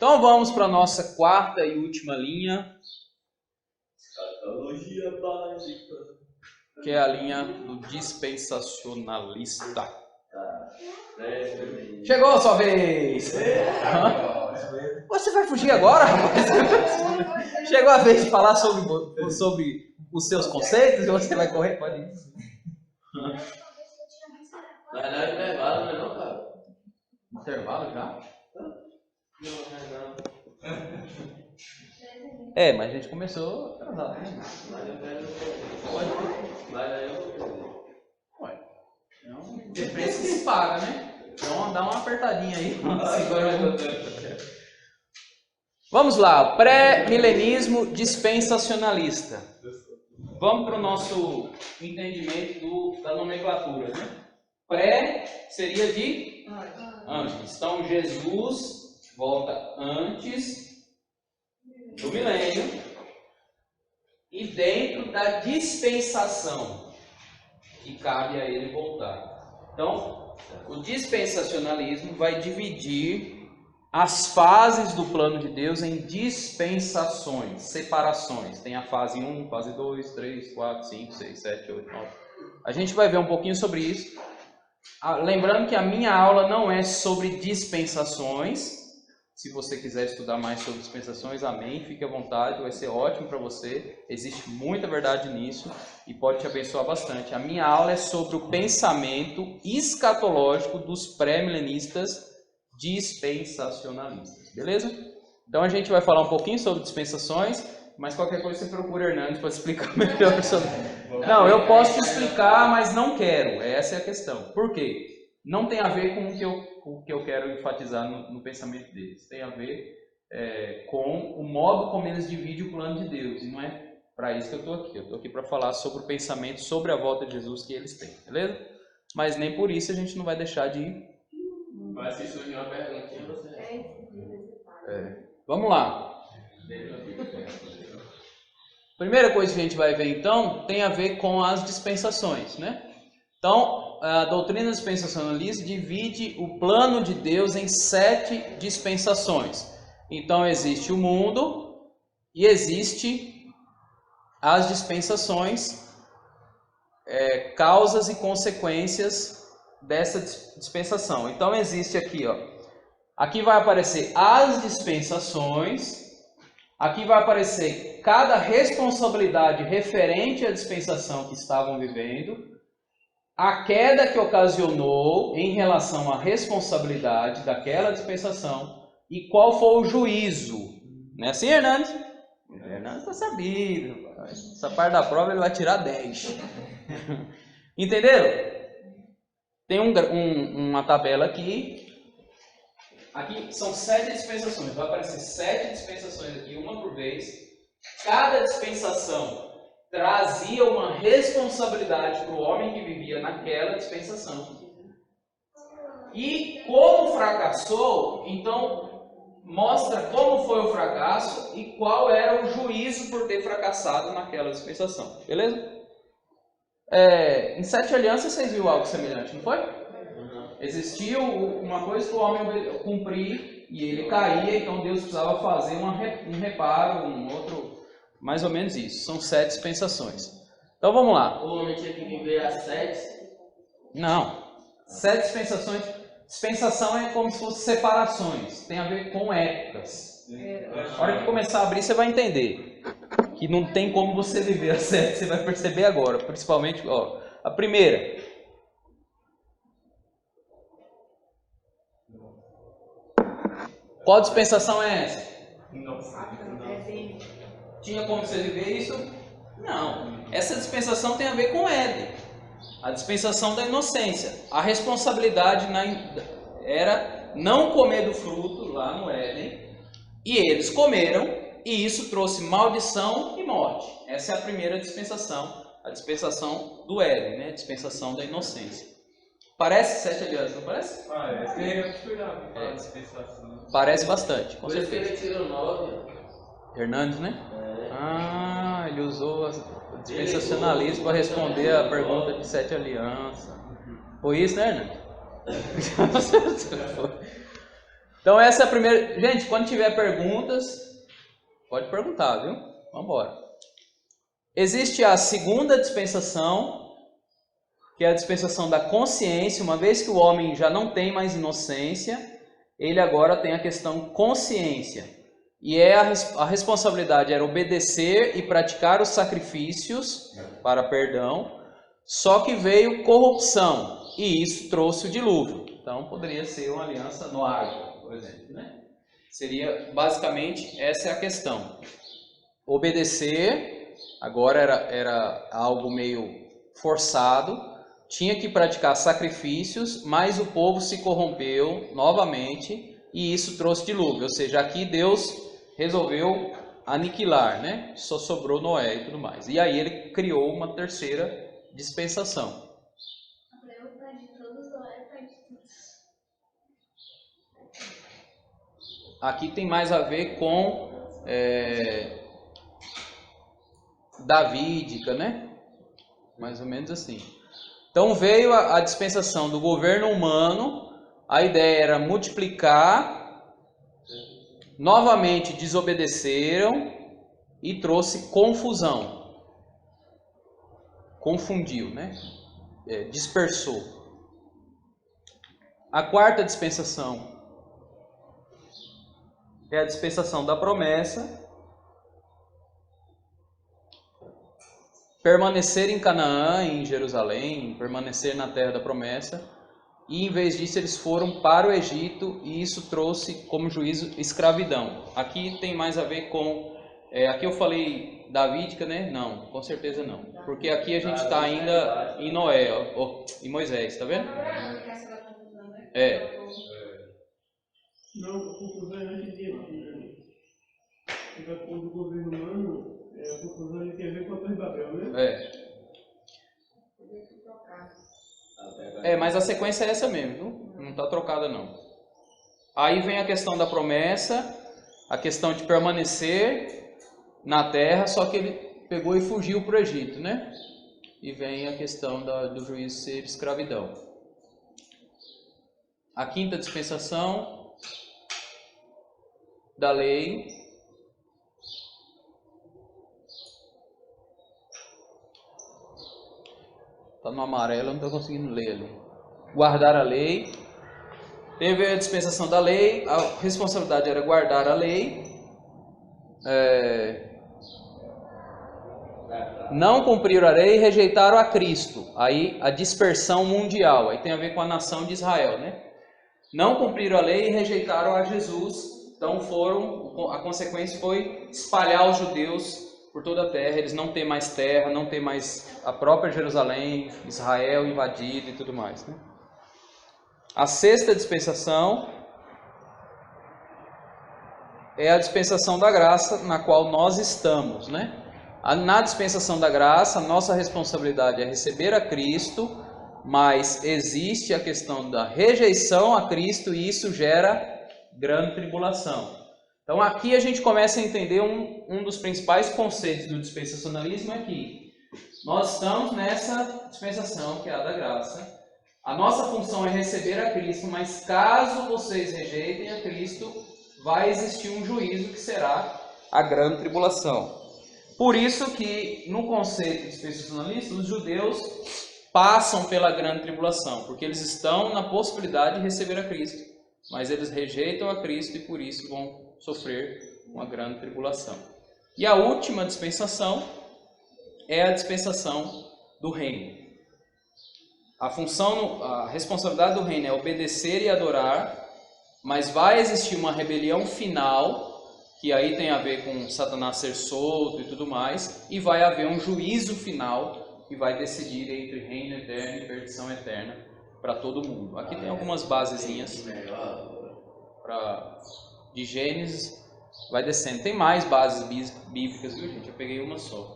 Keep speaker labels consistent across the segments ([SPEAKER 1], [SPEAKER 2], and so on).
[SPEAKER 1] Então vamos para a nossa quarta e última linha,
[SPEAKER 2] Escatologia básica.
[SPEAKER 1] que é a linha do dispensacionalista. Chegou a sua vez! Você vai fugir agora, rapaz? Chegou a vez de falar sobre os seus conceitos e você vai correr? Pode ir.
[SPEAKER 2] Vai dar intervalo, né, não, cara?
[SPEAKER 1] Intervalo já?
[SPEAKER 2] Não.
[SPEAKER 1] É, mas a gente começou atrasado, né?
[SPEAKER 2] Mas eu quero.
[SPEAKER 1] Pode.
[SPEAKER 2] Vai daí eu.
[SPEAKER 1] Ué, tem preço que se paga, né? Então dá uma apertadinha aí. Vamos lá, pré-milenismo dispensacionalista. Vamos para o nosso entendimento da nomenclatura, né? Pré seria de antes. Então Jesus volta antes do milênio e dentro da dispensação que cabe a ele voltar. Então, o dispensacionalismo vai dividir as fases do plano de Deus em dispensações, separações. Tem a fase 1, fase 2, 3, 4, 5, 6, 7, 8, 9. A gente vai ver um pouquinho sobre isso. Lembrando que a minha aula não é sobre dispensações. Se você quiser estudar mais sobre dispensações, amém, fique à vontade, vai ser ótimo para você. Existe muita verdade nisso e pode te abençoar bastante. A minha aula é sobre o pensamento escatológico dos pré-milenistas dispensacionalistas, beleza? Então a gente vai falar um pouquinho sobre dispensações, mas qualquer coisa você procura Hernandes para explicar melhor sobre. Não, eu posso te explicar, mas não quero. Essa é a questão. Por quê? Não tem a ver com o que eu quero enfatizar no pensamento deles. Tem a ver com o modo como eles dividem o plano de Deus. E não é para isso que eu estou aqui. Eu estou aqui para falar sobre o pensamento sobre a volta de Jesus que eles têm. Beleza? Mas nem por isso a gente não vai deixar de ir.
[SPEAKER 2] Mas se surgir uma perguntinha, você.
[SPEAKER 1] Vamos lá. Primeira coisa que a gente vai ver então tem a ver com as dispensações, né? Então, a doutrina dispensacionalista divide o plano de Deus em 7 dispensações. Então, existe o mundo e existe as dispensações, causas e consequências dessa dispensação. Então, existe aqui, ó. Aqui vai aparecer as dispensações. Aqui vai aparecer cada responsabilidade referente à dispensação que estavam vivendo. A queda que ocasionou em relação à responsabilidade daquela dispensação e qual foi o juízo. Não é assim, Hernandes? Hernandes está sabido. Essa parte da prova ele vai tirar 10. Entenderam? Tem uma tabela aqui. Aqui são 7 dispensações. Vai aparecer 7 dispensações aqui, uma por vez. Cada dispensação trazia uma responsabilidade para o homem que vivia naquela dispensação. E como fracassou, então mostra como foi o fracasso e qual era o juízo por ter fracassado naquela dispensação. Beleza? Em 7 alianças vocês viram algo semelhante, não foi? Existiu uma coisa que o homem cumprir e ele caía, então Deus precisava fazer um reparo, um outro. Mais ou menos isso. São 7 dispensações. Então vamos lá.
[SPEAKER 2] O homem tinha que viver as 7?
[SPEAKER 1] Não. 7 dispensações. Dispensação é como se fossem separações. Tem a ver com épocas. Na hora que começar a abrir, você vai entender que não tem como você viver as 7. Você vai perceber agora. Principalmente, ó, a primeira. Qual dispensação é essa? Tinha como você viver isso? Não. Essa dispensação tem a ver com Éden. A dispensação da inocência. A responsabilidade era não comer do fruto lá no Éden. E eles comeram. E isso trouxe maldição e morte. Essa é a primeira dispensação. A dispensação do Éden, né? A dispensação da inocência. Parece 7 alianças, não parece? Parece bastante, com certeza.
[SPEAKER 2] Ele tirou 9.
[SPEAKER 1] Hernandes, né? Ele usou o dispensacionalismo para responder a pergunta de 7 alianças. Foi isso, né, Hernandes? Então essa é a primeira... Gente, quando tiver perguntas, pode perguntar, viu? Vamos embora. Existe a segunda dispensação, que é a dispensação da consciência. Uma vez que o homem já não tem mais inocência, ele agora tem a questão consciência. E a responsabilidade era obedecer e praticar os sacrifícios para perdão, só que veio corrupção, e isso trouxe o dilúvio. Então poderia ser uma aliança noágica, por exemplo, né? Seria basicamente essa é a questão. Obedecer, agora era algo meio forçado, tinha que praticar sacrifícios, mas o povo se corrompeu novamente e isso trouxe dilúvio. Ou seja, aqui Deus resolveu aniquilar, né? Só sobrou Noé e tudo mais. E aí ele criou uma terceira dispensação. Aqui tem mais a ver com davídica, né? Mais ou menos assim. Então veio a dispensação do governo humano, a ideia era multiplicar, novamente desobedeceram e trouxe confusão. Confundiu, né? Dispersou. A quarta dispensação é a dispensação da promessa. Permanecer em Canaã, em Jerusalém, permanecer na terra da promessa. E em vez disso eles foram para o Egito e isso trouxe como juízo escravidão. Aqui tem mais a ver com... aqui eu falei davídica, né? Não, com certeza não. Porque aqui a gente está ainda em Noé, em Moisés, tá vendo?
[SPEAKER 3] Não, a conclusão é antes de do governo humano, a conclusão tem a ver com a Torre de Babel, né?
[SPEAKER 1] Mas a sequência é essa mesmo, viu? Não está trocada não. Aí vem a questão da promessa, a questão de permanecer na terra, só que ele pegou e fugiu para o Egito, né? E vem a questão do juízo ser escravidão. A quinta dispensação da lei. Está no amarelo, eu não estou conseguindo ler ali. Guardar a lei. Teve a dispensação da lei, a responsabilidade era guardar a lei. Não cumpriram a lei e rejeitaram a Cristo. Aí a dispersão mundial, aí tem a ver com a nação de Israel, né? Não cumpriram a lei e rejeitaram a Jesus. Então a consequência foi espalhar os judeus por toda a terra. Eles não têm mais terra, não têm mais a própria Jerusalém, Israel invadido e tudo mais, né? A sexta dispensação é a dispensação da graça na qual nós estamos, né? Na dispensação da graça, nossa responsabilidade é receber a Cristo, mas existe a questão da rejeição a Cristo e isso gera grande tribulação. Então aqui a gente começa a entender um dos principais conceitos do dispensacionalismo é que nós estamos nessa dispensação que é a da graça. A nossa função é receber a Cristo, mas caso vocês rejeitem a Cristo, vai existir um juízo que será a grande tribulação. Por isso que no conceito dispensacionalista, os judeus passam pela grande tribulação, porque eles estão na possibilidade de receber a Cristo, mas eles rejeitam a Cristo e por isso vão sofrer uma grande tribulação. E a última dispensação é a dispensação do reino. A responsabilidade do reino é obedecer e adorar, mas vai existir uma rebelião final, que aí tem a ver com Satanás ser solto e tudo mais, e vai haver um juízo final que vai decidir entre reino eterno e perdição eterna para todo mundo. Aqui tem algumas basezinhas de Gênesis, vai descendo. Tem mais bases bíblicas, viu, gente? Eu peguei uma só.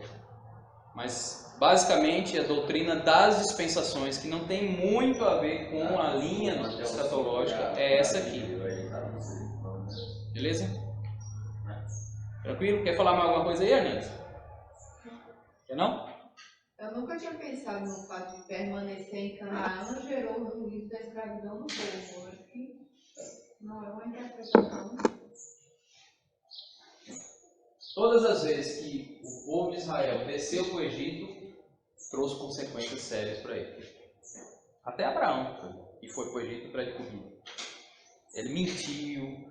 [SPEAKER 1] Mas basicamente a doutrina das dispensações, que não tem muito a ver com a linha escatológica, é essa aqui. Beleza? Tranquilo? Quer falar mais alguma coisa aí, Hernandes? Quer não?
[SPEAKER 4] Eu nunca tinha pensado no fato de permanecer em Canaã gerou o juízo da escravidão do povo. Não é uma interpretação.
[SPEAKER 1] Todas as vezes que o povo de Israel desceu para o Egito, trouxe consequências sérias para ele. Até Abraão, que foi para o Egito para comida. Ele mentiu,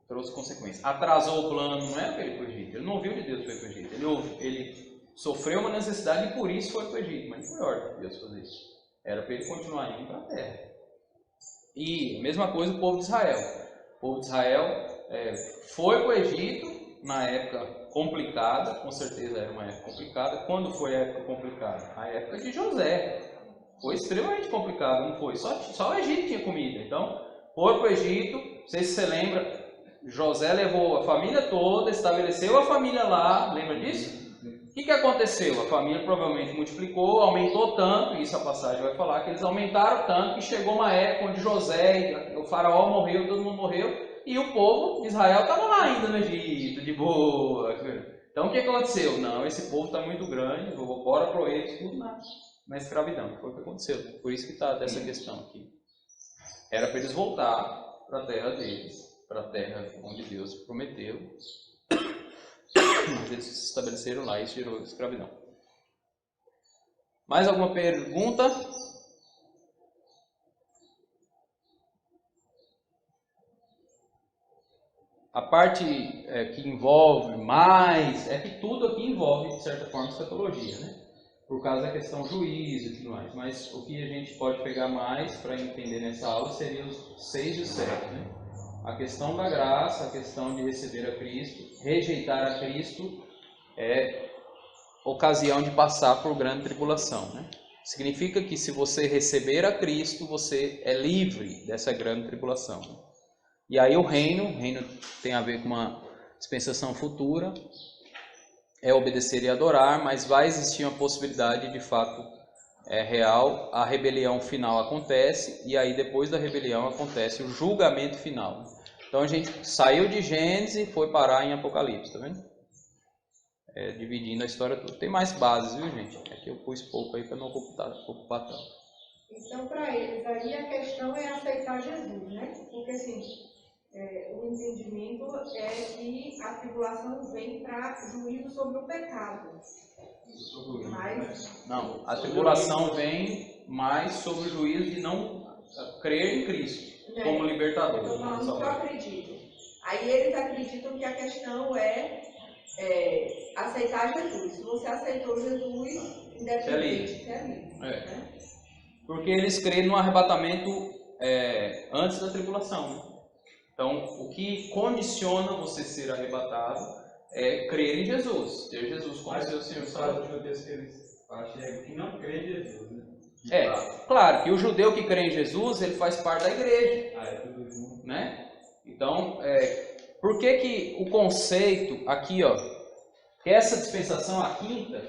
[SPEAKER 1] trouxe consequências. Atrasou o plano, não era para ele ir para o Egito. Ele não ouviu de Deus para ir para o Egito. Ele sofreu uma necessidade e por isso foi para o Egito. Mas não foi ordem de Deus fazer isso. Era para ele continuar indo para a terra. E a mesma coisa o povo de Israel. O povo de Israel foi para o Egito na época complicada, com certeza era uma época complicada. Quando foi a época complicada? A época de José. Foi extremamente complicado, não foi? Só o Egito tinha comida. Então, foi para o Egito, não sei se você lembra, José levou a família toda, estabeleceu a família lá, lembra disso? O que aconteceu? A família provavelmente multiplicou, aumentou tanto, isso a passagem vai falar, que eles aumentaram tanto que chegou uma época onde José, o faraó morreu, todo mundo morreu, e o povo de Israel estava lá ainda no Egito, de boa. Então o que aconteceu? Não, esse povo está muito grande, bora para eles, tudo na escravidão. Foi o que aconteceu. Por isso que está dessa questão aqui. Era para eles voltar para a terra deles, para a terra onde Deus prometeu. Mas eles se estabeleceram lá e isso gerou escravidão. Mais alguma pergunta? A parte que envolve mais, é que tudo aqui envolve, de certa forma, escatologia, né? Por causa da questão juízo e tudo mais. Mas o que a gente pode pegar mais para entender nessa aula seria os 6 e os 7, né? A questão da graça, a questão de receber a Cristo, rejeitar a Cristo é ocasião de passar por grande tribulação, né? Significa que se você receber a Cristo, você é livre dessa grande tribulação. E aí o reino tem a ver com uma dispensação futura, é obedecer e adorar, mas vai existir uma possibilidade de fato real, a rebelião final acontece, e aí depois da rebelião acontece o julgamento final. Então a gente saiu de Gênesis e foi parar em Apocalipse, tá vendo? Dividindo a história toda. Tem mais bases, viu, gente? Aqui eu pus pouco aí para não ocupar tanto.
[SPEAKER 4] Então, para eles, aí a questão é aceitar Jesus, né? Porque, assim, o entendimento é que a tribulação vem para juízo sobre o pecado. Mas...
[SPEAKER 1] Não, a tribulação vem mais sobre o juízo de não crer em Cristo como libertador.
[SPEAKER 4] Eu estou falando que eu acredito. Aí eles acreditam que a questão é aceitar Jesus. Se você aceitou Jesus, independente, você é livre. Né?
[SPEAKER 1] Porque eles creem no arrebatamento antes da tribulação. Né? Então, o que condiciona você ser arrebatado é crer em Jesus, ter Jesus como seu Senhor.
[SPEAKER 5] Os judeus que eles acham que não crê em Jesus, né?
[SPEAKER 1] Claro que o judeu que crê em Jesus, ele faz parte da igreja.
[SPEAKER 5] É tudo junto.
[SPEAKER 1] Né? Então, por que o conceito aqui, ó, que essa dispensação, a quinta,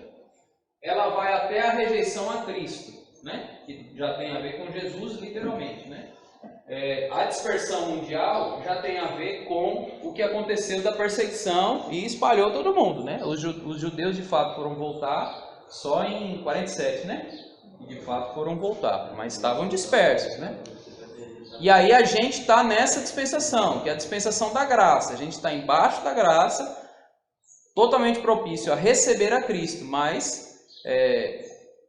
[SPEAKER 1] ela vai até a rejeição a Cristo, né? Que já tem a ver com Jesus literalmente, né? A dispersão mundial já tem a ver com o que aconteceu da perseguição e espalhou todo mundo, né? Os judeus de fato foram voltar só em 47, né? De fato foram voltar, mas estavam dispersos, né? E aí a gente está nessa dispensação, que é a dispensação da graça. A gente está embaixo da graça, totalmente propício a receber a Cristo, mas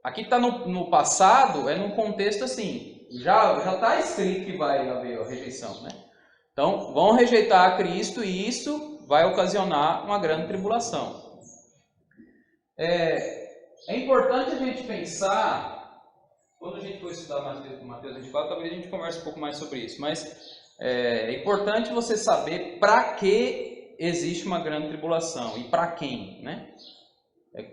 [SPEAKER 1] aqui está no passado, num contexto assim, já está escrito que vai haver a rejeição, né? Então, vão rejeitar a Cristo e isso vai ocasionar uma grande tribulação. É importante a gente pensar, quando a gente for estudar Mateus 24, talvez a gente converse um pouco mais sobre isso, mas é importante você saber para que existe uma grande tribulação e para quem, né?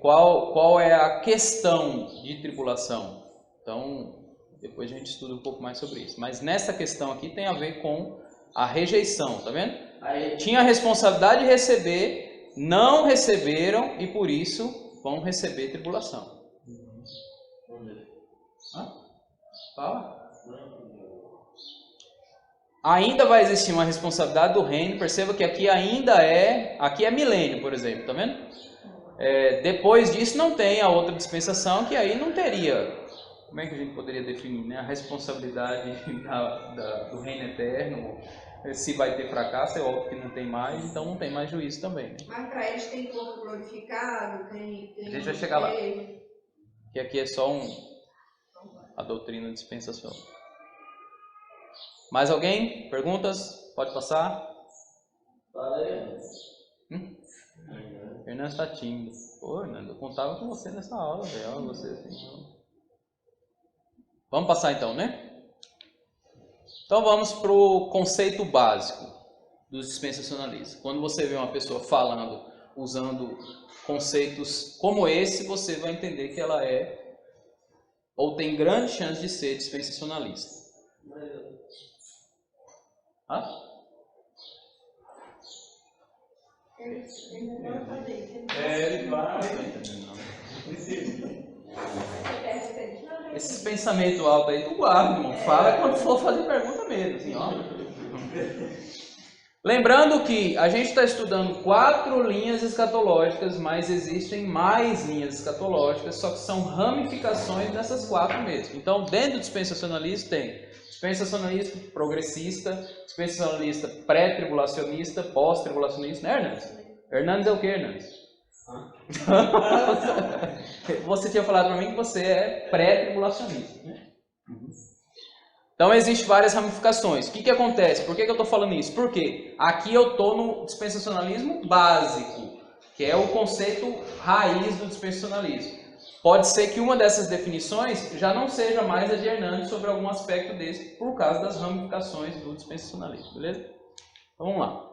[SPEAKER 1] Qual é a questão de tribulação? Então, depois a gente estuda um pouco mais sobre isso. Mas nessa questão aqui tem a ver com a rejeição, tá vendo? Tinha a responsabilidade de receber, não receberam e por isso vão receber tribulação. Fala. Ainda vai existir uma responsabilidade do reino. Perceba que aqui ainda aqui é milênio, por exemplo, tá vendo? Depois disso não tem a outra dispensação, que aí não teria. Como é que a gente poderia definir, né? A responsabilidade do reino eterno? Se vai ter fracasso, é óbvio que não tem mais, então não tem mais juízo também. Né?
[SPEAKER 4] Mas para eles tem corpo glorificado, tem
[SPEAKER 1] A gente vai chegar lá. Que aqui é só a doutrina dispensacional. Mais alguém? Perguntas? Pode passar?
[SPEAKER 2] Fala aí.
[SPEAKER 1] Fernando está tímido. Pô, Fernando, eu contava com você nessa aula, velho. Olha você assim. Vamos passar então, né? Então vamos para o conceito básico dos dispensacionalistas. Quando você vê uma pessoa falando, usando conceitos como esse, você vai entender que ela é, ou tem grande chance de ser dispensacionalista. Hã?
[SPEAKER 5] Ele vai.
[SPEAKER 1] Esses pensamentos altos aí, tu guarda, irmão. Fala quando for fazer pergunta mesmo, assim, ó. Lembrando que a gente está estudando 4 linhas escatológicas, mas existem mais linhas escatológicas, só que são ramificações dessas 4 mesmo. Então, dentro do dispensacionalismo tem dispensacionalista progressista, dispensacionalista pré-tribulacionista, pós-tribulacionista, né, Hernandes? Hernandes é o que, Hernandes? Você tinha falado para mim que você é pré-tribulacionista, né? Então existem várias ramificações. O que acontece? Por que eu estou falando isso? Porque aqui eu estou no dispensacionalismo básico, que é o conceito raiz do dispensacionalismo. Pode ser que uma dessas definições já não seja mais a de Hernandes sobre algum aspecto desse, por causa das ramificações do dispensacionalismo, beleza? Então vamos lá.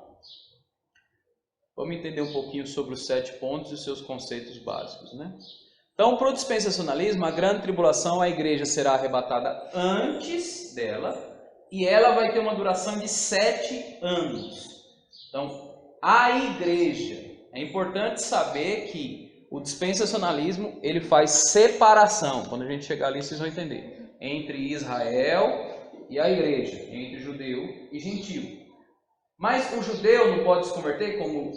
[SPEAKER 1] Vamos entender um pouquinho sobre os 7 pontos e os seus conceitos básicos, né? Então, para o dispensacionalismo, a grande tribulação, a igreja será arrebatada antes dela e ela vai ter uma duração de 7 anos. Então, a igreja, é importante saber que o dispensacionalismo, ele faz separação, quando a gente chegar ali vocês vão entender, entre Israel e a igreja, entre judeu e gentio. Mas o judeu não pode se converter, como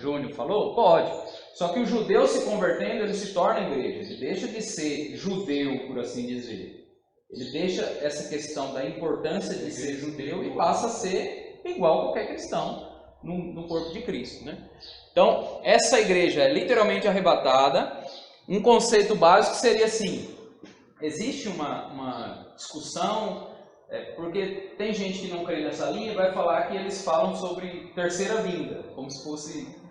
[SPEAKER 1] Júnior falou? Pode. Só que o judeu se convertendo, ele se torna igreja. Ele deixa de ser judeu, por assim dizer. Ele deixa essa questão da importância de ser judeu e passa a ser igual a qualquer cristão no corpo de Cristo, né? Então, essa igreja é literalmente arrebatada. Um conceito básico seria assim: existe uma discussão... porque tem gente que não crê nessa linha e vai falar que eles falam sobre terceira vinda, como se fosse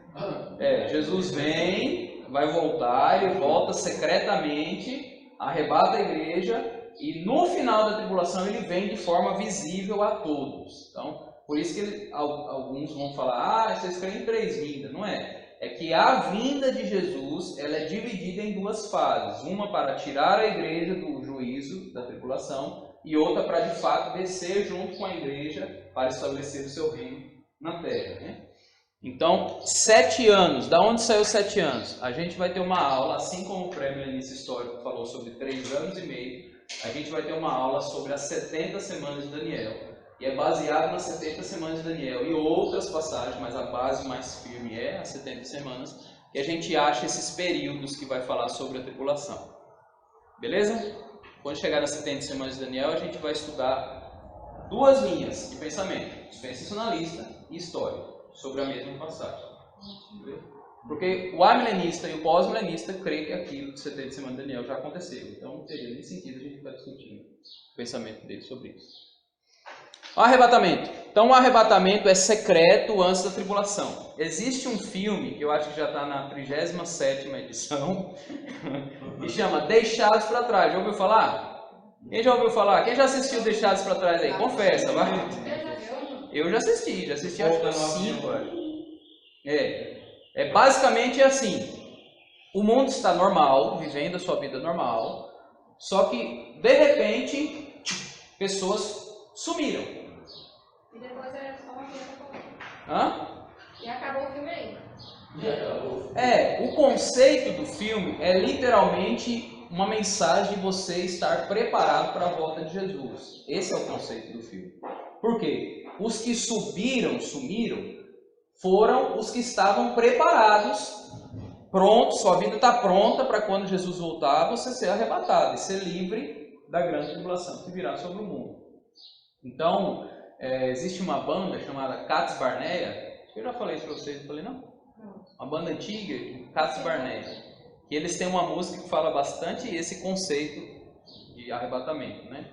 [SPEAKER 1] Jesus vem, vai voltar, ele volta secretamente, arrebata a igreja e no final da tribulação ele vem de forma visível a todos. Então, por isso que alguns vão falar, vocês creem em 3 vindas, não é? É que a vinda de Jesus, ela é dividida em 2 fases, uma para tirar a igreja do juízo da tribulação e outra para de fato descer junto com a igreja para estabelecer o seu reino na terra, né? Então, 7 anos. Da onde saiu 7 anos? A gente vai ter uma aula, assim como o pré-milenista histórico falou sobre 3 anos e meio, a gente vai ter uma aula sobre as 70 semanas de Daniel. E é baseado nas 70 semanas de Daniel e outras passagens, mas a base mais firme é as 70 semanas, que a gente acha esses períodos que vai falar sobre a tribulação. Beleza? Quando chegar nas 70 semanas de Daniel, a gente vai estudar 2 linhas de pensamento, dispensacionalista e histórico, sobre a mesma passagem. Porque o amilenista e o pós-milenista creem que aquilo de 70 semanas de Daniel já aconteceu. Então não teria nem sentido a gente estar discutindo o pensamento dele sobre isso. O arrebatamento. Então o arrebatamento é secreto antes da tribulação. Existe um filme, que eu acho que já está na 37ª edição, que chama Deixados para Trás. Já ouviu falar? Quem já ouviu falar? Quem já assistiu Deixados para Trás aí? Confessa, vai. Eu já assisti acho que 5. Basicamente assim, o mundo está normal, vivendo a sua vida normal, só que de repente pessoas sumiram.
[SPEAKER 4] E depois era só uma vida.
[SPEAKER 1] Hã?
[SPEAKER 4] E acabou o filme aí.
[SPEAKER 1] O conceito do filme é literalmente uma mensagem de você estar preparado para a volta de Jesus. Esse é o conceito do filme. Por quê? Os que sumiram, foram os que estavam preparados, prontos, sua vida está pronta para quando Jesus voltar, você ser arrebatado e ser livre da grande tribulação que virá sobre o mundo. Então, existe uma banda chamada Cats Barnea. Eu já falei isso para vocês, não falei não? Uma banda antiga, Cats Barnea, que eles têm uma música que fala bastante esse conceito de arrebatamento, né?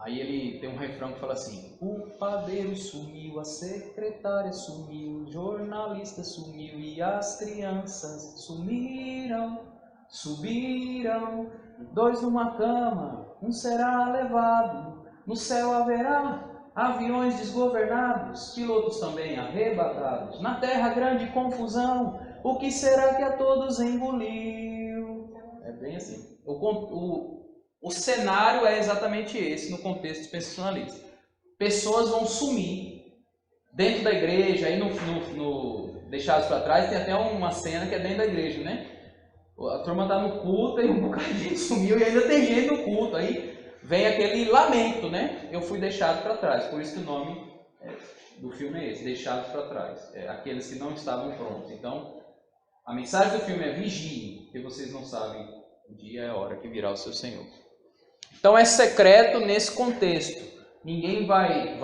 [SPEAKER 1] Aí ele tem um refrão que fala assim: o padeiro sumiu, a secretária sumiu, o jornalista sumiu e as crianças sumiram, subiram, 2 numa cama, um será levado, no céu haverá aviões desgovernados, pilotos também arrebatados, na terra grande confusão, o que será que a todos engoliu? É bem assim. O cenário é exatamente esse no contexto dispensacionalista. Pessoas vão sumir dentro da igreja, aí no Deixados para Trás tem até uma cena que é dentro da igreja, né? A turma está no culto e um bocado de gente sumiu e ainda tem gente no culto. Aí vem aquele lamento, né? Eu fui deixado para trás. Por isso que o nome do filme é esse, Deixados para Trás. Aqueles que não estavam prontos. Então, a mensagem do filme é vigiem, porque vocês não sabem o dia e a hora que virá o seu Senhor. Então é secreto nesse contexto. Ninguém vai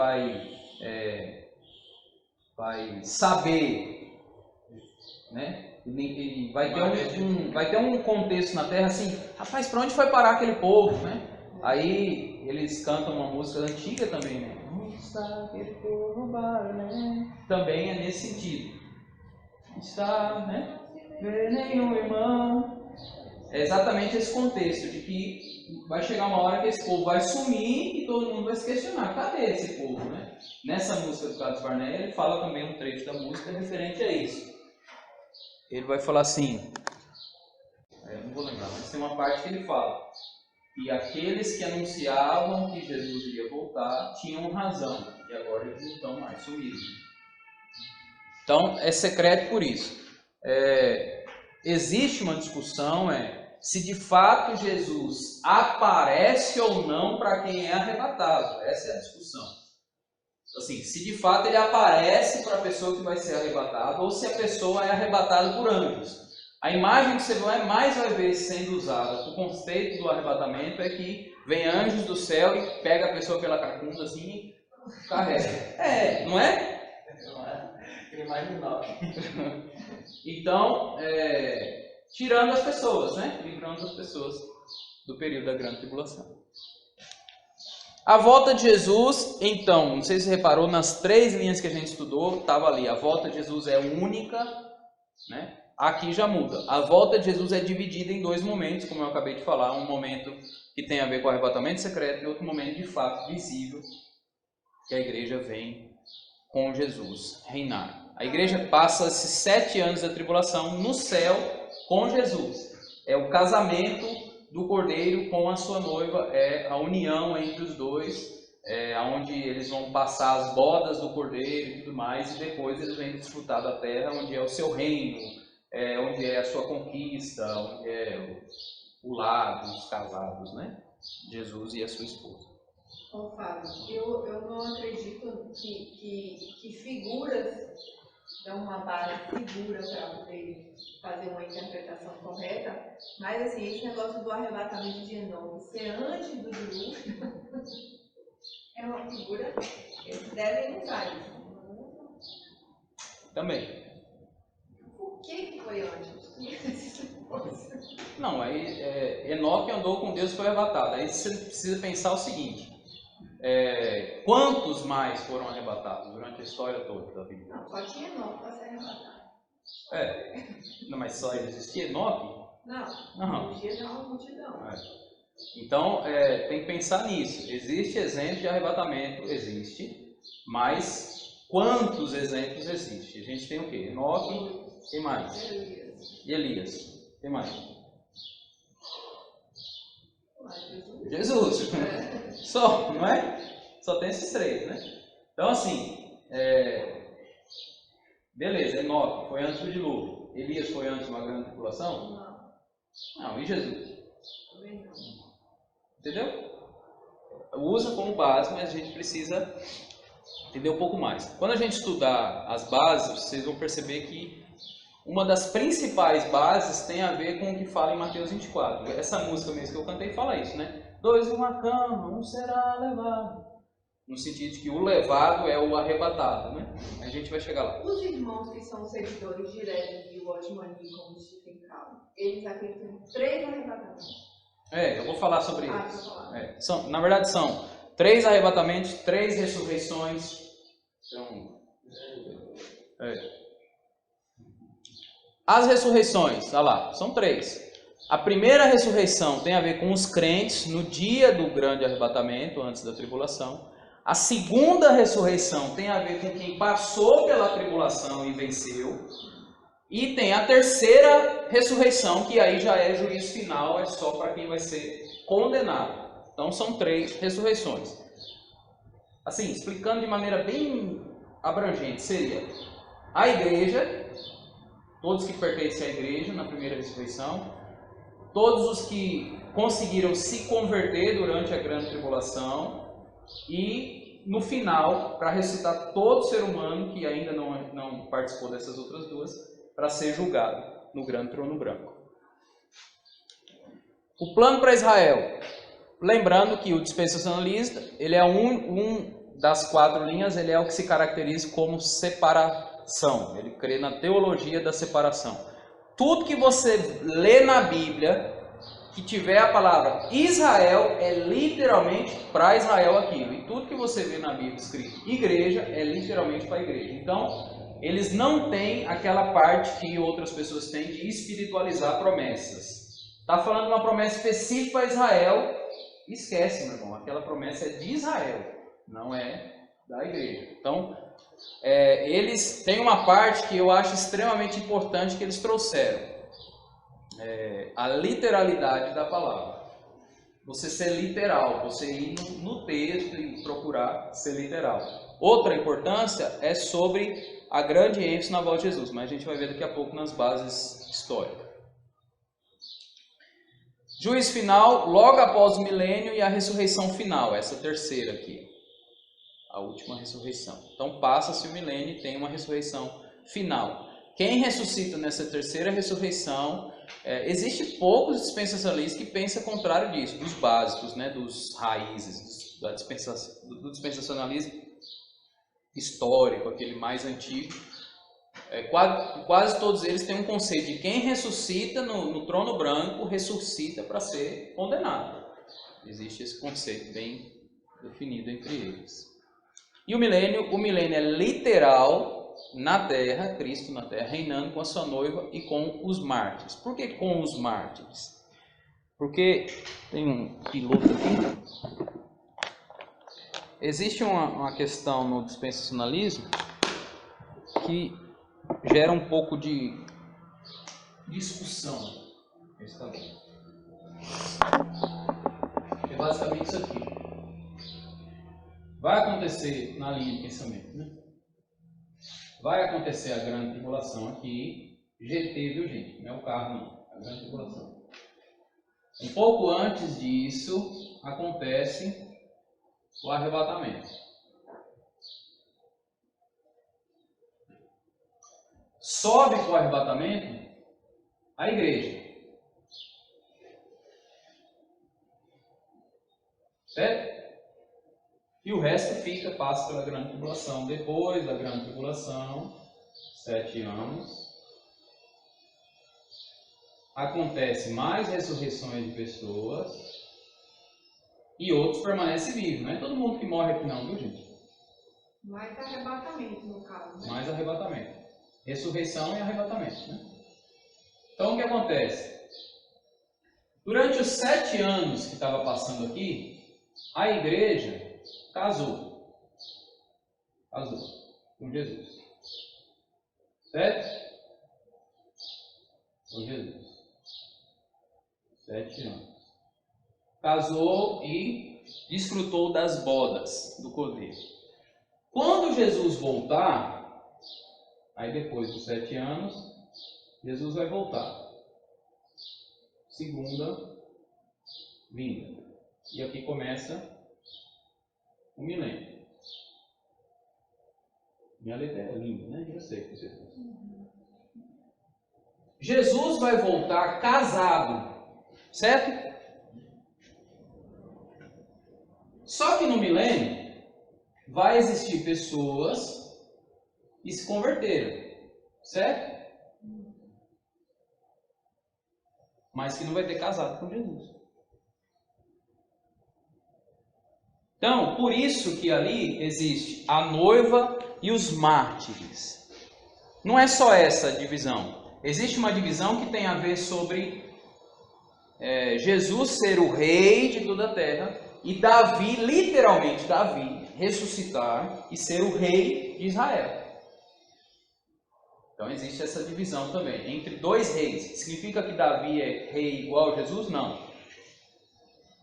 [SPEAKER 1] saber, né? E vai ter um contexto na Terra assim, rapaz, para onde foi parar aquele povo, né? Aí eles cantam uma música antiga também, né? Onde está aquele povo, né? Também é nesse sentido. Está, né? Vê nenhum irmão. É exatamente esse contexto de que vai chegar uma hora que esse povo vai sumir e todo mundo vai se questionar, cadê esse povo, né? Nessa música do Cats Barnea, ele fala também um trecho da música referente a isso. Ele vai falar assim, não vou lembrar, mas tem uma parte que ele fala que aqueles que anunciavam que Jesus iria voltar tinham razão, e agora eles não estão mais sumidos. Então, é secreto por isso. Existe uma discussão, se de fato Jesus aparece ou não para quem é arrebatado. Essa é a discussão. Assim, se de fato ele aparece para a pessoa que vai ser arrebatada ou se a pessoa é arrebatada por anjos. A imagem que você mais vai ver sendo usada no conceito do arrebatamento é que vem anjos do céu e pega a pessoa pela cacunda assim e carrega. Não é?
[SPEAKER 2] Não é? Imagem nova.
[SPEAKER 1] Então, tirando as pessoas, né? Livrando as pessoas do período da grande tribulação. A volta de Jesus, então, não sei se você reparou, nas 3 linhas que a gente estudou, estava ali, a volta de Jesus é única, né? Aqui já muda. A volta de Jesus é dividida em 2 momentos, como eu acabei de falar, um momento que tem a ver com o arrebatamento secreto e outro momento de fato visível, que a igreja vem com Jesus reinar. A igreja passa esses 7 anos da tribulação no céu com Jesus. É o casamento do Cordeiro com a sua noiva, é a união entre os dois, onde eles vão passar as bodas do Cordeiro e tudo mais, e depois eles vêm desfrutar da terra, onde é o seu reino, onde é a sua conquista, onde é o lar dos casados, né? Jesus e a sua esposa.
[SPEAKER 4] Bom, Fábio, eu não acredito que figuras dão uma base segura para poder fazer uma interpretação correta, mas assim, esse negócio do arrebatamento de Enoque ser antes do dilúvio é uma figura que eles devem usar isso.
[SPEAKER 1] Também.
[SPEAKER 4] Por que foi antes?
[SPEAKER 1] Não, aí Enoque andou com Deus e foi arrebatado. Aí você precisa pensar o seguinte: quantos mais foram arrebatados durante a história toda da Bíblia?
[SPEAKER 4] Não, só tinha Enoque para ser arrebatado.
[SPEAKER 1] Não, mas só existia Enoque?
[SPEAKER 4] Não. Existia já uma multidão.
[SPEAKER 1] Então, tem que pensar nisso. Existe exemplo de arrebatamento? Existe. Mas quantos exemplos existem? A gente tem o quê? Enoque, quem mais? E Elias. Quem mais? Jesus. Só, não é? Só tem esses 3, né? Então, assim, beleza, Enoque foi antes do dilúvio. Elias foi antes de uma grande tribulação? Não, e Jesus?
[SPEAKER 4] Também não.
[SPEAKER 1] Entendeu? Usa como base, mas a gente precisa entender um pouco mais. Quando a gente estudar as bases, vocês vão perceber que uma das principais bases tem a ver com o que fala em Mateus 24. Essa música mesmo que eu cantei fala isso, né? dois em uma cama, um será levado. No sentido de que o levado é o arrebatado, né? A gente vai chegar lá.
[SPEAKER 4] Os irmãos que são seguidores diretos de Watchman Nee, como Stephen Cowell, eles acreditam em 3 arrebatamentos.
[SPEAKER 1] Eu vou falar sobre
[SPEAKER 4] Vou
[SPEAKER 1] eles.
[SPEAKER 4] falar.
[SPEAKER 1] Na verdade são 3 arrebatamentos, 3 ressurreições. Então, As ressurreições, olha lá, são 3. A primeira ressurreição tem a ver com os crentes no dia do grande arrebatamento, antes da tribulação. A segunda ressurreição tem a ver com quem passou pela tribulação e venceu. E tem a terceira ressurreição, que aí já é juízo final, é só para quem vai ser condenado. Então são 3 ressurreições. Assim, explicando de maneira bem abrangente, seria a igreja, todos que pertencem à igreja na primeira ressurreição, todos os que conseguiram se converter durante a grande tribulação e no final, para ressuscitar todo ser humano que ainda não participou dessas outras 2, para ser julgado no grande trono branco. O plano para Israel. Lembrando que o dispensacionalista, ele é um das 4 linhas, ele é o que se caracteriza como separação. Ele crê na teologia da separação. Tudo que você lê na Bíblia, que tiver a palavra Israel, é literalmente para Israel aquilo. E tudo que você vê na Bíblia escrito igreja, é literalmente para a igreja. Então, eles não têm aquela parte que outras pessoas têm de espiritualizar promessas. Está falando de uma promessa específica para Israel, esquece, meu irmão. Aquela promessa é de Israel, não é da igreja. Então, eles têm uma parte que eu acho extremamente importante que eles trouxeram. A literalidade da palavra. Você ser literal, você ir no texto e procurar ser literal. Outra importância é sobre a grande ênfase na volta de Jesus, mas a gente vai ver daqui a pouco nas bases históricas. Juízo final, logo após o milênio e a ressurreição final, essa terceira aqui. A última ressurreição. Então passa-se o milênio e tem uma ressurreição final. Quem ressuscita nessa terceira ressurreição, existe poucos dispensacionalistas que pensam o contrário disso, dos básicos, né, dos raízes, do dispensacionalismo histórico, aquele mais antigo. Quase todos eles têm um conceito de quem ressuscita no trono branco, ressuscita para ser condenado. Existe esse conceito bem definido entre eles. E o milênio é literal na terra, Cristo na terra, reinando com a sua noiva e com os mártires. Por que com os mártires? Porque tem um piloto aqui. Existe uma questão no dispensacionalismo que gera um pouco de discussão. É basicamente isso aqui. Vai acontecer na linha de pensamento, né? Vai acontecer a grande tribulação aqui, GT, viu gente? Não é o carro não, a grande tribulação. Um pouco antes disso, acontece o arrebatamento. Sobe para o arrebatamento a igreja. Certo? E o resto passa pela grande tribulação. Depois da grande tribulação, 7 anos, acontece mais ressurreições de pessoas e outros permanecem vivos. Não é todo mundo que morre aqui não, viu gente?
[SPEAKER 4] Mais arrebatamento no caso. Né?
[SPEAKER 1] Mais arrebatamento. Ressurreição e arrebatamento. Né? Então o que acontece? Durante os 7 anos que estava passando aqui, a igreja casou com Jesus, certo? Com Jesus, 7 anos, casou e desfrutou das bodas do Cordeiro. Quando Jesus voltar, aí depois dos 7 anos, Jesus vai voltar, segunda vinda, e aqui começa o milênio. Minha letra é linda, né? Eu sei que você faz. Jesus vai voltar casado, certo? Só que no milênio vai existir pessoas que se converteram, certo? Mas que não vai ter casado com Jesus. Então, por isso que ali existe a noiva e os mártires. Não é só essa divisão. Existe uma divisão que tem a ver sobre Jesus ser o rei de toda a terra e Davi, literalmente Davi, ressuscitar e ser o rei de Israel. Então existe essa divisão também entre dois reis. Significa que Davi é rei igual a Jesus? Não.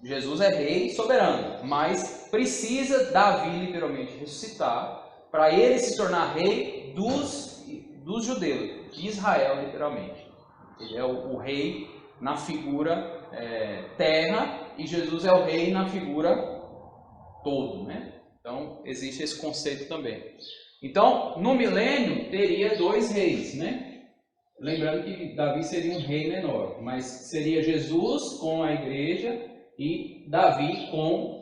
[SPEAKER 1] Jesus é rei soberano, mas precisa Davi literalmente ressuscitar para ele se tornar rei dos judeus, de Israel literalmente. Ele é o rei na figura terra e Jesus é o rei na figura todo, né? Então existe esse conceito também. Então no milênio teria dois reis, né? Lembrando que Davi seria um rei menor, mas seria Jesus com a igreja e Davi com...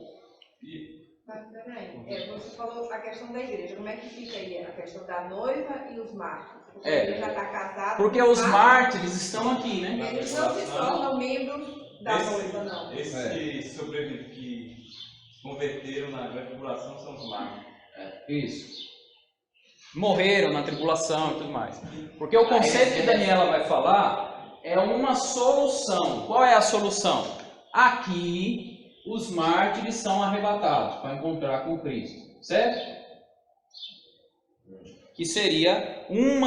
[SPEAKER 4] Mas peraí, você falou a questão da igreja, como é que fica aí a questão da noiva e os mártires? Porque ele já está casado.
[SPEAKER 1] Porque os mártires estão aqui, né?
[SPEAKER 4] Eles não se tornam membros da noiva, não.
[SPEAKER 5] Esses sobreviventes que converteram na grande tribulação são os mártires.
[SPEAKER 1] Isso. Morreram na tribulação e tudo mais. Porque o conceito que Daniela vai falar é uma solução. Qual é a solução? Aqui, os mártires são arrebatados para encontrar com Cristo. Certo? Que seria um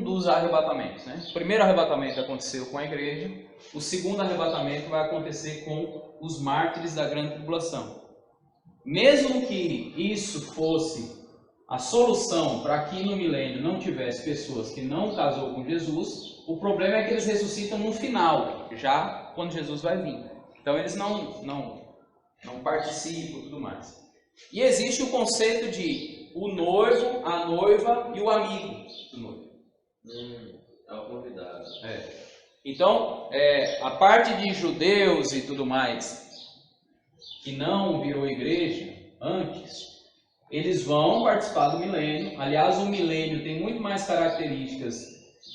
[SPEAKER 1] dos arrebatamentos. Né? O primeiro arrebatamento aconteceu com a igreja. O segundo arrebatamento vai acontecer com os mártires da grande tribulação. Mesmo que isso fosse a solução para que no milênio não tivesse pessoas que não casou com Jesus, o problema é que eles ressuscitam no final, já quando Jesus vai vir. Então eles não participam e tudo mais. E existe o conceito de o noivo, a noiva e o amigo do noivo.
[SPEAKER 2] É o convidado.
[SPEAKER 1] Então, a parte de judeus e tudo mais que não virou igreja antes, eles vão participar do milênio. Aliás, o milênio tem muito mais características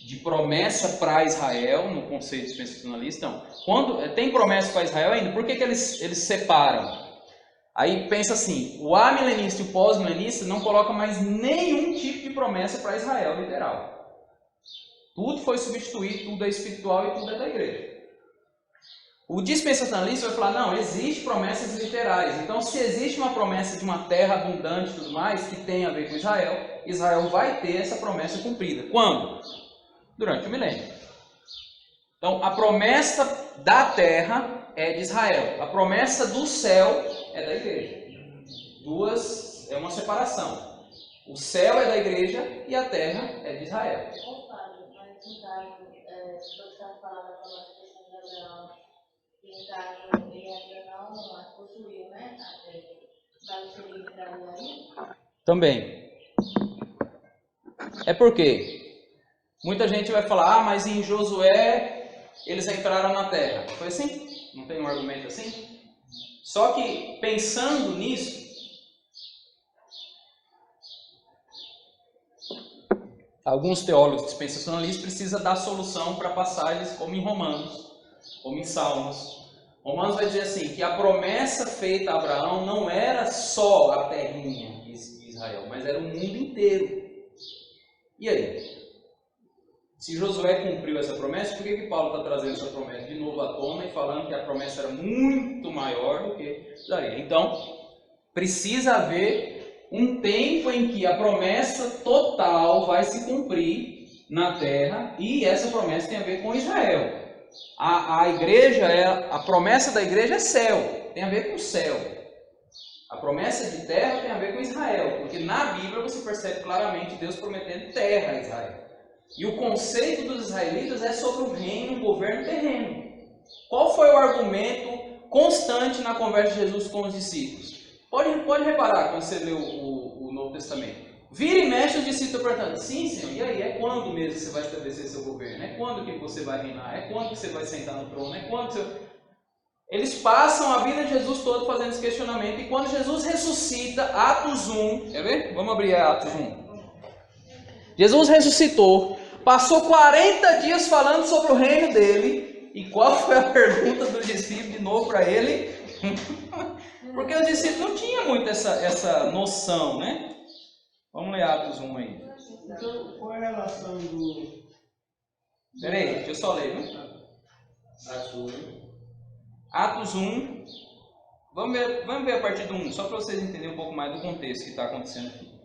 [SPEAKER 1] de promessa para Israel, no conceito dispensacionalista. Então, quando tem promessa para Israel ainda, por que eles separam? Aí pensa assim, o amilenista e o pós-milenista não colocam mais nenhum tipo de promessa para Israel, literal. Tudo foi substituído, tudo é espiritual e tudo é da igreja. O dispensacionalista vai falar, não, existe promessas literais. Então, se existe uma promessa de uma terra abundante e tudo mais, que tem a ver com Israel, Israel vai ter essa promessa cumprida. Quando? Durante o milênio. Então, a promessa da terra é de Israel. A promessa do céu é da igreja. É uma separação. O céu é da igreja e a terra é de Israel.
[SPEAKER 6] Mas no caso, você está falando da promessa de Abraão, e no caso, ele ainda não possuiu, né? Vai ser liberado aí?
[SPEAKER 1] Também. É porque muita gente vai falar, mas em Josué eles entraram na terra. Foi assim? Não tem um argumento assim? Só que pensando nisso, alguns teólogos dispensacionalistas precisam dar solução para passagens como em Romanos, como em Salmos. Romanos vai dizer assim, que a promessa feita a Abraão não era só a terrinha de Israel, mas era o mundo inteiro. E aí? Se Josué cumpriu essa promessa, por que Paulo está trazendo essa promessa de novo à tona e falando que a promessa era muito maior do que daria? Então, precisa haver um tempo em que a promessa total vai se cumprir na terra e essa promessa tem a ver com Israel. A igreja, a promessa da igreja é céu, tem a ver com o céu. A promessa de terra tem a ver com Israel, porque na Bíblia você percebe claramente Deus prometendo terra a Israel. E o conceito dos israelitas é sobre o reino, o governo terreno. Qual foi o argumento constante na conversa de Jesus com os discípulos? Pode reparar quando você lê o Novo Testamento. Vira e mexe os discípulos perguntando, sim, Senhor, e aí? É quando mesmo você vai estabelecer seu governo? É quando que você vai reinar? É quando que você vai sentar no trono? É quando que você... Eles passam a vida de Jesus todo fazendo esse questionamento. E quando Jesus ressuscita, Atos 1, quer ver? Vamos abrir Atos 1. Jesus ressuscitou, passou 40 dias falando sobre o reino dele. E qual foi a pergunta dos discípulos de novo para ele? Porque os discípulos não tinham muito essa noção, né? Vamos ler Atos 1 aí.
[SPEAKER 3] Então, qual é a relação do...
[SPEAKER 1] Peraí, deixa eu só ler, viu? Atos 1. Vamos ver a partir do 1, só para vocês entenderem um pouco mais do contexto que está acontecendo aqui.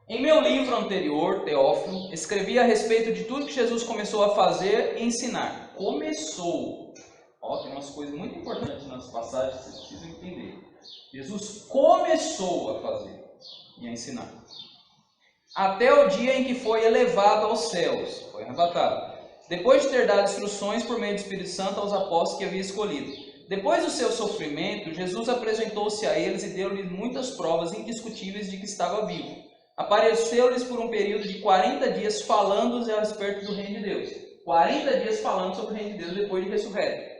[SPEAKER 1] Em meu livro anterior, Teófilo, escrevi a respeito de tudo que Jesus começou a fazer e ensinar. Começou. Ó, tem umas coisas muito importantes nas passagens que vocês precisam entender. Jesus começou a fazer e a ensinar. Até o dia em que foi elevado aos céus, foi arrebatado. Depois de ter dado instruções por meio do Espírito Santo aos apóstolos que havia escolhido. Depois do seu sofrimento, Jesus apresentou-se a eles e deu-lhes muitas provas indiscutíveis de que estava vivo. Apareceu-lhes por um período de 40 dias falando-lhes a respeito do reino de Deus. 40 dias falando sobre o reino de Deus depois de ressurreto.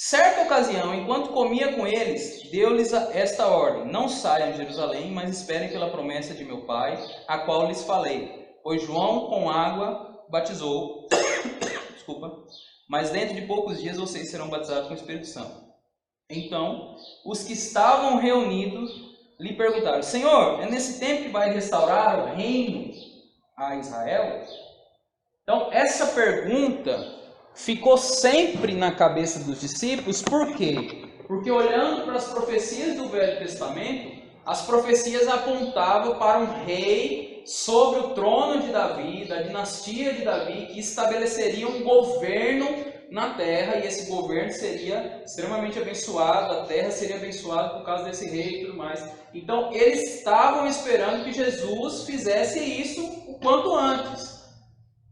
[SPEAKER 1] Certa ocasião, enquanto comia com eles, deu-lhes esta ordem: não saiam de Jerusalém, mas esperem pela promessa de meu Pai, a qual lhes falei. Pois João com água batizou, mas dentro de poucos dias vocês serão batizados com o Espírito Santo. Então, os que estavam reunidos lhe perguntaram: Senhor, é nesse tempo que vai restaurar o reino a Israel? Então, essa pergunta ficou sempre na cabeça dos discípulos. Por quê? Porque olhando para as profecias do Velho Testamento, as profecias apontavam para um rei sobre o trono de Davi, da dinastia de Davi, que estabeleceria um governo na terra, e esse governo seria extremamente abençoado, a terra seria abençoada por causa desse rei e tudo mais. Então, eles estavam esperando que Jesus fizesse isso o quanto antes.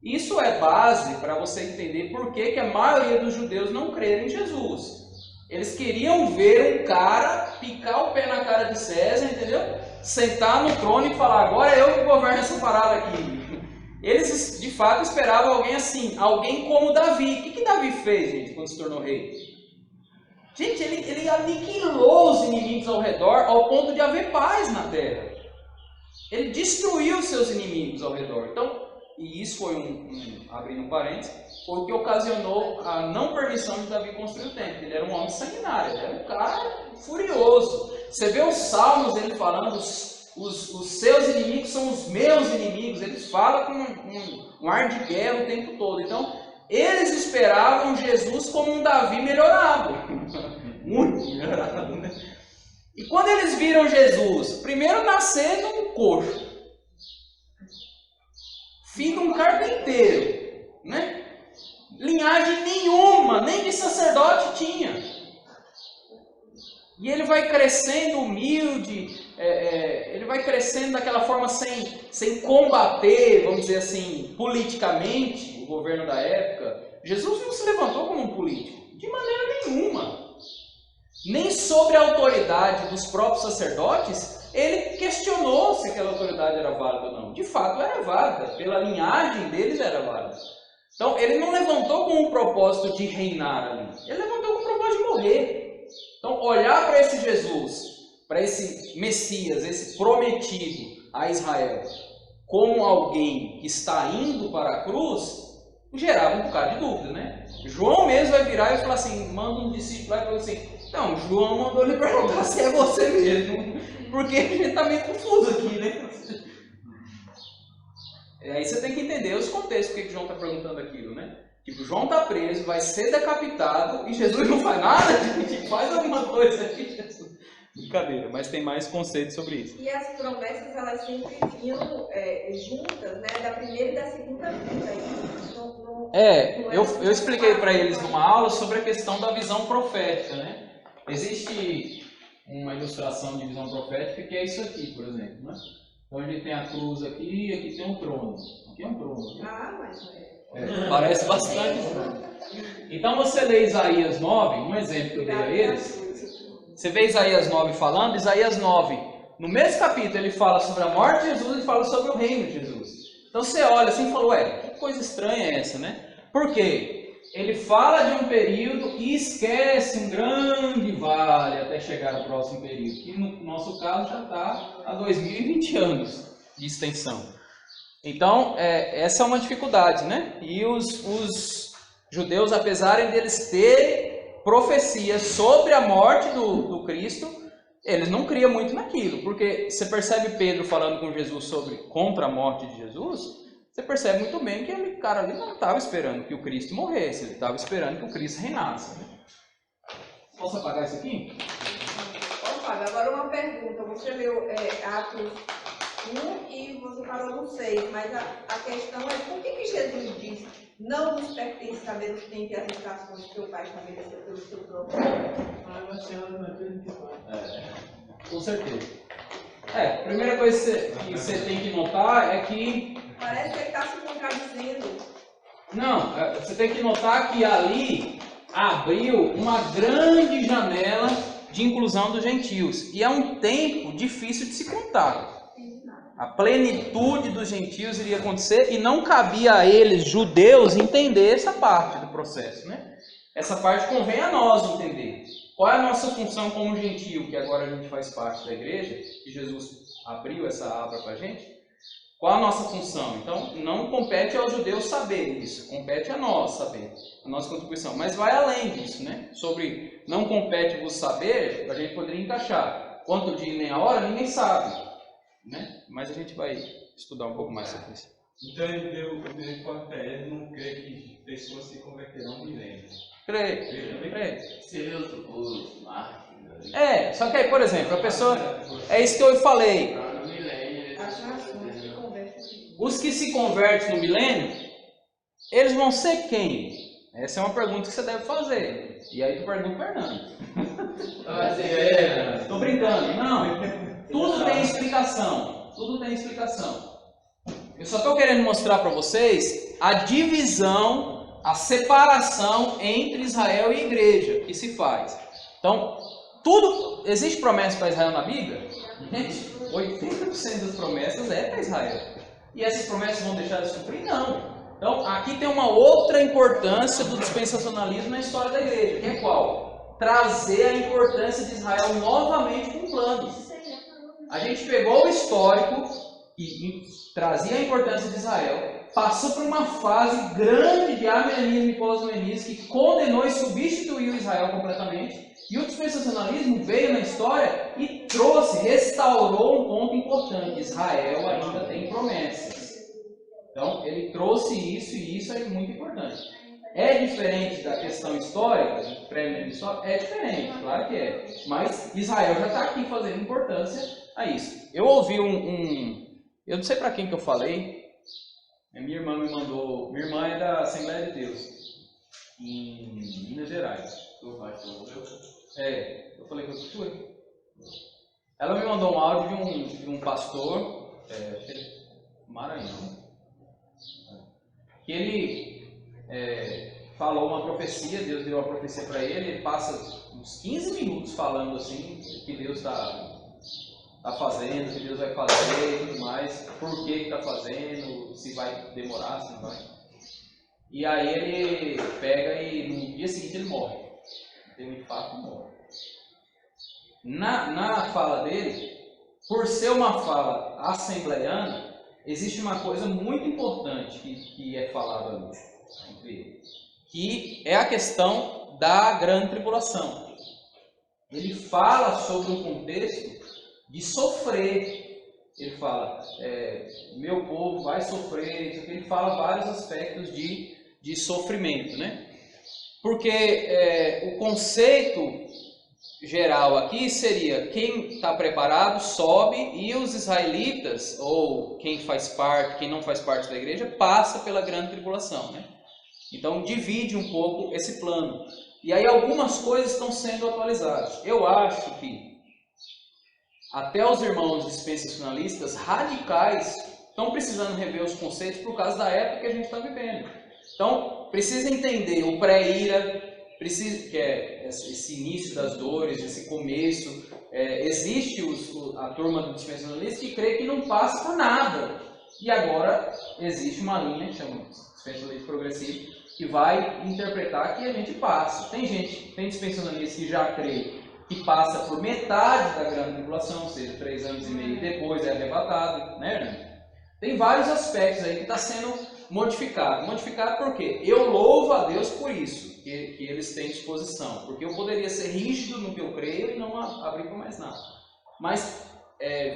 [SPEAKER 1] Isso é base para você entender por que a maioria dos judeus não creram em Jesus. Eles queriam ver um cara picar o pé na cara de César, entendeu? Sentar no trono e falar: agora é eu que governo essa parada aqui. Eles de fato esperavam alguém assim, alguém como Davi. O que Davi fez, gente, quando se tornou rei? Gente, ele aniquilou os inimigos ao redor ao ponto de haver paz na terra. Ele destruiu seus inimigos ao redor. Então, e isso foi abrindo um parênteses, foi o que ocasionou a não permissão de Davi construir o templo. Ele era um homem sanguinário, ele era um cara furioso. Você vê os salmos ele falando: os seus inimigos são os meus inimigos. Ele fala com um ar de guerra o tempo todo. Então, eles esperavam Jesus como um Davi melhorado. Muito melhorado, né? E quando eles viram Jesus, primeiro nascendo um coxo, filho de um carpinteiro, né? Linhagem nenhuma, nem de sacerdote tinha. E ele vai crescendo humilde, ele vai crescendo daquela forma sem combater, vamos dizer assim, politicamente o governo da época. Jesus não se levantou como um político, de maneira nenhuma. Nem sobre a autoridade dos próprios sacerdotes ele questionou se aquela autoridade era válida ou não. De fato era válida, pela linhagem deles era válida. Então ele não levantou com o propósito de reinar ali, ele levantou com o propósito de morrer. Então olhar para esse Jesus, para esse Messias, esse prometido a Israel, como alguém que está indo para a cruz, gerava um bocado de dúvida, né? João mesmo vai virar e falar assim, manda um discípulo lá e fala assim: não, João mandou lhe perguntar se é você mesmo, porque a gente está meio confuso aqui, né? Aí você tem que entender os contextos, porque João está perguntando aquilo, né? Tipo, João está preso, vai ser decapitado e Jesus não faz nada, gente, faz alguma coisa aqui, Jesus. Brincadeira, mas tem mais conceitos sobre isso.
[SPEAKER 4] E as promessas, elas sempre vinham juntas, né? Da primeira e da segunda vinda.
[SPEAKER 1] Eu expliquei para eles numa aula sobre a questão da visão profética, né? Existe uma ilustração de visão profética que é isso aqui, por exemplo, né? Então a gente tem a cruz aqui e aqui tem um trono. Aqui é um trono. Aqui.
[SPEAKER 4] Ah, mas
[SPEAKER 1] parece bastante um trono. Então você lê Isaías 9, um exemplo que eu dei a eles. Você vê Isaías 9 falando, Isaías 9, no mesmo capítulo ele fala sobre a morte de Jesus e fala sobre o reino de Jesus. Então você olha assim e fala: ué, que coisa estranha é essa, né? Por quê? ele fala de um período e esquece um grande vale até chegar ao próximo período, que no nosso caso já está a 2020 anos de extensão. Então, essa é uma dificuldade, né? E os judeus, apesar deles terem profecias sobre a morte do Cristo, eles não criam muito naquilo, porque você percebe Pedro falando com Jesus contra a morte de Jesus, você percebe muito bem que aquele cara ali não estava esperando que o Cristo morresse, ele estava esperando que o Cristo reinasse. Né? Posso apagar isso aqui?
[SPEAKER 4] Pode apagar. Agora uma pergunta, você leu Atos 1 e você parou no 6, mas a questão é por que Jesus diz: não nos pertence saber os tempos e as estações que o Pai estabeleceu pelo seu próprio nome?
[SPEAKER 3] Vai ser uma alternativa de
[SPEAKER 1] Com certeza. A primeira coisa que você tem que notar é que...
[SPEAKER 4] Parece que ele está se contradizendo.
[SPEAKER 1] Não, você tem que notar que ali abriu uma grande janela de inclusão dos gentios. E é um tempo difícil de se contar. A plenitude dos gentios iria acontecer e não cabia a eles, judeus, entender essa parte do processo, né? Essa parte convém a nós entender. Qual é a nossa função como gentio, que agora a gente faz parte da igreja, que Jesus abriu essa aba para a gente? Qual a nossa função? Então, não compete aos judeus saber isso, compete a nós saber, a nossa contribuição. Mas vai além disso, né? Sobre não compete vos saber, a gente poderia encaixar. Quanto o dia e nem a hora, ninguém sabe. Né? Mas a gente vai estudar um pouco mais sobre isso.
[SPEAKER 5] Então ele deu conta para ele, não crê que pessoas se converterão no milênio.
[SPEAKER 1] Creio.
[SPEAKER 2] Seria os mártires.
[SPEAKER 1] Só que aí, por exemplo, a pessoa... É isso que eu falei.
[SPEAKER 2] No milênio,
[SPEAKER 4] As nações se convertem.
[SPEAKER 1] Os que se convertem no milênio, eles vão ser quem? Essa é uma pergunta que você deve fazer. E aí tu pergunta o Fernando. Estou brincando. Não. Tudo tem explicação. Tudo tem explicação. Eu só estou querendo mostrar para vocês a divisão, a separação entre Israel e igreja que se faz. Então, existe promessa para Israel na Bíblia? Gente, 80% das promessas é para Israel. E essas promessas vão deixar de se cumprir? Não. Então, aqui tem uma outra importância do dispensacionalismo na história da igreja, que é qual? Trazer a importância de Israel novamente com o plano. A gente pegou o histórico e trazia a importância de Israel, passou por uma fase grande de amilenismo e pós-milenismo que condenou e substituiu Israel completamente, e o dispensacionalismo veio na história e restaurou um ponto importante: Israel ainda tem promessas. Então ele trouxe isso, e isso é muito importante. É diferente da questão histórica, do pré-milenismo histórico? É diferente, claro que é. Mas Israel já está aqui fazendo importância a isso. Eu ouvi eu não sei para quem que eu falei, a minha irmã me mandou, minha irmã é da Assembleia de Deus, em Minas Gerais.
[SPEAKER 2] tu vai ser o meu.
[SPEAKER 1] Eu falei que eu fui. Ela me mandou um áudio de um pastor, Maranhão, que ele falou uma profecia, Deus deu uma profecia para ele passa uns 15 minutos falando assim, o que Deus está fazendo, o que Deus vai fazer e tudo mais, por que está fazendo, se vai demorar, se não vai. E aí ele pega e no dia seguinte ele morre. Tem um infarto e morre. Na fala dele, por ser uma fala assembleiana, existe uma coisa muito importante que é falada ali entre eles, que é a questão da grande tribulação. Ele fala sobre um contexto de sofrer. Ele fala, meu povo vai sofrer. Ele fala vários aspectos de sofrimento, né? Porque o conceito geral aqui seria: quem está preparado sobe, e os israelitas, ou quem não faz parte da igreja, passa pela grande tribulação, né? Então divide um pouco esse plano. E aí algumas coisas estão sendo atualizadas. Eu acho que até os irmãos dispensacionalistas radicais estão precisando rever os conceitos por causa da época que a gente está vivendo. Então, precisa entender o pré-ira, que é esse início das dores, esse começo. Existe a turma do dispensacionalista que crê que não passa por nada. E agora existe uma linha que chama dispensacionalismo progressivo, que vai interpretar que a gente passa. Tem dispensacionalistas que já crê que passa por metade da grande tribulação, ou seja, 3 anos e meio depois é arrebatado, né, Hernani? Tem vários aspectos aí que está sendo modificado. Modificado por quê? Eu louvo a Deus por isso, que eles têm disposição. Porque eu poderia ser rígido no que eu creio e não abrir para mais nada. Mas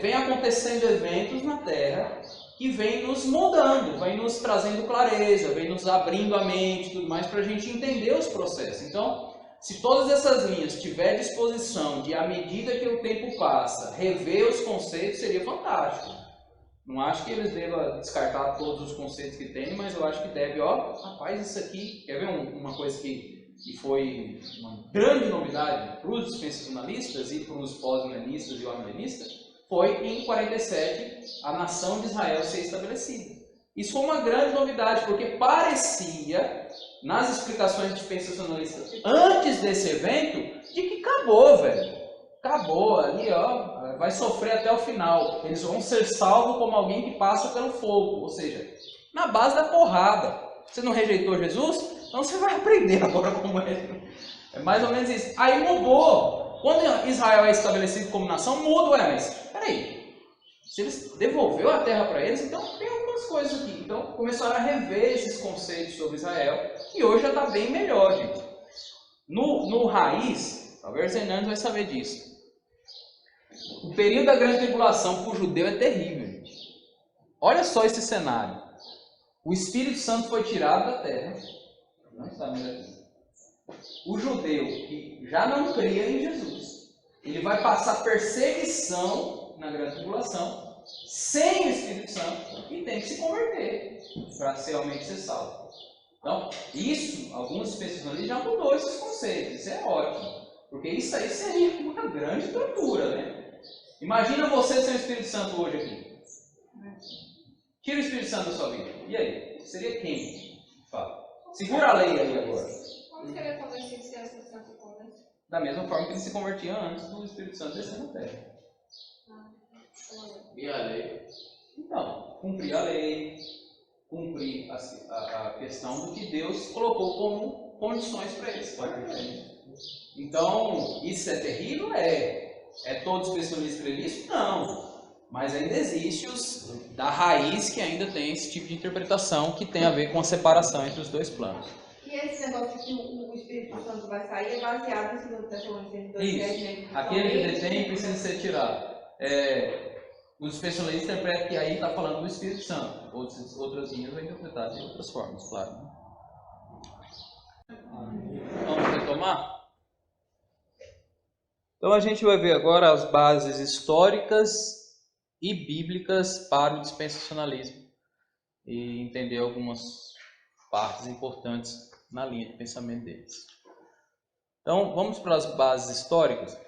[SPEAKER 1] vem acontecendo eventos na Terra que vem nos mudando, vem nos trazendo clareza, vem nos abrindo a mente e tudo mais para a gente entender os processos. Então, se todas essas linhas tiver disposição de, à medida que o tempo passa, rever os conceitos, seria fantástico. Não acho que eles devam descartar todos os conceitos que tem, mas eu acho que deve, rapaz, isso aqui, quer ver uma coisa que foi uma grande novidade para os dispensacionalistas e para os pós-milenistas e amilenistas, foi em 47 a nação de Israel ser estabelecida. Isso foi uma grande novidade, porque parecia, nas explicações dispensacionalistas antes desse evento, de que acabou, velho. Acabou, ali vai sofrer até o final. Eles vão ser salvos como alguém que passa pelo fogo, ou seja, na base da porrada. Você não rejeitou Jesus? Então você vai aprender agora como é. É mais ou menos isso. Aí mudou. Quando Israel é estabelecido como nação, muda, mas peraí. Se eles devolveu a terra para eles, então tem algumas coisas aqui. Então começaram a rever esses conceitos sobre Israel, e hoje já está bem melhor, gente. No raiz, talvez Hernandes vai saber disso. O período da grande tribulação para o judeu é terrível, gente. Olha só esse cenário. O Espírito Santo foi tirado da terra. Não está mais aqui. O judeu que já não cria em Jesus, ele vai passar perseguição na grande tribulação, sem o Espírito Santo, e tem que se converter para realmente ser salvo. Então, isso, alguns especialistas já mudou esses conceitos. Isso é ótimo. Porque isso aí seria uma grande tortura, né? Imagina você sem o Espírito Santo hoje aqui. Tira o Espírito Santo da sua vida. E aí? Seria quem? Fala. Segura a lei aí agora.
[SPEAKER 4] Como que ele é convencido se essa Santo convence?
[SPEAKER 1] Da mesma forma que ele se convertia antes do Espírito Santo descer na terra.
[SPEAKER 2] E a lei?
[SPEAKER 1] Então, cumprir a lei, cumprir a questão do que Deus colocou como condições para eles. Então, isso é terrível? É todo especialista crer nisso? Não. Mas ainda existe da raiz que ainda tem esse tipo de interpretação que tem a ver com a separação entre os dois planos.
[SPEAKER 4] E esse negócio que o Espírito Santo vai sair é baseado em 2 Tessalonicenses 2:7,
[SPEAKER 1] isso. Aquele que detém precisa ser tirado. Os especialistas interpretam que aí está falando do Espírito Santo. Outras linhas vão interpretar de outras formas, claro. Vamos retomar? Então a gente vai ver agora as bases históricas e bíblicas para o dispensacionalismo e entender algumas partes importantes na linha de pensamento deles. Então vamos para as bases históricas.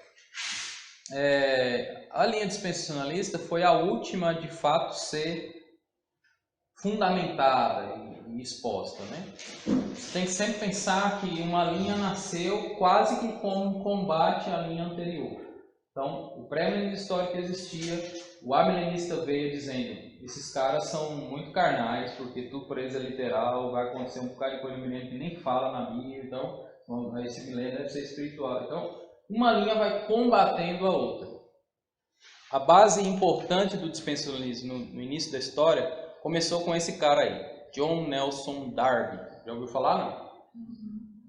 [SPEAKER 1] A linha dispensacionalista foi a última de fato ser fundamentada e exposta, né? Você tem que sempre pensar que uma linha nasceu quase que como um combate à linha anterior. Então, o pré-milenismo histórico existia, o amilenista veio dizendo: esses caras são muito carnais, porque tudo por eles é literal, vai acontecer um bocado de coisa no milênio que nem fala na Bíblia, então esse milênio deve ser espiritual. Então, uma linha vai combatendo a outra. A base importante do dispensacionalismo no início da história começou com esse cara aí, John Nelson Darby. Já ouviu falar, não?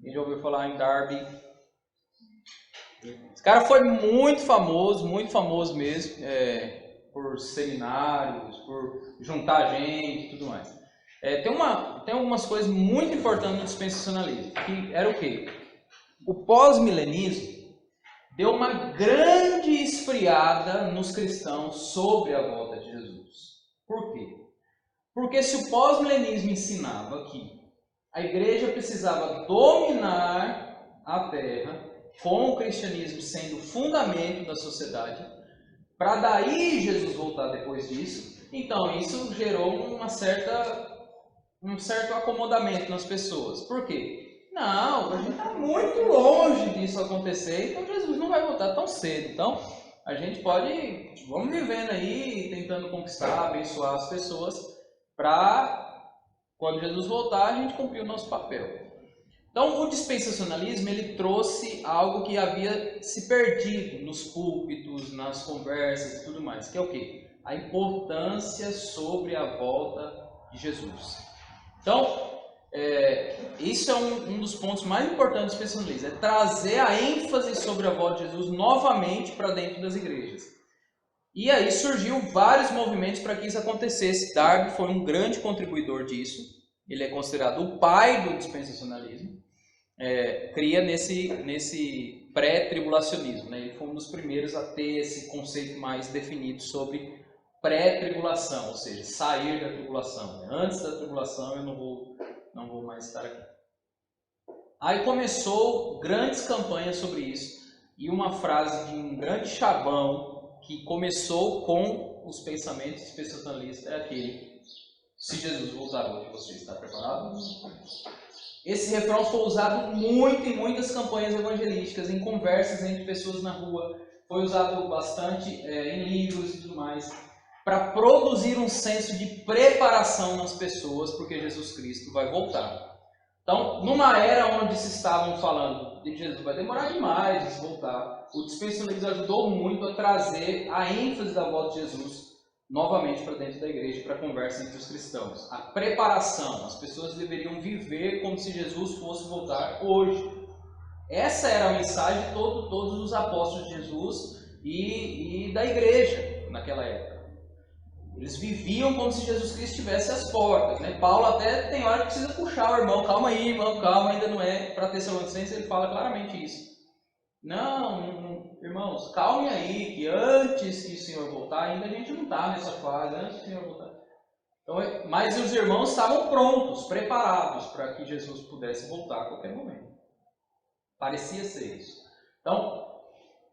[SPEAKER 1] Quem já ouviu falar em Darby? Esse cara foi muito famoso mesmo, por seminários, por juntar gente e tudo mais. Tem algumas coisas muito importantes no dispensacionalismo, que era o quê? O pós-milenismo deu uma grande esfriada nos cristãos sobre a volta de Jesus. Por quê? Porque se o pós-milenismo ensinava que a igreja precisava dominar a terra, com o cristianismo sendo o fundamento da sociedade, para daí Jesus voltar depois disso, então isso gerou um certo acomodamento nas pessoas. Por quê? Não, a gente está muito longe disso acontecer, então Jesus não vai voltar tão cedo. Então a gente vamos vivendo aí, tentando conquistar, abençoar as pessoas, para Quando Jesus voltar, a gente cumpriu o nosso papel. Então, o dispensacionalismo, ele trouxe algo que havia se perdido nos púlpitos, nas conversas e tudo mais, que é o quê? A importância sobre a volta de Jesus. Então, isso é um dos pontos mais importantes do dispensacionalismo, é trazer a ênfase sobre a volta de Jesus novamente para dentro das igrejas. E aí surgiu vários movimentos para que isso acontecesse. Darby foi um grande contribuidor disso, ele é considerado o pai do dispensacionalismo, cria nesse pré-tribulacionismo, né? Ele foi um dos primeiros a ter esse conceito mais definido sobre pré-tribulação, ou seja, sair da tribulação, né? Antes da tribulação eu não vou mais estar aqui. Aí começou grandes campanhas sobre isso, e uma frase de um grande chavão que começou com os pensamentos dispensacionalistas é aquele: se Jesus voltar hoje, você está preparado? Esse refrão foi usado muito em muitas campanhas evangelísticas, em conversas entre pessoas na rua, foi usado bastante em livros e tudo mais, para produzir um senso de preparação nas pessoas, porque Jesus Cristo vai voltar. Então, numa era onde se estavam falando de Jesus vai demorar demais de voltar, o dispensacionalismo ajudou muito a trazer a ênfase da volta de Jesus novamente para dentro da igreja, para a conversa entre os cristãos. A preparação, as pessoas deveriam viver como se Jesus fosse voltar hoje. Essa era a mensagem de todos os apóstolos de Jesus e da igreja naquela época. Eles viviam como se Jesus Cristo estivesse às portas, né? Paulo até tem hora que precisa puxar o irmão: calma aí, irmão, calma, ainda não é. Para Tessalonicenses ele fala claramente isso. Não, irmãos, calme aí, que antes que o Senhor voltar, ainda a gente não está nessa fase, antes que o Senhor voltar. Então, mas os irmãos estavam prontos, preparados para que Jesus pudesse voltar a qualquer momento. Parecia ser isso. Então,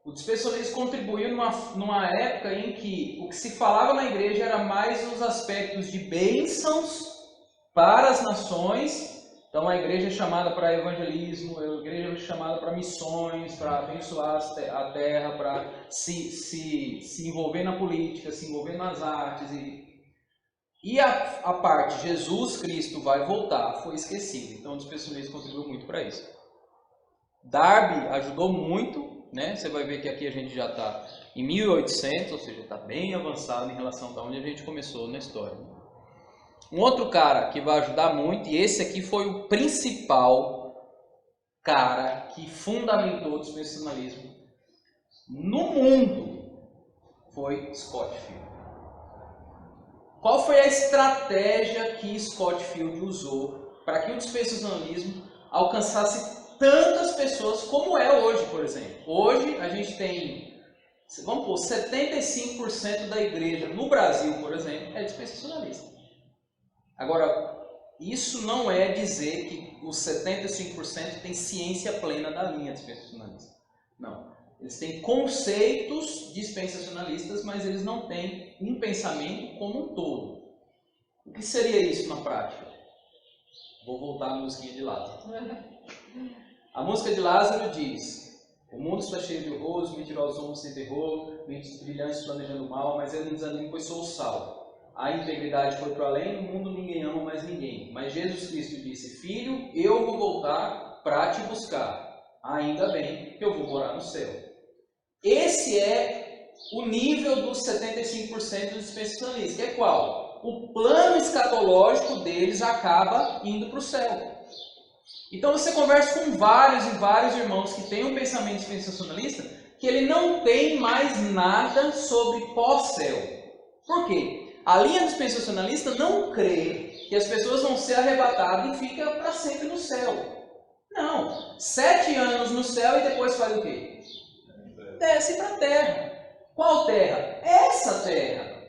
[SPEAKER 1] o dispensacionalismo contribuiu numa época em que o que se falava na igreja era mais os aspectos de bênçãos para as nações. Então a igreja é chamada para evangelismo, a igreja é chamada para missões, para abençoar a terra, para se envolver na política, se envolver nas artes. E a parte Jesus Cristo vai voltar foi esquecida. Então o dispensacionalismo contribuiu muito para isso. Darby ajudou muito. Né? Você vai ver que aqui a gente já está em 1800, ou seja, está bem avançado em relação a onde a gente começou na história. Um outro cara que vai ajudar muito, e esse aqui foi o principal cara que fundamentou o dispensacionalismo no mundo, foi Scofield. Qual foi a estratégia que Scofield usou para que o dispensacionalismo alcançasse tantas pessoas como é hoje, por exemplo? Hoje a gente tem, vamos pôr, 75% da igreja no Brasil, por exemplo, é dispensacionalista. Agora, isso não é dizer que os 75% têm ciência plena da linha dispensacionalista. Não. Eles têm conceitos dispensacionalistas, mas eles não têm um pensamento como um todo. O que seria isso na prática? Vou voltar à musiquinha de Lázaro. A música de Lázaro diz: o mundo está cheio de horrores, mentirosos homens sem terror, mentes brilhantes planejando mal, mas eu não desanimo, pois sou o sal. A integridade foi para além, no mundo ninguém ama mais ninguém. Mas Jesus Cristo disse: filho, eu vou voltar para te buscar. Ainda bem que eu vou morar no céu. Esse é o nível dos 75% dos dispensacionalistas, que é qual? O plano escatológico deles acaba indo para o céu. Então você conversa com vários e vários irmãos que têm um pensamento dispensacionalista, que ele não tem mais nada sobre pós-céu. Por quê? A linha dispensacionalista não crê que as pessoas vão ser arrebatadas e ficam para sempre no céu. Não. 7 anos no céu e depois faz o quê? Desce para a terra. Qual terra? Essa terra.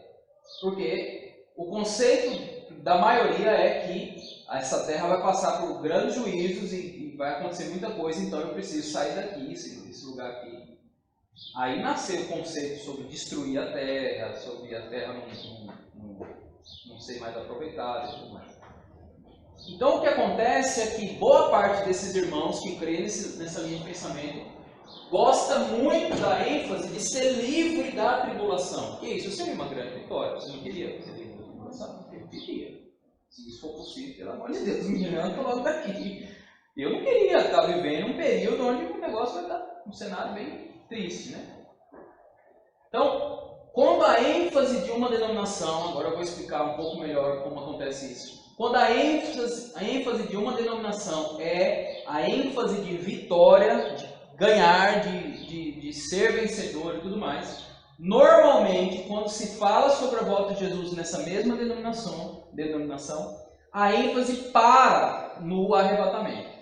[SPEAKER 1] Porque o conceito da maioria é que essa terra vai passar por grandes juízos e vai acontecer muita coisa, então eu preciso sair daqui, desse lugar aqui. Aí nasceu o conceito sobre destruir a terra, sobre a terra não ser mais aproveitada e tudo mais. Então o que acontece é que boa parte desses irmãos que creem nessa linha de pensamento gosta muito da ênfase de ser livre da tribulação. Que isso seria uma grande vitória. Você não queria ser livre da tribulação? Eu queria. Se isso for possível, pelo amor de Deus, me arranca logo daqui. Eu não queria estar vivendo um período onde o negócio vai estar um cenário bem triste, né? Então, quando a ênfase de uma denominação, agora eu vou explicar um pouco melhor como acontece isso. Quando a ênfase de uma denominação é a ênfase de vitória, de ganhar, de ser vencedor e tudo mais, normalmente, quando se fala sobre a volta de Jesus nessa mesma denominação, a ênfase para no arrebatamento.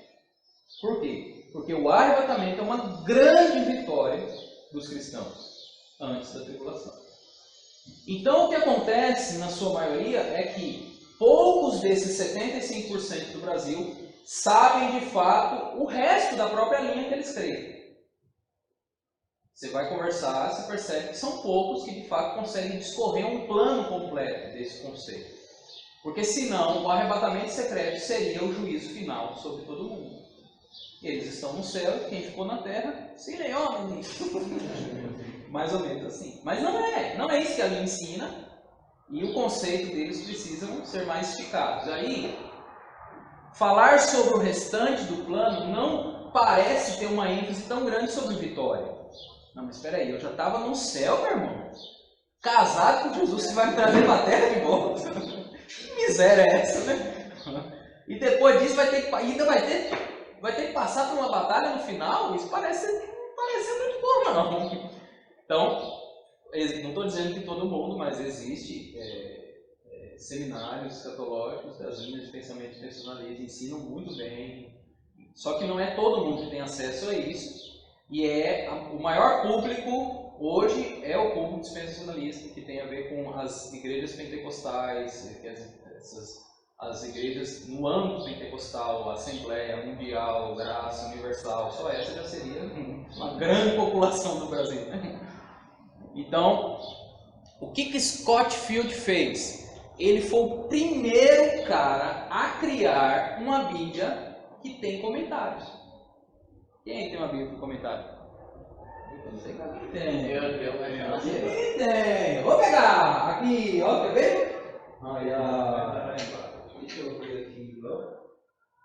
[SPEAKER 1] Por quê? Porque o arrebatamento é uma grande vitória dos cristãos antes da tribulação. Então, o que acontece, na sua maioria, é que poucos desses 75% do Brasil sabem de fato o resto da própria linha que eles creem. Você vai conversar, você percebe que são poucos que de fato conseguem discorrer um plano completo desse conceito. Porque senão o arrebatamento secreto seria o juízo final sobre todo mundo. Eles estão no céu, quem ficou na terra, serei homem. Mais ou menos assim. Mas não é isso que a linha ensina. E o conceito deles precisam ser mais esticados. Aí, falar sobre o restante do plano não parece ter uma ênfase tão grande sobre vitória. Não, mas espera aí, eu já estava no céu, meu irmão. Casado com Jesus, você vai me trazer para a terra de volta. Que miséria é essa, né? E depois disso vai ter que passar por uma batalha no final? Isso parece muito bom, não. Então, não estou dizendo que todo mundo, mas existe seminários escatológicos das linhas de pensamento personalista, ensinam muito bem. Só que não é todo mundo que tem acesso a isso. E o maior público hoje é o público dispensacionalista, que tem a ver com as igrejas pentecostais, as igrejas no âmbito pentecostal, Assembleia, Mundial, Graça, Universal. Só essa já seria uma grande população do Brasil, né? Então, o que Scott Field fez? Ele foi o primeiro cara a criar uma Bíblia que tem comentários. Quem tem uma Bíblia com comentário? Eu não sei que alguém tem. Quem tem? Vou pegar! Aqui, ó, quer ver? Olha. Deixa eu ver aqui, ó.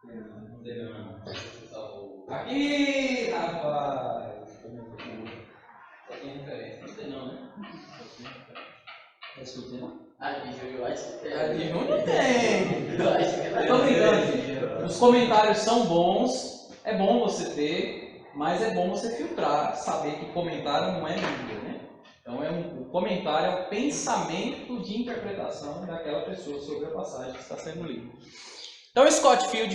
[SPEAKER 1] Não tem não. Aqui, rapaz! Só tem referência. Não tem não, né? Tá escutando?
[SPEAKER 2] Eu acho que tem.
[SPEAKER 1] Aqui não tem!
[SPEAKER 2] Eu acho que tem.
[SPEAKER 1] Tô brincando, gente. Os comentários são bons. É bom você ter, mas é bom você filtrar, saber que comentário não é Bíblia, né? Então, o comentário é o pensamento de interpretação daquela pessoa sobre a passagem que está sendo lida. Então, Scott Field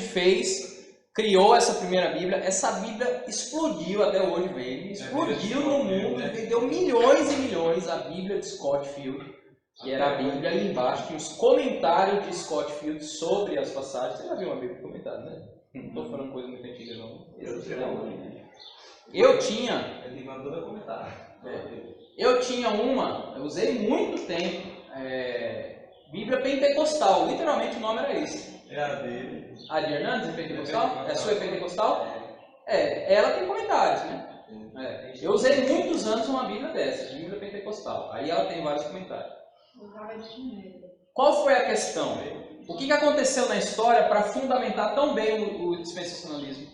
[SPEAKER 1] criou essa primeira Bíblia. Essa Bíblia explodiu até hoje, veio. Explodiu no mundo e vendeu milhões e milhões. A Bíblia de Scott Field, que era a Bíblia ali embaixo, tinha os comentários de Scott Field sobre as passagens. Você já viu uma Bíblia de comentário, né? Não estou falando coisa muito antiga, não. Eu tinha. Eu tinha uma, eu usei muito tempo, Bíblia Pentecostal. Literalmente o nome era esse.
[SPEAKER 5] É a dele.
[SPEAKER 1] A de Hernandes é Pentecostal? É a sua Pentecostal? Ela tem comentários, né? Eu usei muitos anos uma Bíblia dessa, Bíblia Pentecostal. Aí ela tem vários comentários. Qual foi a questão? O que aconteceu na história para fundamentar tão bem o dispensacionalismo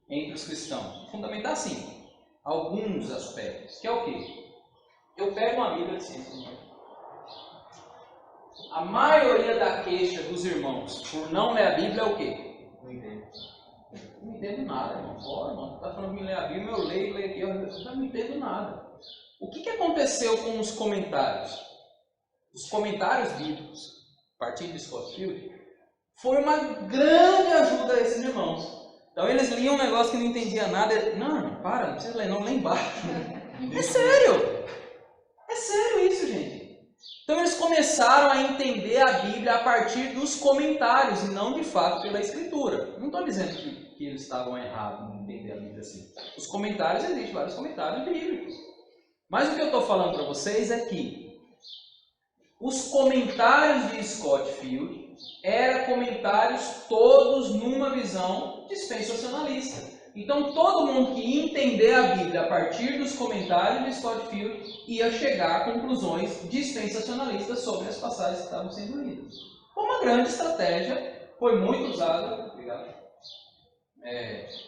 [SPEAKER 1] entre os cristãos? Fundamentar, sim, alguns aspectos. Que é o quê? Eu pego uma Bíblia de ciência. A maioria da queixa dos irmãos por não ler a Bíblia é o quê? Não entendo nada, irmão. Fora, irmão. Está falando de me ler a Bíblia, eu leio aqui, eu não entendo nada. O que aconteceu com os comentários? Os comentários bíblicos, a partir de Scott Field, foi uma grande ajuda a esses irmãos. Então eles liam um negócio que não entendia nada. Não precisa ler, não, lê embaixo. É sério! É sério isso, gente. Então eles começaram a entender a Bíblia a partir dos comentários e não de fato pela Escritura. Não estou dizendo que eles estavam errados em entender a Bíblia assim. Os comentários, existem vários comentários bíblicos. Mas o que eu estou falando para vocês é que os comentários de Scott Field eram comentários todos numa visão dispensacionalista. Então todo mundo que ia entender a Bíblia a partir dos comentários de Scott Field ia chegar a conclusões dispensacionalistas sobre as passagens que estavam sendo lidas. Foi uma grande estratégia, foi muito usada, obrigado.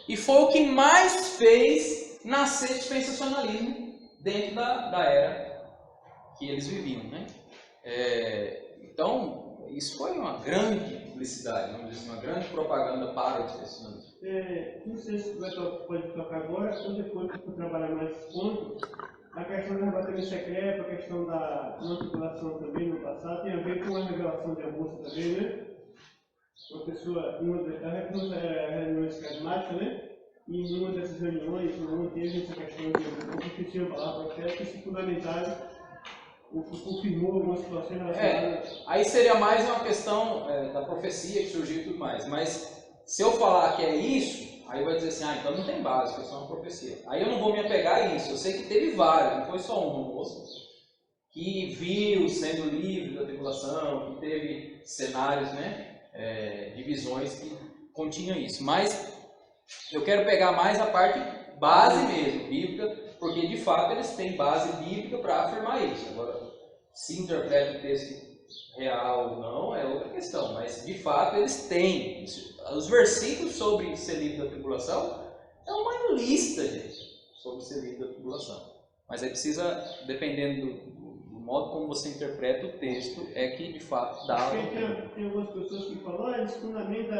[SPEAKER 1] E foi o que mais fez nascer dispensacionalismo dentro da era que eles viviam, né? Então, isso foi uma grande publicidade, vamos dizer assim, uma grande propaganda para o dispensacionalismo.
[SPEAKER 3] Não sei se pode tocar agora ou depois que eu trabalhar mais esse ponto. A questão do arrebatamento secreto, a questão da manipulação também no passado, tem a ver com a revelação de amor também, né? Uma pessoa, reuniões carismáticas, né? E em uma dessas reuniões, não teve essa questão de o profecia a palavra profética, que se fundamentaram, confirmou algumas situações relacionadas.
[SPEAKER 1] Aí seria mais uma questão da profecia que surgiu e tudo mais, mas se eu falar que é isso, aí vai dizer assim, então não tem base, foi só uma profecia. Aí eu não vou me apegar a isso, eu sei que teve vários, não foi só um moço que viu sendo livre da tribulação, que teve cenários, né? De visões que continham isso, mas eu quero pegar mais a parte base mesmo, bíblica, porque de fato eles têm base bíblica para afirmar isso. Agora, se interpreta o texto real ou não é outra questão, mas de fato eles têm. Os versículos sobre ser livre da tribulação é uma lista, gente, sobre ser livre da tribulação. Mas aí precisa, dependendo do modo como você interpreta o texto, é que de fato dá.
[SPEAKER 3] Tem algumas pessoas que falam, eles fundamentam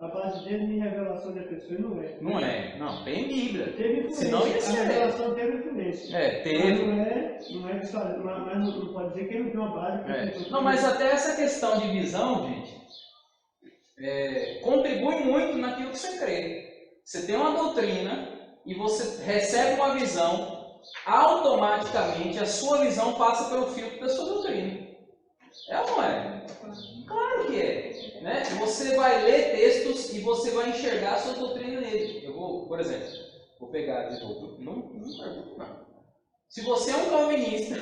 [SPEAKER 3] a base dele em revelação de pessoa, não é.
[SPEAKER 1] Não, tem Bíblia.
[SPEAKER 3] Teve influência.
[SPEAKER 1] Senão ia ser.
[SPEAKER 3] A revelação teve influência.
[SPEAKER 1] Teve.
[SPEAKER 3] Mas não pode dizer que ele não tem uma base.
[SPEAKER 1] Não, mas até essa questão de visão, gente, contribui muito naquilo que você crê. Você tem uma doutrina e você recebe uma visão, automaticamente a sua visão passa pelo filtro da sua doutrina. É ou não é? Claro que é. Né? Você vai ler textos e você vai enxergar a sua doutrina nele. Eu vou, por exemplo, vou pegar de novo. Não pergunto não. Se você é um calvinista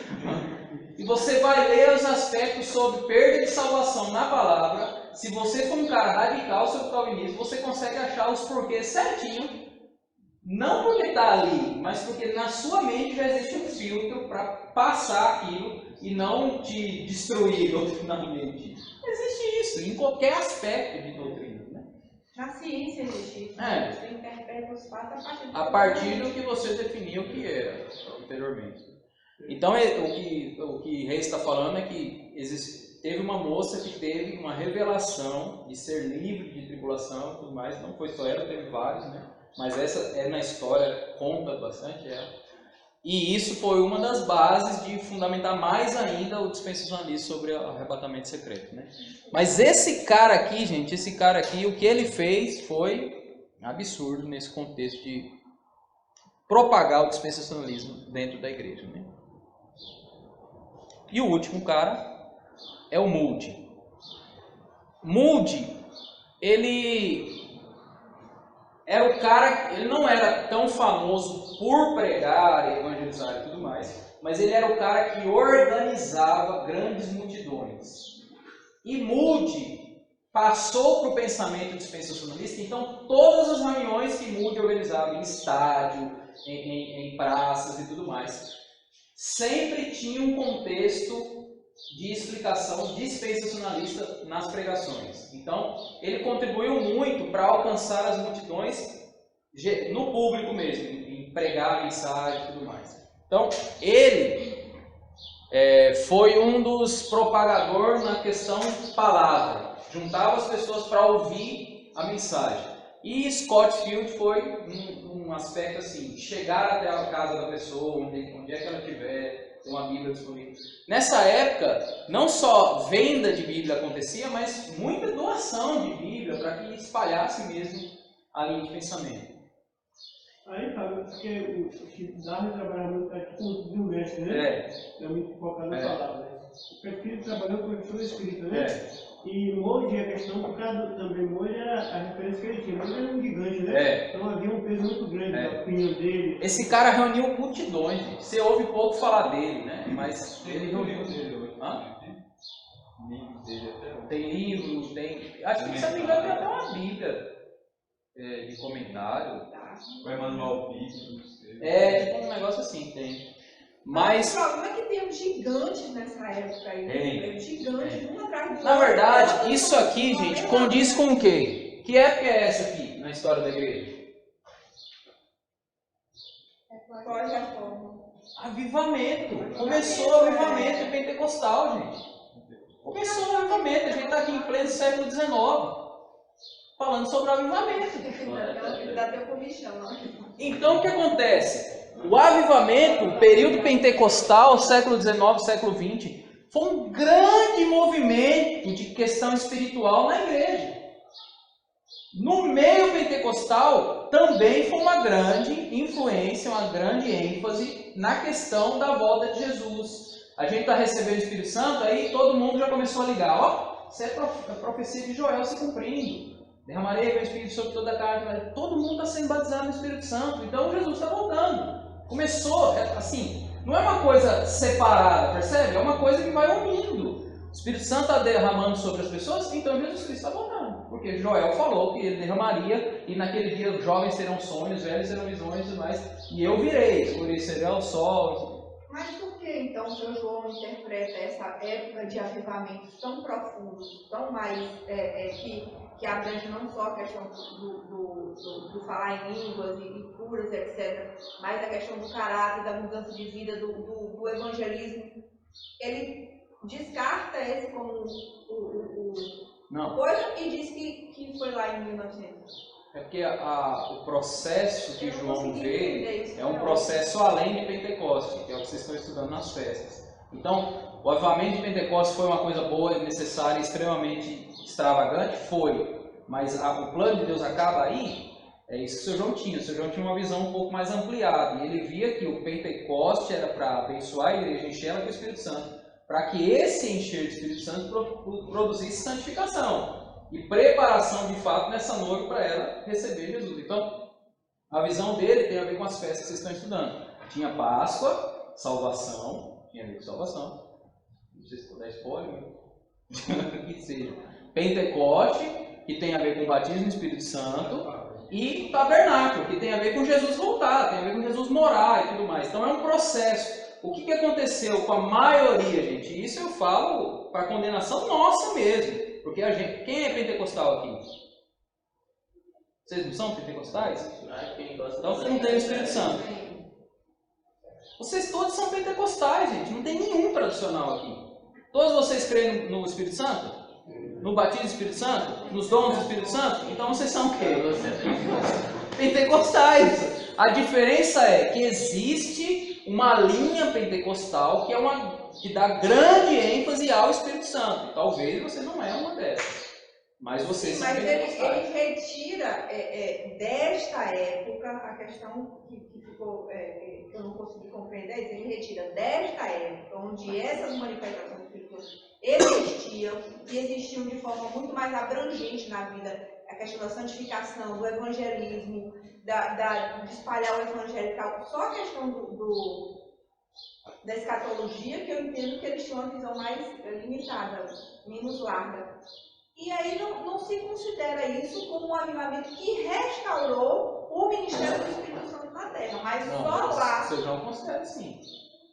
[SPEAKER 1] e você vai ler os aspectos sobre perda de salvação na palavra, se você for um cara radical sobre o calvinismo, você consegue achar os porquês certinho. Não porque está ali, mas porque na sua mente já existe um filtro para passar aquilo e não te destruir doutrinalmente. Existe isso em qualquer aspecto de doutrina. Né?
[SPEAKER 4] Na ciência existe isso. Você interpreta os fatos
[SPEAKER 1] a partir do que você definiu que era anteriormente. Então, o que Reis está falando é que teve uma moça que teve uma revelação de ser livre de tribulação e tudo mais. Não foi só ela, teve vários, né? Mas essa na história conta bastante ela. E isso foi uma das bases de fundamentar mais ainda o dispensacionalismo sobre o arrebatamento secreto, né? Mas esse cara aqui, gente, o que ele fez foi absurdo nesse contexto de propagar o dispensacionalismo dentro da igreja, né? E o último cara é o Moody. Moody, ele era o cara, ele não era tão famoso por pregar, evangelizar e tudo mais, mas ele era o cara que organizava grandes multidões. E Moody passou para o pensamento dispensacionalista, então todas as reuniões que Moody organizava em estádio, em praças e tudo mais, sempre tinha um contexto de explicação dispensacionalista nas pregações. Então, ele contribuiu muito para alcançar as multidões no público mesmo, em pregar a mensagem e tudo mais. Então, ele foi um dos propagadores na questão palavra. Juntava as pessoas para ouvir a mensagem. E Scott Field foi um aspecto assim, chegar até a casa da pessoa, onde é que ela estiver, ter uma Bíblia disponível. Nessa época, não só venda de Bíblia acontecia, mas muita doação de Bíblia para que espalhasse mesmo a linha de pensamento.
[SPEAKER 3] Aí, Fábio, porque o Darwin trabalhava muito aqui com o mestre, né? É muito focado na palavra. O Petrillo trabalhou com a questão da escrita, né? E Moody, a questão, por causa também Moody era a referência que ele tinha. Moody era um gigante, né? Então havia um peso muito grande na opinião dele.
[SPEAKER 1] Esse cara reuniu multidões, gente. Você ouve pouco falar dele, né? Mas ele reuniu
[SPEAKER 5] dele hoje.
[SPEAKER 1] Livro dele até hoje. Tem livro, tem. Acho que se não me engano tem até uma Bíblia de comentário.
[SPEAKER 5] Vai manual bíblico.
[SPEAKER 1] Tipo um negócio assim, tem. Mas,
[SPEAKER 4] o problema é que tem gigantes nessa época aí. Gigantes, um atrás do outro.
[SPEAKER 1] na verdade, isso aqui, gente, condiz com o quê? Que época é essa aqui na história da igreja?
[SPEAKER 4] Pós-reforma.
[SPEAKER 1] Avivamento. Começou o avivamento pentecostal, gente. Começou o avivamento. A gente está aqui em pleno século XIX, falando sobre o avivamento.
[SPEAKER 4] Dá teu comichão, ó.
[SPEAKER 1] Então, o que acontece? O avivamento, o período pentecostal, século XIX, século XX, foi um grande movimento de questão espiritual na igreja. No meio pentecostal, também foi uma grande influência, uma grande ênfase na questão da volta de Jesus. A gente está recebendo o Espírito Santo, aí todo mundo já começou a ligar. Ó, isso é a profecia de Joel se cumprindo. Derramarei meu Espírito sobre toda a carne. Todo mundo está sendo batizado no Espírito Santo. Então Jesus está voltando. Começou, assim, não é uma coisa separada, percebe? É uma coisa que vai unindo. O Espírito Santo está derramando sobre as pessoas, então Jesus Cristo está voltando. Porque Joel falou que ele derramaria, e naquele dia os jovens terão sonhos, velhos terão visões e tudo mais. E eu virei, escurecerá o sol.
[SPEAKER 4] Mas por que então o São João interpreta essa época de avivamentos tão profundos, tão mais que abrange não só a questão do falar em línguas e curas, etc., mas a questão do caráter, da mudança de vida, do evangelismo? Ele descarta esse como
[SPEAKER 1] Não.
[SPEAKER 4] coisa e diz que foi lá em 1900.
[SPEAKER 1] É porque o processo que
[SPEAKER 4] Eu não
[SPEAKER 1] João
[SPEAKER 4] consegui
[SPEAKER 1] vê
[SPEAKER 4] entender isso,
[SPEAKER 1] é um
[SPEAKER 4] não.
[SPEAKER 1] processo além de Pentecostes, que é o que vocês estão estudando nas festas. Então, o avivamento de Pentecostes foi uma coisa boa, necessária, extremamente extravagante? Foi. Mas o plano de Deus acaba aí? É isso que o Sr. João tinha. O Sr. João tinha uma visão um pouco mais ampliada. E ele via que o Pentecoste era para abençoar a igreja, encher ela com o Espírito Santo, para que esse encher do Espírito Santo produzisse santificação e preparação de fato nessa noiva para ela receber Jesus. Então, a visão dele tem a ver com as festas que vocês estão estudando. Tinha Páscoa, salvação, tinha a ver com salvação. Não sei se vou dar spoiler, que seja. Pentecoste, que tem a ver com o batismo no Espírito Santo, e tabernáculo, que tem a ver com Jesus voltar, tem a ver com Jesus morar e tudo mais. Então é um processo. O que aconteceu com a maioria, gente? Isso eu falo para condenação nossa mesmo. Porque a gente, quem é pentecostal aqui? Vocês não são pentecostais? Então você não tem o Espírito Santo. Vocês todos são pentecostais, gente. Não tem nenhum tradicional aqui. Todos vocês creem no Espírito Santo? No batismo do Espírito Santo? Nos dons do Espírito Santo? Então vocês são o quê? Pentecostais. A diferença é que existe uma linha pentecostal que dá grande ênfase ao Espírito Santo. Talvez você não é uma dessas. Mas vocês são pentecostais.
[SPEAKER 4] Mas ele retira desta época a questão que ficou, que eu não consegui compreender, ele retira desta época, onde essas manifestações do Espírito Santo existiam de forma muito mais abrangente na vida, a questão da santificação, do evangelismo, de espalhar o evangelho e tal. Só a questão da escatologia, que eu entendo que eles tinham uma visão mais limitada, menos larga. E aí não se considera isso como um avivamento que restaurou o ministério do Espírito Santo na Terra, mas
[SPEAKER 1] Não,
[SPEAKER 4] só lá.
[SPEAKER 1] Você não considera sim.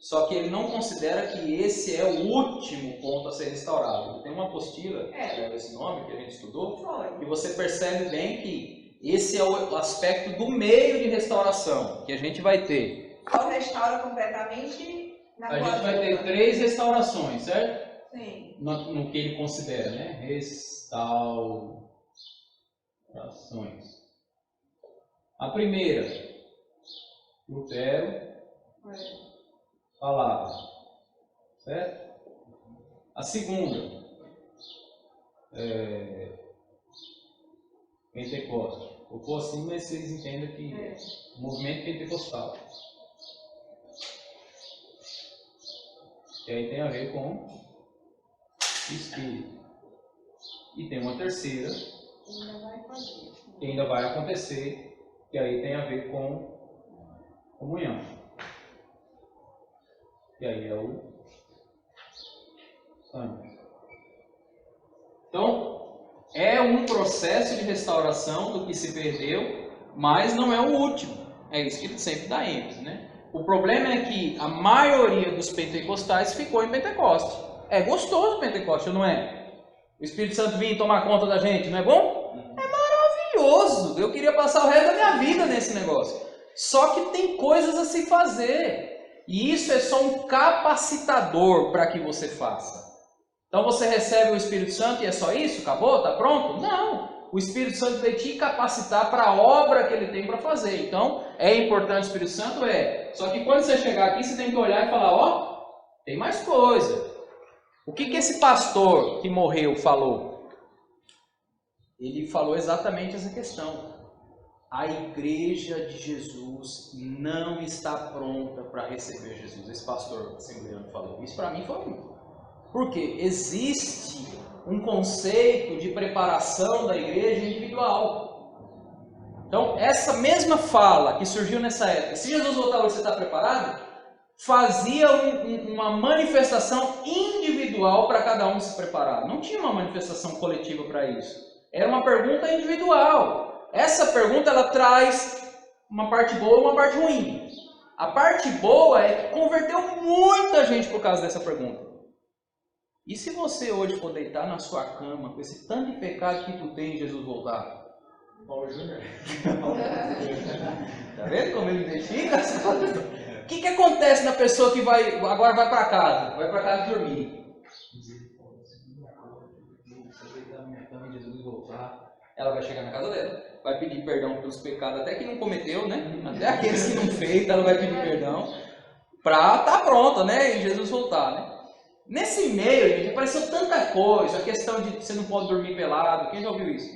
[SPEAKER 1] Só que ele não considera que esse é o último ponto a ser restaurado. Tem uma apostila, que leva esse nome, que a gente estudou, e você percebe bem que esse é o aspecto do meio de restauração que a gente vai ter.
[SPEAKER 4] Só restaura completamente na
[SPEAKER 1] A gente vai ter 3 restaurações, certo?
[SPEAKER 4] Sim.
[SPEAKER 1] No que ele considera, né? Restaurações. A primeira, Lutero, palavra, certo? A segunda, Pentecoste. Eu vou assim, mas vocês entendem que é o movimento pentecostal. Que aí tem a ver com Espírito. E tem uma terceira, que ainda vai acontecer, que aí tem a ver com comunhão. E aí é o sangue. Então, é um processo de restauração do que se perdeu, mas não é o último. É isso que ele sempre dá ênfase, né? O problema é que a maioria dos pentecostais ficou em Pentecoste. É gostoso o Pentecoste, não é? O Espírito Santo vir tomar conta da gente, não é bom? É maravilhoso. Eu queria passar o resto da minha vida nesse negócio. Só que tem coisas a se fazer. E isso é só um capacitador para que você faça. Então você recebe o Espírito Santo e é só isso? Acabou? Está pronto? Não. O Espírito Santo vai te capacitar para a obra que ele tem para fazer. Então, é importante o Espírito Santo? É. Só que quando você chegar aqui, você tem que olhar e falar, ó, tem mais coisa. O que esse pastor que morreu falou? Ele falou exatamente essa questão. A igreja de Jesus não está pronta para receber Jesus. Esse pastor assembleano falou. Isso para mim foi um. Porque existe um conceito de preparação da igreja individual. Então, essa mesma fala que surgiu nessa época, se Jesus voltar hoje, você está preparado? Fazia uma manifestação individual para cada um se preparar. Não tinha uma manifestação coletiva para isso. Era uma pergunta individual. Essa pergunta ela traz uma parte boa e uma parte ruim. A parte boa é que converteu muita gente por causa dessa pergunta. E se você hoje for deitar na sua cama com esse tanto de pecado que tu tem e Jesus voltar?
[SPEAKER 5] Paulo Júnior.
[SPEAKER 1] Tá vendo como ele identifica as coisas? O que acontece na pessoa que agora vai para casa? Vai para casa dormir. Se eu deitar na minha cama e Jesus voltar, ela vai chegar na casa dela. Vai pedir perdão pelos pecados, até que não cometeu, né? Até aqueles que não fez, ela vai pedir perdão. Para estar pronta, né? E Jesus voltar, né? Nesse meio, gente, apareceu tanta coisa. A questão de você não pode dormir pelado. Quem já ouviu isso?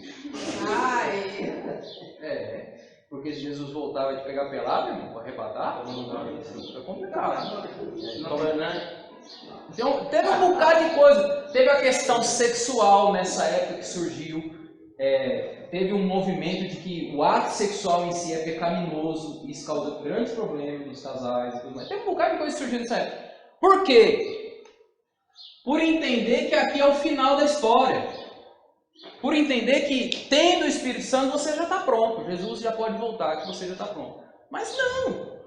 [SPEAKER 1] Porque se Jesus voltar vai te pegar pelado, irmão, para arrebatar, fica complicado. Então, teve um bocado de coisa. Teve a questão sexual nessa época que surgiu. Teve um movimento de que o ato sexual em si é pecaminoso e isso causa grandes problemas nos casais e tudo mais. Teve um bocado de coisa surgindo nessa época. Por quê? Por entender que aqui é o final da história. Por entender que, tendo o Espírito Santo, você já está pronto. Jesus já pode voltar, que você já está pronto. Mas não.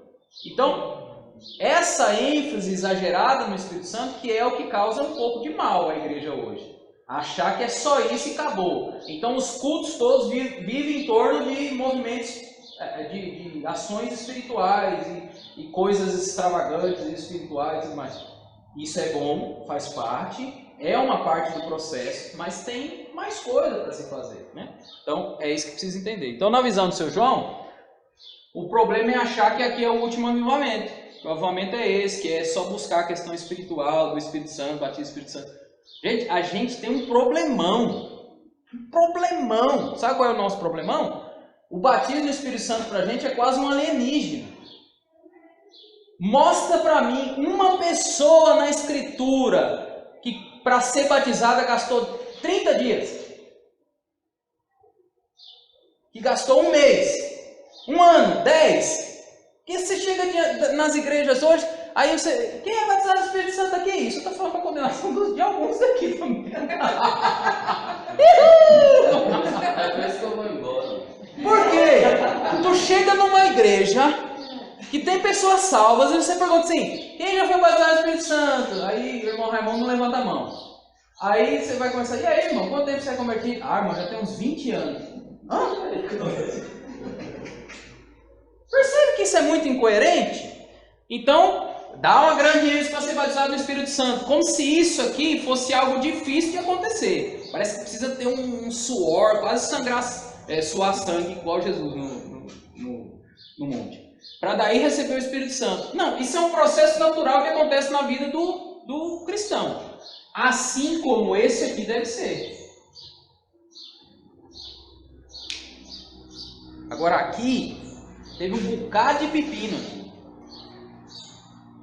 [SPEAKER 1] Então, essa ênfase exagerada no Espírito Santo que é o que causa um pouco de mal à igreja hoje. Achar que é só isso e acabou. Então os cultos todos vivem em torno de movimentos, de ações espirituais e coisas extravagantes e espirituais e tudo mais. Isso é bom, faz parte, é uma parte do processo, mas tem mais coisa para se fazer, né? Então é isso que precisa entender. Então na visão do seu João, o problema é achar que aqui é o último avivamento. O avivamento é esse, que é só buscar a questão espiritual, do Espírito Santo, batismo do Espírito Santo. Gente, a gente tem um problemão. Um problemão. Sabe qual é o nosso problemão? O batismo do Espírito Santo para a gente é quase um alienígena. Mostra para mim uma pessoa na Escritura que para ser batizada gastou 30 dias. Que gastou um mês, um ano, 10. Que você chega nas igrejas hoje, aí você... Quem é batizado do Espírito Santo aqui? Isso eu estou falando para a condenação de alguns daqui também.
[SPEAKER 2] É por isso que eu vou embora.
[SPEAKER 1] Por quê? Tu chega numa igreja que tem pessoas salvas e você pergunta assim, quem já foi batizado do Espírito Santo? Aí o irmão Raimundo não levanta a mão. Aí você vai começar, e aí irmão, quanto tempo você é convertido? Ah, irmão, já tem uns 20 anos. Hã? Percebe que isso é muito incoerente? Então, dá uma grande ênfase para ser batizado no Espírito Santo, como se isso aqui fosse algo difícil de acontecer. Parece que precisa ter um suor, quase suar sangue igual Jesus no monte. Para daí receber o Espírito Santo. Não, isso é um processo natural que acontece na vida do cristão. Assim como esse aqui deve ser. Agora aqui, teve um bocado de pepino aqui.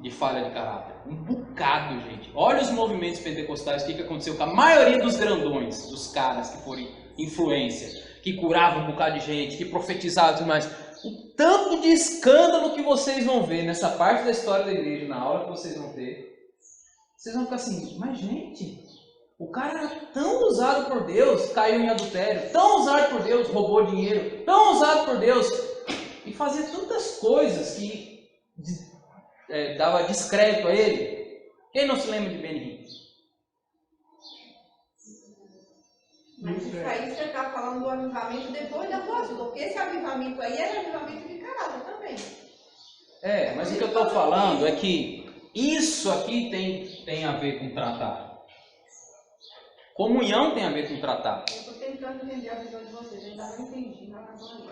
[SPEAKER 1] De falha de caráter. Um bocado, gente. Olha os movimentos pentecostais, o que aconteceu com a maioria dos grandões, dos caras que foram influência, que curavam um bocado de gente, que profetizavam e tudo mais. O tanto de escândalo que vocês vão ver nessa parte da história da igreja, na aula que vocês vão ter, vocês vão ficar assim, mas gente, o cara era tão usado por Deus, caiu em adultério, tão usado por Deus, roubou dinheiro, tão usado por Deus, e fazia tantas coisas que dava descrédito a ele? Quem não se lembra de Benihim?
[SPEAKER 4] Mas isso aí você está falando do avivamento depois da apóstolo, porque esse avivamento aí era avivamento de caráter também.
[SPEAKER 1] Mas o que eu estou falando é que isso aqui tem a ver com tratar. Comunhão tem a ver com tratar.
[SPEAKER 4] Eu estou tentando entender a visão de vocês, eu ainda não entendi.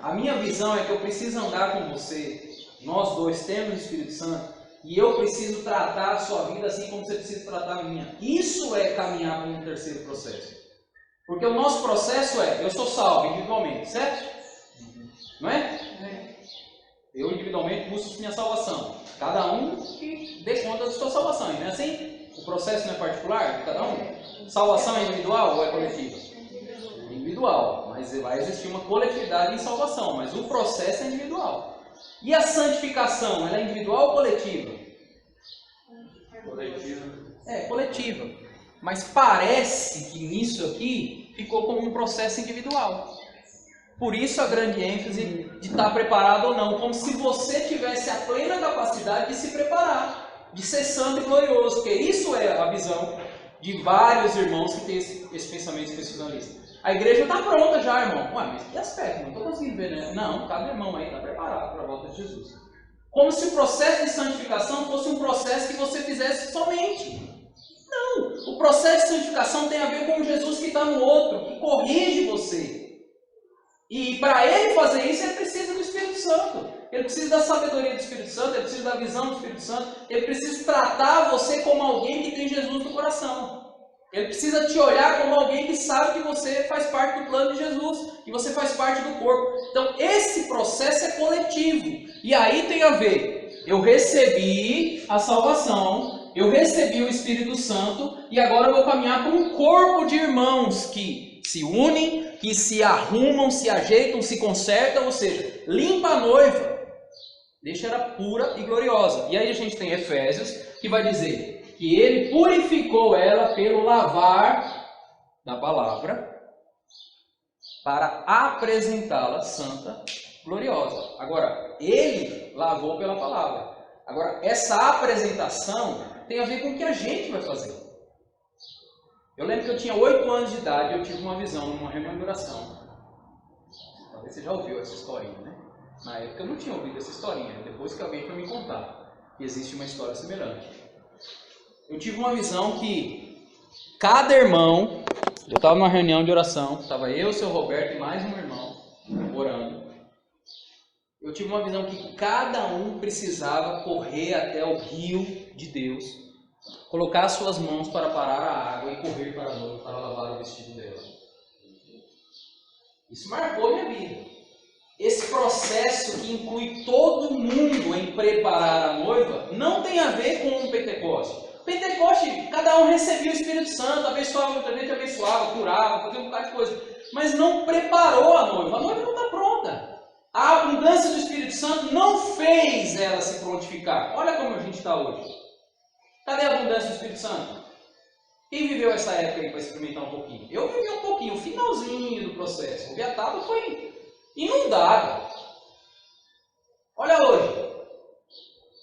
[SPEAKER 1] A minha visão é que eu preciso andar com você, nós dois temos o Espírito Santo, e eu preciso tratar a sua vida assim como você precisa tratar a minha. Isso é caminhar para um terceiro processo. Porque o nosso processo eu sou salvo individualmente, certo? Não é? Eu individualmente busco minha salvação. Cada um que dê conta da sua salvação, não é assim? O processo não é particular de cada um? Salvação é individual ou é coletiva? Individual, mas vai existir uma coletividade em salvação, mas o processo é individual. E a santificação, ela é individual ou coletiva?
[SPEAKER 5] Coletiva.
[SPEAKER 1] Coletiva. Mas parece que nisso aqui ficou como um processo individual. Por isso a grande ênfase de estar preparado ou não, como se você tivesse a plena capacidade de se preparar, de ser santo e glorioso, porque isso é a visão de vários irmãos que têm esse pensamento especialista. A igreja está pronta já, irmão. Ué, mas que aspecto? Não estou conseguindo ver, né? Não, cada irmão aí está preparado para a volta de Jesus. Como se o processo de santificação fosse um processo que você fizesse somente. Não, o processo de santificação tem a ver com Jesus que está no outro, que corrige você. E para ele fazer isso, ele precisa do Espírito Santo. Ele precisa da sabedoria do Espírito Santo, ele precisa da visão do Espírito Santo, ele precisa tratar você como alguém que tem Jesus no coração. Ele precisa te olhar como alguém que sabe que você faz parte do plano de Jesus, que você faz parte do corpo. Então, esse processo é coletivo. E aí tem a ver, eu recebi a salvação, eu recebi o Espírito Santo, e agora eu vou caminhar com um corpo de irmãos que se unem, que se arrumam, se ajeitam, se consertam, ou seja, limpa a noiva, deixa ela pura e gloriosa. E aí a gente tem Efésios, que vai dizer que ele purificou ela pelo lavar da palavra, para apresentá-la santa, gloriosa. Agora, ele lavou pela palavra. Agora, essa apresentação tem a ver com o que a gente vai fazer. Eu lembro que eu tinha 8 anos de idade e eu tive uma visão, uma remembranção. Talvez você já ouviu essa historinha, né? Na época eu não tinha ouvido essa historinha, depois que alguém foi me contar que existe uma história semelhante. Eu tive uma visão que cada irmão, eu estava numa reunião de oração, estava eu, o seu Roberto e mais um irmão orando. Eu tive uma visão que cada um precisava correr até o rio de Deus, colocar as suas mãos para parar a água e correr para a noiva para lavar o vestido dela. Isso marcou a minha vida. Esse processo que inclui todo mundo em preparar a noiva não tem a ver com um Pentecoste. Pentecoste, cada um recebia o Espírito Santo, abençoava muita gente, abençoava, curava, fazia um bocado de coisa. Mas não preparou a noiva não está pronta. A abundância do Espírito Santo não fez ela se prontificar. Olha como a gente está hoje. Cadê a abundância do Espírito Santo? Quem viveu essa época aí para experimentar um pouquinho? Eu vivi um pouquinho, o finalzinho do processo. O Viataba foi inundado. Olha hoje.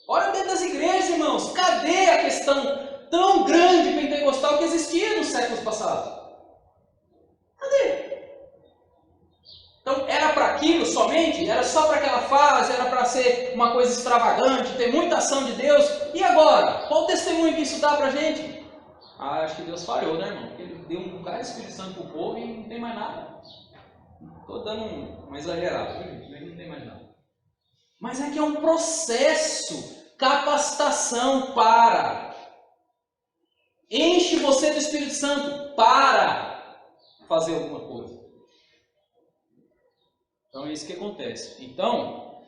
[SPEAKER 1] Olha dentro das igrejas, irmãos. Cadê a questão tão grande pentecostal que existia nos séculos passados? Cadê? Então, era para aquilo somente? Era só para aquela fase? Era para ser uma coisa extravagante? Ter muita ação de Deus? E agora? Qual o testemunho que isso dá para a gente? Acho que Deus falhou, né, irmão? Porque Ele deu um bocado de Espírito Santo para o povo e não tem mais nada. Estou dando uma exagerada, viu, gente? Não tem mais nada. Mas é que é um processo, capacitação para. Enche você do Espírito Santo para fazer alguma coisa. Então é isso que acontece. Então,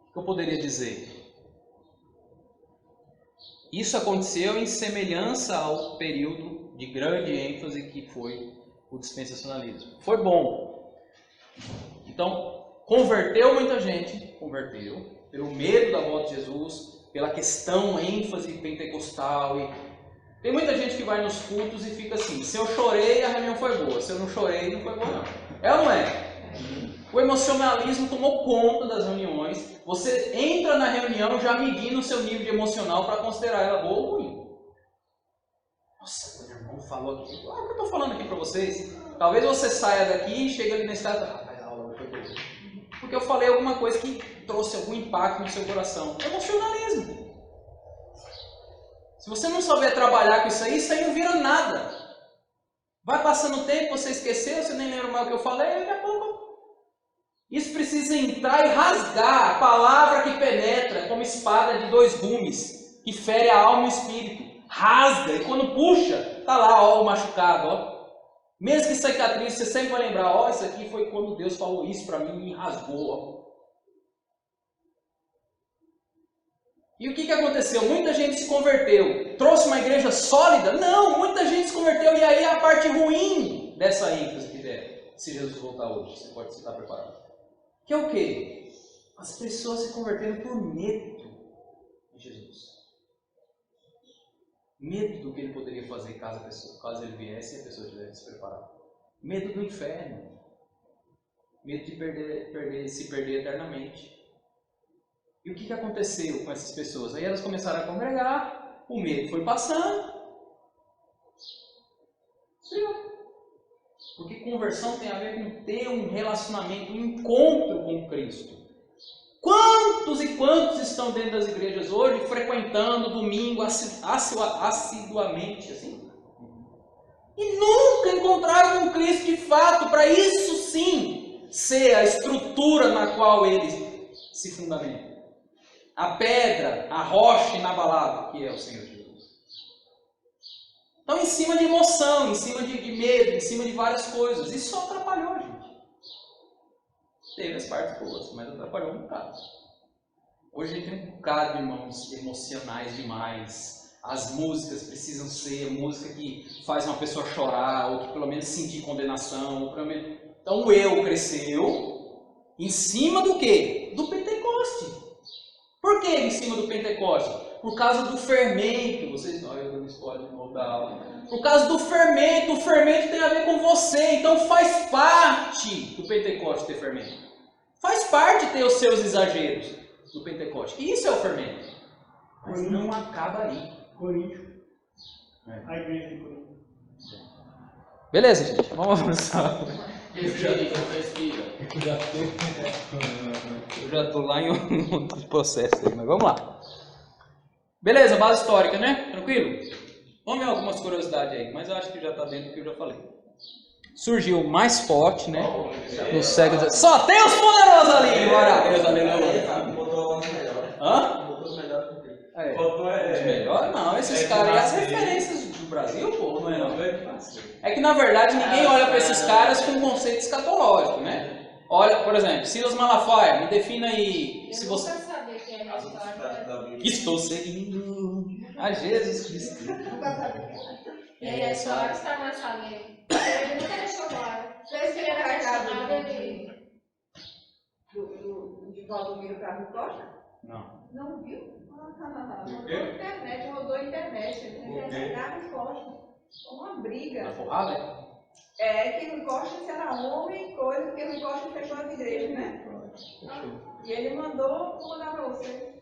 [SPEAKER 1] o que eu poderia dizer? Isso aconteceu em semelhança ao período de grande ênfase que foi o dispensacionalismo. Foi bom. Então, converteu muita gente, pelo medo da volta de Jesus, pela questão ênfase pentecostal. Tem muita gente que vai nos cultos e fica assim, se eu chorei, a reunião foi boa, se eu não chorei, não foi boa não. É ou não é? O emocionalismo tomou conta das reuniões. Você entra na reunião já medindo o seu nível de emocional para considerar ela boa ou ruim. Nossa, meu irmão falou aqui. Olha o que eu estou falando aqui para vocês. Talvez você saia daqui e chegue ali na estrada. Rapaz, a aula foi boa. Porque eu falei alguma coisa que trouxe algum impacto no seu coração. Emocionalismo. Se você não souber trabalhar com isso aí não vira nada. Vai passando o tempo, você esqueceu, você nem lembra mais o que eu falei, e daqui a pouco. Isso precisa entrar e rasgar a palavra que penetra como espada de 2 gumes, que fere a alma e o espírito. Rasga, e quando puxa, tá lá, ó, o machucado, ó. Mesmo que cicatriz, você sempre vai lembrar, ó, isso aqui foi quando Deus falou isso para mim e rasgou, ó. E o que aconteceu? Muita gente se converteu. Trouxe uma igreja sólida? Não, muita gente se converteu. E aí a parte ruim dessa ênfase que der, se Jesus voltar hoje, você pode estar preparado. Que é o quê? As pessoas se converteram por medo de Jesus. Medo do que ele poderia fazer caso ele viesse e a pessoa tivesse preparado. Medo do inferno. Medo de se perder eternamente. E o que aconteceu com essas pessoas? Aí elas começaram a congregar, o medo foi passando. Porque conversão tem a ver com ter um relacionamento, um encontro com Cristo. Quantos e quantos estão dentro das igrejas hoje, frequentando domingo assiduamente, assim? E nunca encontraram com Cristo de fato, para isso sim ser a estrutura na qual eles se fundamentam. A pedra, a rocha inabalável, que é o Senhor Jesus. Então, em cima de emoção, em cima de medo, em cima de várias coisas. Isso só atrapalhou a gente. Teve as partes boas, mas atrapalhou um bocado. Hoje a gente tem um bocado de irmãos emocionais demais. As músicas precisam ser música que faz uma pessoa chorar, ou que pelo menos sentir condenação. Ou pelo menos... Então o eu cresceu em cima do quê? Do Pentecoste. Por que em cima do Pentecoste? Por causa do fermento. Vocês não, eu não escolho de novo da aula. Por causa do fermento. O fermento tem a ver com você. Então faz parte do Pentecoste ter fermento. Faz parte ter os seus exageros do Pentecoste. E isso é o fermento. Mas não acaba aí.
[SPEAKER 3] Coríntios. A igreja de Coríntios.
[SPEAKER 1] Beleza, gente. Vamos avançar. Eu já estou lá em outro processo aí, mas vamos lá. Beleza, base histórica, né? Tranquilo? Vamos ver algumas curiosidades aí, mas eu acho que já está dentro do que eu já falei. Surgiu mais forte, né? No século XIX. Só tem os poderosos ali! Glória a Deus, aleluia!
[SPEAKER 5] Botou os melhores.
[SPEAKER 1] Hã?
[SPEAKER 5] Botou os melhores do que
[SPEAKER 1] Botou os melhores? Não, esses caras aí, as referências do Brasil, pô, não é não. É que na verdade ninguém olha para esses caras com conceito escatológico, né? Olha, por exemplo, Silas Malafaia, me defina aí. Se você...
[SPEAKER 6] Eu nunca sabia que era história.
[SPEAKER 1] Estou seguindo a Jesus Cristo.
[SPEAKER 6] Nunca sabia. E aí a história está mais sabendo. Ele nunca deixou claro.
[SPEAKER 4] Vocês
[SPEAKER 6] Se ele
[SPEAKER 4] viram
[SPEAKER 6] era
[SPEAKER 4] a casa
[SPEAKER 6] questionado, ele...
[SPEAKER 4] de Valdomiro Carlos Costa?
[SPEAKER 1] Não.
[SPEAKER 4] Não viu?
[SPEAKER 5] O quê?
[SPEAKER 4] Rodou a internet.
[SPEAKER 5] O quê?
[SPEAKER 4] Carlos Costa. Uma briga.
[SPEAKER 1] Na porrada?
[SPEAKER 4] É que Rui Costa se era homem e coisa, porque Rui Costa fechou as igrejas, né? E ele vou mandar pra você.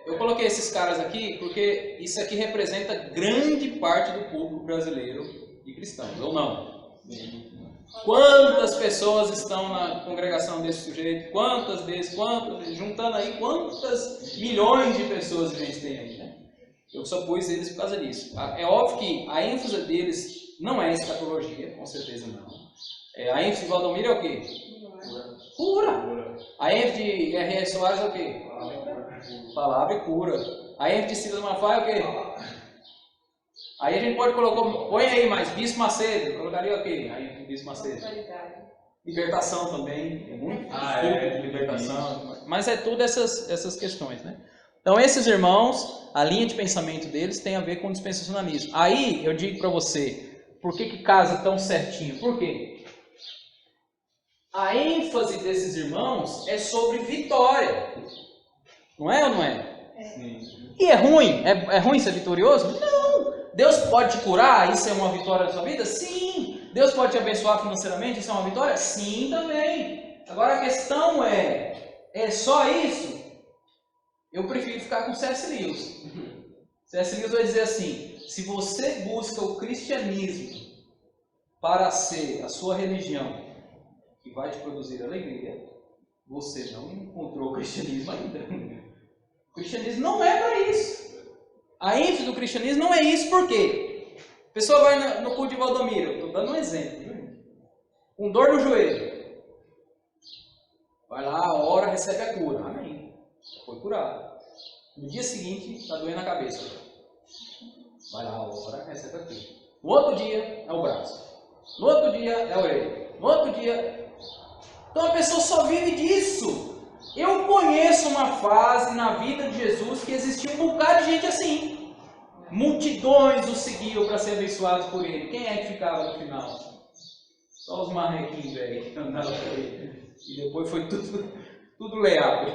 [SPEAKER 1] Eu coloquei esses caras aqui porque isso aqui representa grande parte do público brasileiro de cristãos, ou não? Quantas pessoas estão na congregação desse sujeito? Quantas, juntando aí, quantas milhões de pessoas a gente tem aí, né? Eu só pus eles por causa disso. É óbvio que a ênfase deles não é escatologia, com certeza não. A ênfase de Valdomiro é o quê? Cura. A ênfase de R.R. Soares é o quê? Palavra e cura. A ênfase de Silas Malafaia é o quê? Aí a gente pode colocar, põe aí mais, Bispo Macedo, colocaria o quê? Aí Bispo Macedo. Libertação também, tem muito de libertação, mas é tudo essas questões, né? Então esses irmãos, a linha de pensamento deles tem a ver com o dispensacionalismo. Aí eu digo para você, por que casa tão certinho? Por quê? A ênfase desses irmãos é sobre vitória. Não é ou não é?
[SPEAKER 5] Sim.
[SPEAKER 1] E é ruim? É ruim ser vitorioso? Não! Deus pode te curar? Isso é uma vitória da sua vida? Sim! Deus pode te abençoar financeiramente? Isso é uma vitória? Sim, também. Agora a questão é só isso? Eu prefiro ficar com C.S. Lewis. C.S. Lewis vai dizer assim: se você busca o cristianismo para ser a sua religião que vai te produzir alegria, você não encontrou o cristianismo ainda. O cristianismo não é para isso. A ênfase do cristianismo não é isso. Por quê? A pessoa vai no culto de Valdomiro, estou dando um exemplo, com dor no joelho, vai lá, ora, recebe a cura, amém, foi curado. No dia seguinte está doendo a cabeça, vai lá, ora, recebe a cura. No outro dia é o braço, no outro dia é a orelha, no outro dia... Então a pessoa só vive disso. Eu conheço uma fase na vida de Jesus que existia um bocado de gente assim. Multidões o seguiam para ser abençoados por ele. Quem é que ficava no final? Só os marrequinhos velho que andavam por ele. E depois foi tudo leal.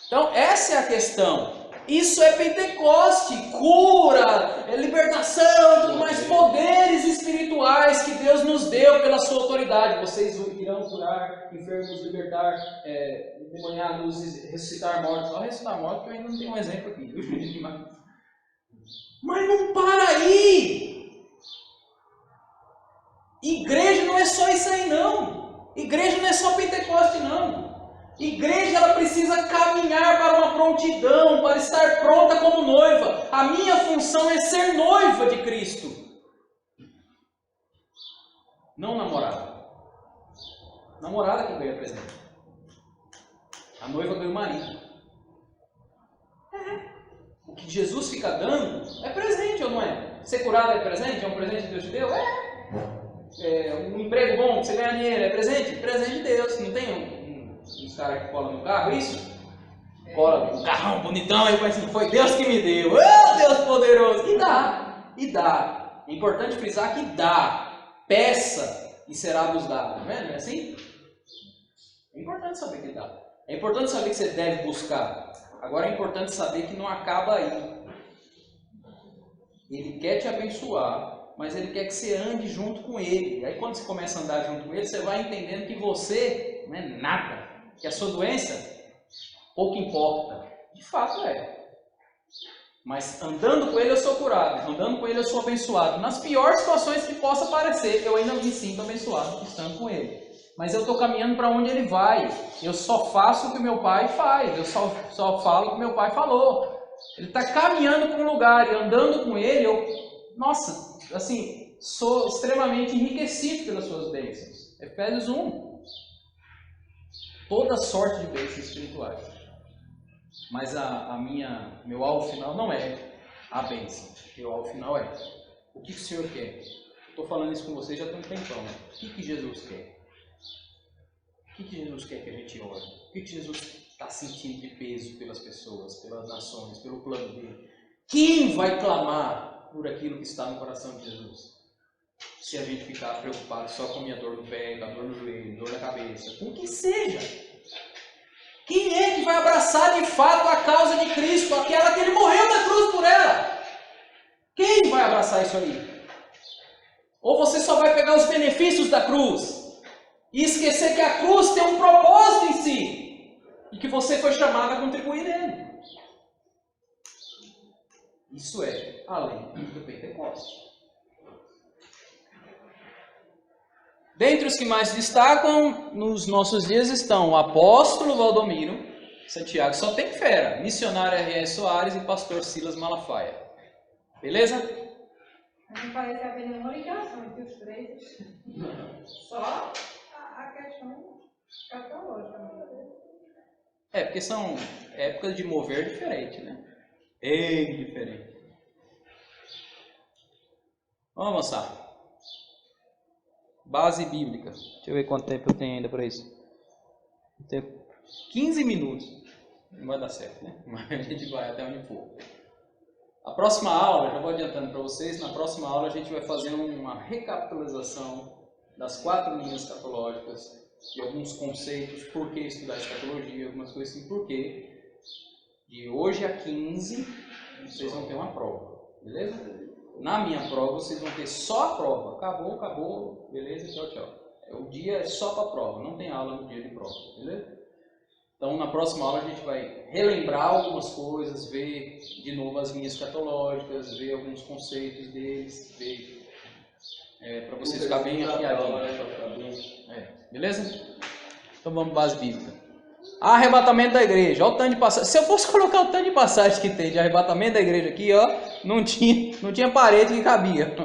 [SPEAKER 1] Então essa é a questão. Isso é Pentecoste, cura, libertação, tudo mais, poderes espirituais que Deus nos deu pela sua autoridade. Vocês irão curar, enfermos, libertar, endemoniados, ressuscitar mortos. Só ressuscitar mortos, que eu ainda não tenho um exemplo aqui. Mas não para aí! Igreja não é só isso aí não. Igreja não é só Pentecoste não. Igreja, ela precisa caminhar para uma prontidão, para estar pronta como noiva. A minha função é ser noiva de Cristo. Não namorada. Namorada que ganha presente. A noiva ganha o marido. O que Jesus fica dando é presente ou não é? Ser curado é presente? É um presente que Deus te deu? Um emprego bom, que você ganha dinheiro, é presente? Presente de Deus. Não tem uns caras que colam no carro, isso? Cola um carrão bonitão, aí assim, foi Deus que me deu. Oh, Deus poderoso! E dá. É importante frisar que dá. Peça e será vos dado. Não é assim? É importante saber que dá. É importante saber que você deve buscar. Agora é importante saber que não acaba aí. Ele quer te abençoar, mas ele quer que você ande junto com ele. E aí quando você começa a andar junto com ele, você vai entendendo que você não é nada. Que a sua doença pouco importa. De fato é. Mas andando com ele eu sou curado. Andando com ele eu sou abençoado. Nas piores situações que possa parecer, eu ainda me sinto abençoado estando com ele. Mas eu estou caminhando para onde ele vai. Eu só faço o que meu pai faz. Eu só falo o que meu pai falou. Ele está caminhando para um lugar e andando com ele, nossa, assim, sou extremamente enriquecido pelas suas bênçãos. Efésios 1. Toda sorte de bênçãos espirituais. Mas meu alvo final não é a bênção. Meu alvo final é: o que o Senhor quer? Estou falando isso com vocês já tem um tempão. Né? O que Jesus quer? O que Jesus quer que a gente ore? O que Jesus está sentindo de peso pelas pessoas, pelas nações, pelo plano dele? Quem vai clamar por aquilo que está no coração de Jesus? Se a gente ficar preocupado só com a minha dor no pé, com a dor no joelho, dor na cabeça, com o que seja. Quem é que vai abraçar de fato a causa de Cristo, aquela que ele morreu na cruz por ela? Quem vai abraçar isso aí? Ou você só vai pegar os benefícios da cruz e esquecer que a cruz tem um propósito em si e que você foi chamado a contribuir nele? Isso é a lei do Pentecostes. Dentre os que mais se destacam nos nossos dias estão o apóstolo Valdomiro, Santiago só tem fera, missionário R.S. Soares e pastor Silas Malafaia. Beleza?
[SPEAKER 4] Não parece haver nenhuma ligação entre os três. Só a questão escatológica.
[SPEAKER 1] Porque são épocas de mover diferente, né? Bem diferente. Vamos avançar. Base bíblica. Deixa eu ver quanto tempo eu tenho ainda para isso. Tenho 15 minutos. Não vai dar certo, né? Mas a gente vai até onde for. A próxima aula, já vou adiantando para vocês, na próxima aula a gente vai fazer uma recapitalização das 4 linhas escatológicas, de alguns conceitos, por que estudar escatologia, algumas coisas assim, por quê. De hoje a 15, vocês vão ter uma prova, beleza? Na minha prova, vocês vão ter só a prova. Acabou, acabou, beleza, tchau, tchau. O dia é só para prova, não tem aula no dia de prova, beleza? Então, na próxima aula, a gente vai relembrar algumas coisas, ver de novo as linhas escatológicas, ver alguns conceitos deles, ver para vocês ficarem bem afiadinhos. Beleza? Então, vamos para a base bíblica. Arrebatamento da igreja. Olha o tanto de passagem. Se eu fosse colocar o tanto de passagem que tem de arrebatamento da igreja aqui, ó, não tinha parede que cabia.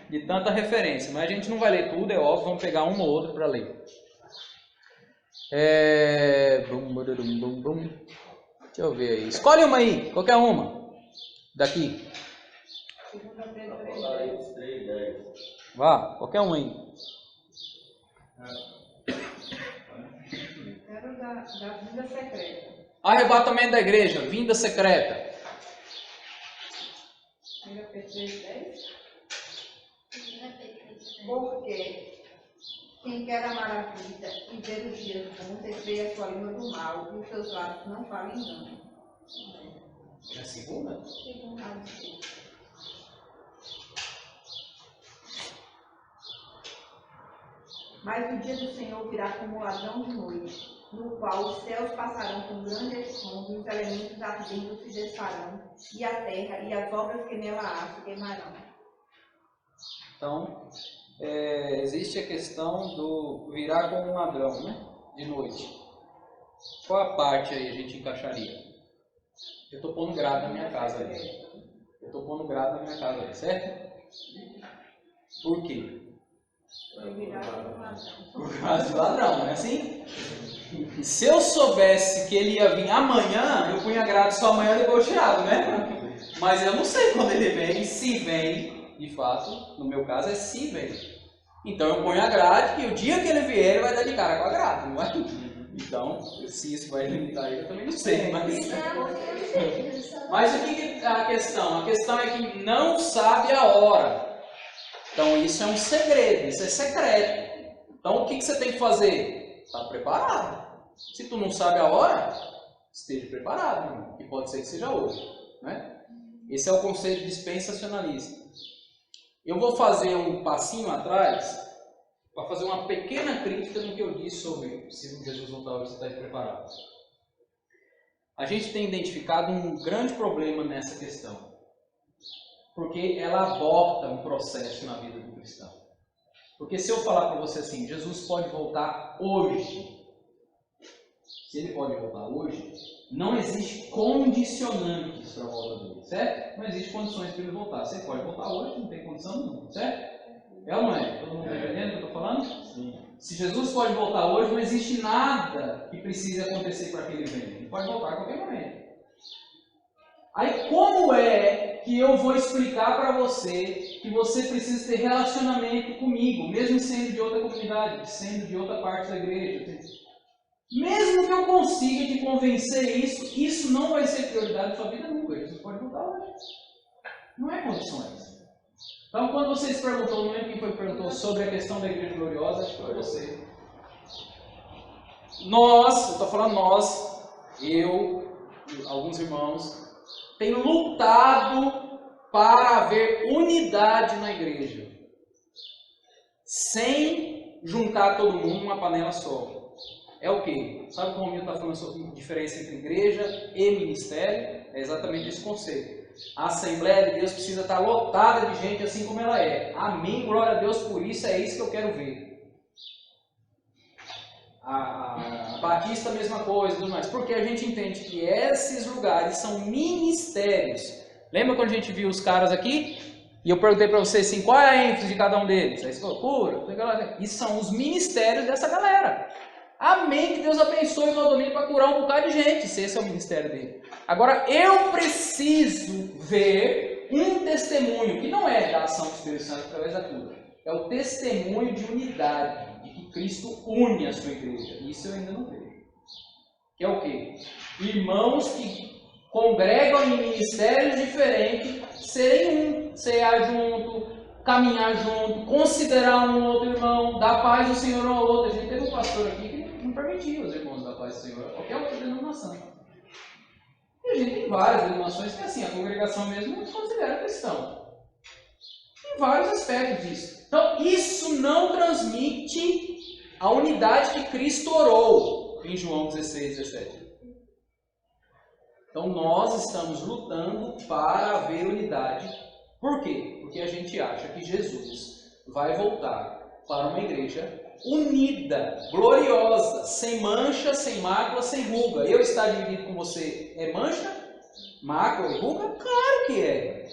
[SPEAKER 1] De tanta referência. Mas a gente não vai ler tudo, é óbvio. Vamos pegar uma ou outra para ler. Deixa eu ver aí. Escolhe uma aí. Qualquer uma. Daqui. Vá. Qualquer uma aí.
[SPEAKER 4] Quero da vinda secreta.
[SPEAKER 1] Arrebatamento da igreja. Vinda secreta.
[SPEAKER 4] 1 Pedro 3:10. Porque quem quer amar a vida e ver os dias bons, refreia a sua língua do mal e os seus lábios não falem engano.
[SPEAKER 1] É a segunda?
[SPEAKER 4] Mas o dia do Senhor virá como ladrão de noite, no qual os céus passarão com grande estrondo, e os elementos ardentes se desfarão, e a terra e as obras que nela há se queimarão.
[SPEAKER 1] Então, existe a questão do virar como um ladrão, né? De noite. Qual a parte aí a gente encaixaria? Eu estou pondo grade na minha casa ali. Certo? Por quê? Por causa de ladrão, não é assim? Se eu soubesse que ele ia vir amanhã, eu punha grade só amanhã e depois eu tirava, né? Mas eu não sei quando ele vem, se vem, de fato, no meu caso é se vem. Então eu ponho a grade e o dia que ele vier, ele vai dar de cara com a grade, não vai? Então, se isso vai limitar ele, eu também não sei. Mas o que é a questão? A questão é que não sabe a hora. Então isso é um segredo, isso é secreto. Então o que você tem que fazer? Está preparado. Se tu não sabe a hora, esteja preparado, irmão. E pode ser que seja hoje, né? Esse é o conceito dispensacionalista. Eu vou fazer um passinho atrás para fazer uma pequena crítica no que eu disse sobre se Jesus voltar hoje, você está preparado. A gente tem identificado um grande problema nessa questão. Porque ela aborta um processo na vida do cristão. Porque se eu falar para você assim, Jesus pode voltar hoje. Se ele pode voltar hoje, não existe condicionantes para a volta dele, certo? Não existe condições para ele voltar. Se ele pode voltar hoje, não tem condição nenhuma, certo? É ou não é? Todo mundo está entendendo o que eu estou falando? Sim. Se Jesus pode voltar hoje, não existe nada que precise acontecer para que ele venha. Ele pode voltar a qualquer momento. Aí como é que eu vou explicar para você que você precisa ter relacionamento comigo, mesmo sendo de outra comunidade, sendo de outra parte da igreja? Mesmo que eu consiga te convencer isso não vai ser prioridade da sua vida nunca. Jesus pode voltar hoje. Não é condições. Então, quando vocês perguntou, não lembro quem foi que perguntou sobre a questão da igreja gloriosa, acho que foi você. Nós, eu estou falando nós, eu, alguns irmãos, tem lutado para haver unidade na igreja, sem juntar todo mundo numa panela só. É o quê? Sabe como o Romildo está falando sobre a diferença entre igreja e ministério? É exatamente esse conceito. A Assembleia de Deus precisa estar lotada de gente assim como ela é. Amém, glória a Deus por isso, é isso que eu quero ver. A Batista, a mesma coisa, tudo mais. Porque a gente entende que esses lugares são ministérios. Lembra quando a gente viu os caras aqui? E eu perguntei para vocês assim, qual é a ênfase de cada um deles? Aí você falou, cura. Isso são os ministérios dessa galera. Amém, que Deus abençoe o Valdomiro para curar um bocado de gente, se esse é o ministério dele. Agora, eu preciso ver um testemunho, que não é da ação do Espírito Santo através da cura. É o testemunho de unidade, de que Cristo une a sua igreja. Isso eu ainda não vejo. Que é o quê? Irmãos que congregam em ministérios diferentes, serem um, cear junto, caminhar junto, considerar um outro irmão, dar paz ao Senhor um ao outro. A gente teve um pastor aqui que não permitia os irmãos dar paz ao Senhor a qualquer outra denominação. E a gente tem várias denominações que assim, a congregação mesmo não se considera cristão. vários aspectos disso. Então, isso não transmite a unidade que Cristo orou em João 16, 17. Então, nós estamos lutando para haver unidade. Por quê? Porque a gente acha que Jesus vai voltar para uma igreja unida, gloriosa, sem mancha, sem mácula, sem ruga. Eu estar dividido com você é mancha, mácula e ruga? Claro que é.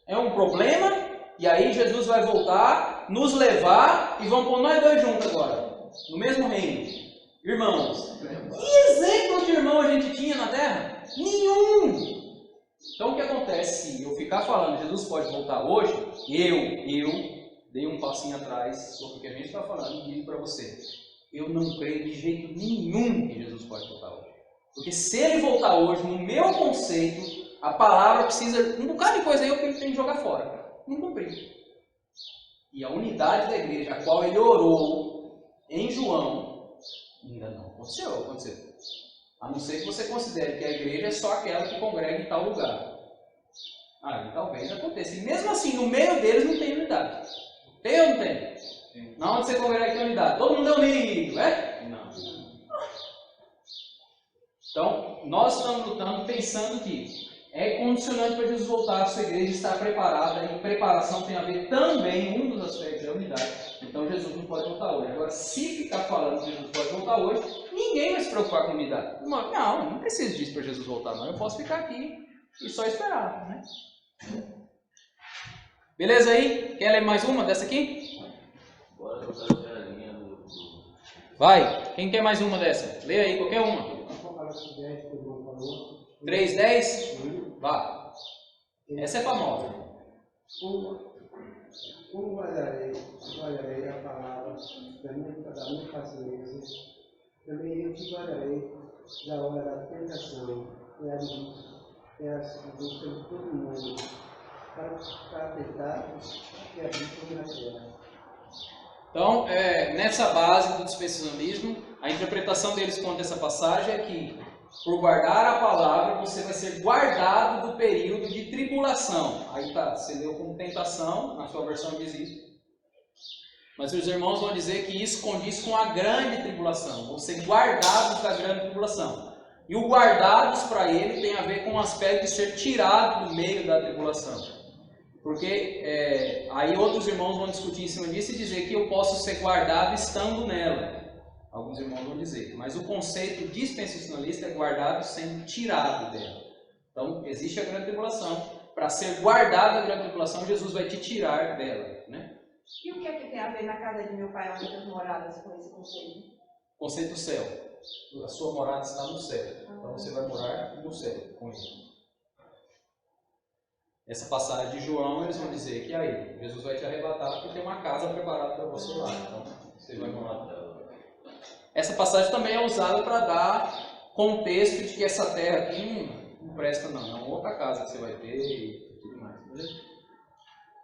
[SPEAKER 1] É um problema, e aí Jesus vai voltar, nos levar e vamos pôr nós dois juntos agora, no mesmo reino. Irmãos. Que exemplo de irmão a gente tinha na terra? Nenhum! Então o que acontece se eu ficar falando Jesus pode voltar hoje, eu dei um passinho atrás sobre o que a gente está falando e digo para você, eu não creio de jeito nenhum que Jesus pode voltar hoje. Porque se ele voltar hoje, no meu conceito, a palavra precisa, um bocado de coisa aí eu tenho que jogar fora. Não cumprir. E a unidade da igreja, a qual ele orou em João, ainda não aconteceu. A não ser que você considere que a igreja é só aquela que congrega em tal lugar. Aí talvez aconteça. E mesmo assim, no meio deles não tem unidade. Tem ou não tem?
[SPEAKER 5] Sim.
[SPEAKER 1] Na onde você congrega tem unidade. Todo mundo é unido, é?
[SPEAKER 5] Não.
[SPEAKER 1] Então, nós estamos lutando pensando que é condicionante para Jesus voltar a sua igreja estar preparada. E preparação tem a ver também, um dos aspectos é a unidade. Então Jesus não pode voltar hoje. Agora, se ficar falando que Jesus pode voltar hoje, ninguém vai se preocupar com unidade. Não preciso disso para Jesus voltar, não. Eu posso ficar aqui e só esperar, né? Beleza aí? Quer ler mais uma dessa aqui?
[SPEAKER 2] Bora trocar a linha do...
[SPEAKER 1] Vai. Quem quer mais uma dessa? Lê aí, qualquer uma. 3:10? Vá. Essa é famosa.
[SPEAKER 7] Como guardarei a palavra da minha paciência, também eu te guardarei da hora da tentação e a angústia de todo mundo, para afetados que habitam na terra.
[SPEAKER 1] Então, nessa base do dispensacionalismo, a interpretação deles quanto a essa passagem é que, por guardar a palavra, você vai ser guardado do período de tribulação. Aí tá, você leu como tentação, na sua versão diz isso. Mas os irmãos vão dizer que isso condiz com a grande tribulação, vão ser guardados da grande tribulação. E o guardados para ele tem a ver com o aspecto de ser tirado do meio da tribulação. Porque aí outros irmãos vão discutir em cima disso e dizer que eu posso ser guardado estando nela. Alguns irmãos vão dizer. Mas o conceito dispensacionalista é guardado sendo tirado dela. Então, existe a grande tribulação. Para ser guardado da grande tribulação, Jesus vai te tirar dela, né?
[SPEAKER 4] E o que é que tem a ver na casa de meu pai há muitas moradas com esse conceito?
[SPEAKER 1] Conceito do céu. A sua morada está no céu. Então você vai morar no céu com ele. Essa passagem de João, eles vão dizer que aí, Jesus vai te arrebatar porque tem uma casa preparada para você lá. Então, você vai morar nela. Essa passagem também é usada para dar contexto de que essa terra aqui não presta não. É uma outra casa que você vai ter e tudo mais. Beleza?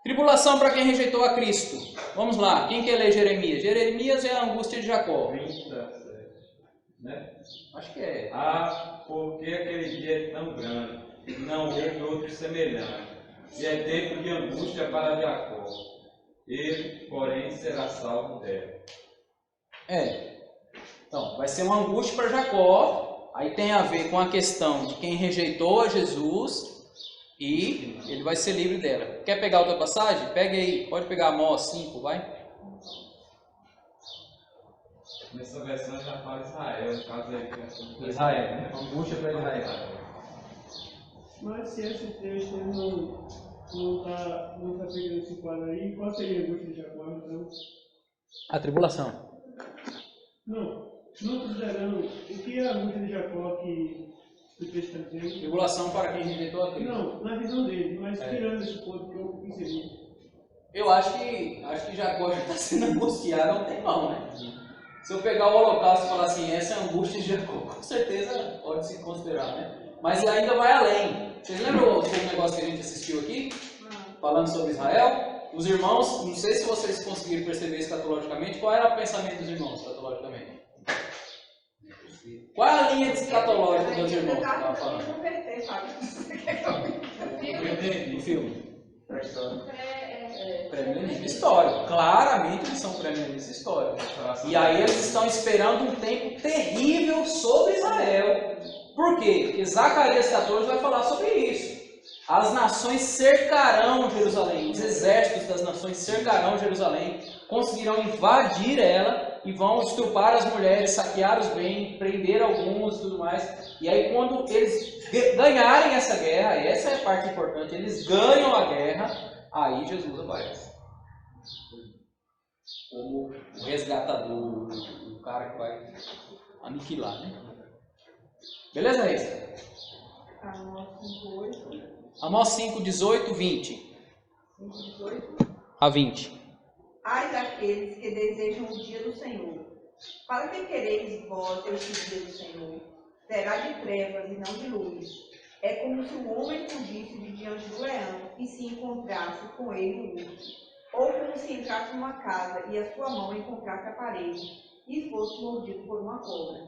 [SPEAKER 1] Tribulação para quem rejeitou a Cristo. Vamos lá. Quem quer ler Jeremias? Jeremias é a angústia de Jacó.
[SPEAKER 5] 27, né?
[SPEAKER 1] Acho que é.
[SPEAKER 5] Porque aquele dia é tão grande, não houve outro semelhante. E é tempo de angústia para Jacó. Ele, porém, será salvo dela.
[SPEAKER 1] Então, vai ser uma angústia para Jacó. Aí tem a ver com a questão de quem rejeitou a Jesus e ele vai ser livre dela. Quer pegar outra passagem? Pega aí. Pode pegar Amós 5, vai.
[SPEAKER 5] Nessa versão já fala Israel, no caso aí.
[SPEAKER 1] Israel, né? Angústia para Israel.
[SPEAKER 3] Mas se esse texto não está pegando esse quadro aí, qual seria a angústia de Jacó, então?
[SPEAKER 1] A tribulação.
[SPEAKER 3] Não considerando o que é a angústia de Jacó que o texto está dizendo.
[SPEAKER 1] Tribulação para quem rejeitou a Cristo.
[SPEAKER 3] Não, na visão dele, mas tirando esse ponto, o que seria?
[SPEAKER 1] Eu acho que Jacó já está sendo angustiado há um tempão, né? Se eu pegar o Holocausto e falar assim, essa é a angústia de Jacó, com certeza pode se considerar, né? Mas ainda vai além. Vocês lembram do negócio que a gente assistiu aqui? Falando sobre Israel? Os irmãos, não sei se vocês conseguiram perceber escatologicamente, qual era o pensamento dos irmãos escatologicamente? Qual é a linha escatológica dos irmãos que estava falando?
[SPEAKER 5] Eu entendi.
[SPEAKER 1] No filme. Pré-milenismo histórico. Claramente eles são pré-milenismo histórico. E aí eles estão esperando um tempo terrível sobre Israel. Por quê? Porque Zacarias 14 vai falar sobre isso. As nações cercarão Jerusalém. Os exércitos das nações cercarão Jerusalém. Conseguirão invadir ela e vão estuprar as mulheres, saquear os bens, prender alguns e tudo mais. E aí quando eles ganharem essa guerra, essa é a parte importante, eles ganham a guerra, aí Jesus aparece. Como o resgatador, o cara que vai aniquilar, né? Beleza, Reis? Amós 5, 18, 20.
[SPEAKER 4] 18.
[SPEAKER 1] A 20.
[SPEAKER 4] Ai daqueles que desejam o dia do Senhor. Para que quereis vós este dia do Senhor? Será de trevas e não de luz. É como se o homem fugisse de diante do leão e se encontrasse com ele no urso. Ou como se entrasse numa casa e a sua mão encontrasse a parede e fosse mordido por uma cobra.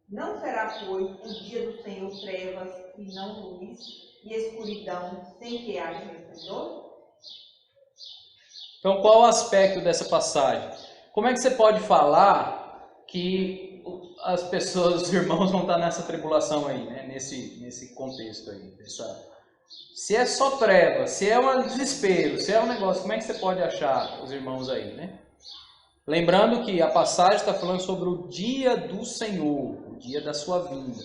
[SPEAKER 4] Não será, pois, o dia do Senhor trevas e não luz, e escuridão sem que haja resplendor?
[SPEAKER 1] Então, qual o aspecto dessa passagem? Como é que você pode falar que as pessoas, os irmãos vão estar nessa tribulação aí, né? Nesse contexto aí? Se é só treva, se é um desespero, se é um negócio, como é que você pode achar os irmãos aí, né? Lembrando que a passagem está falando sobre o dia do Senhor, o dia da sua vinda.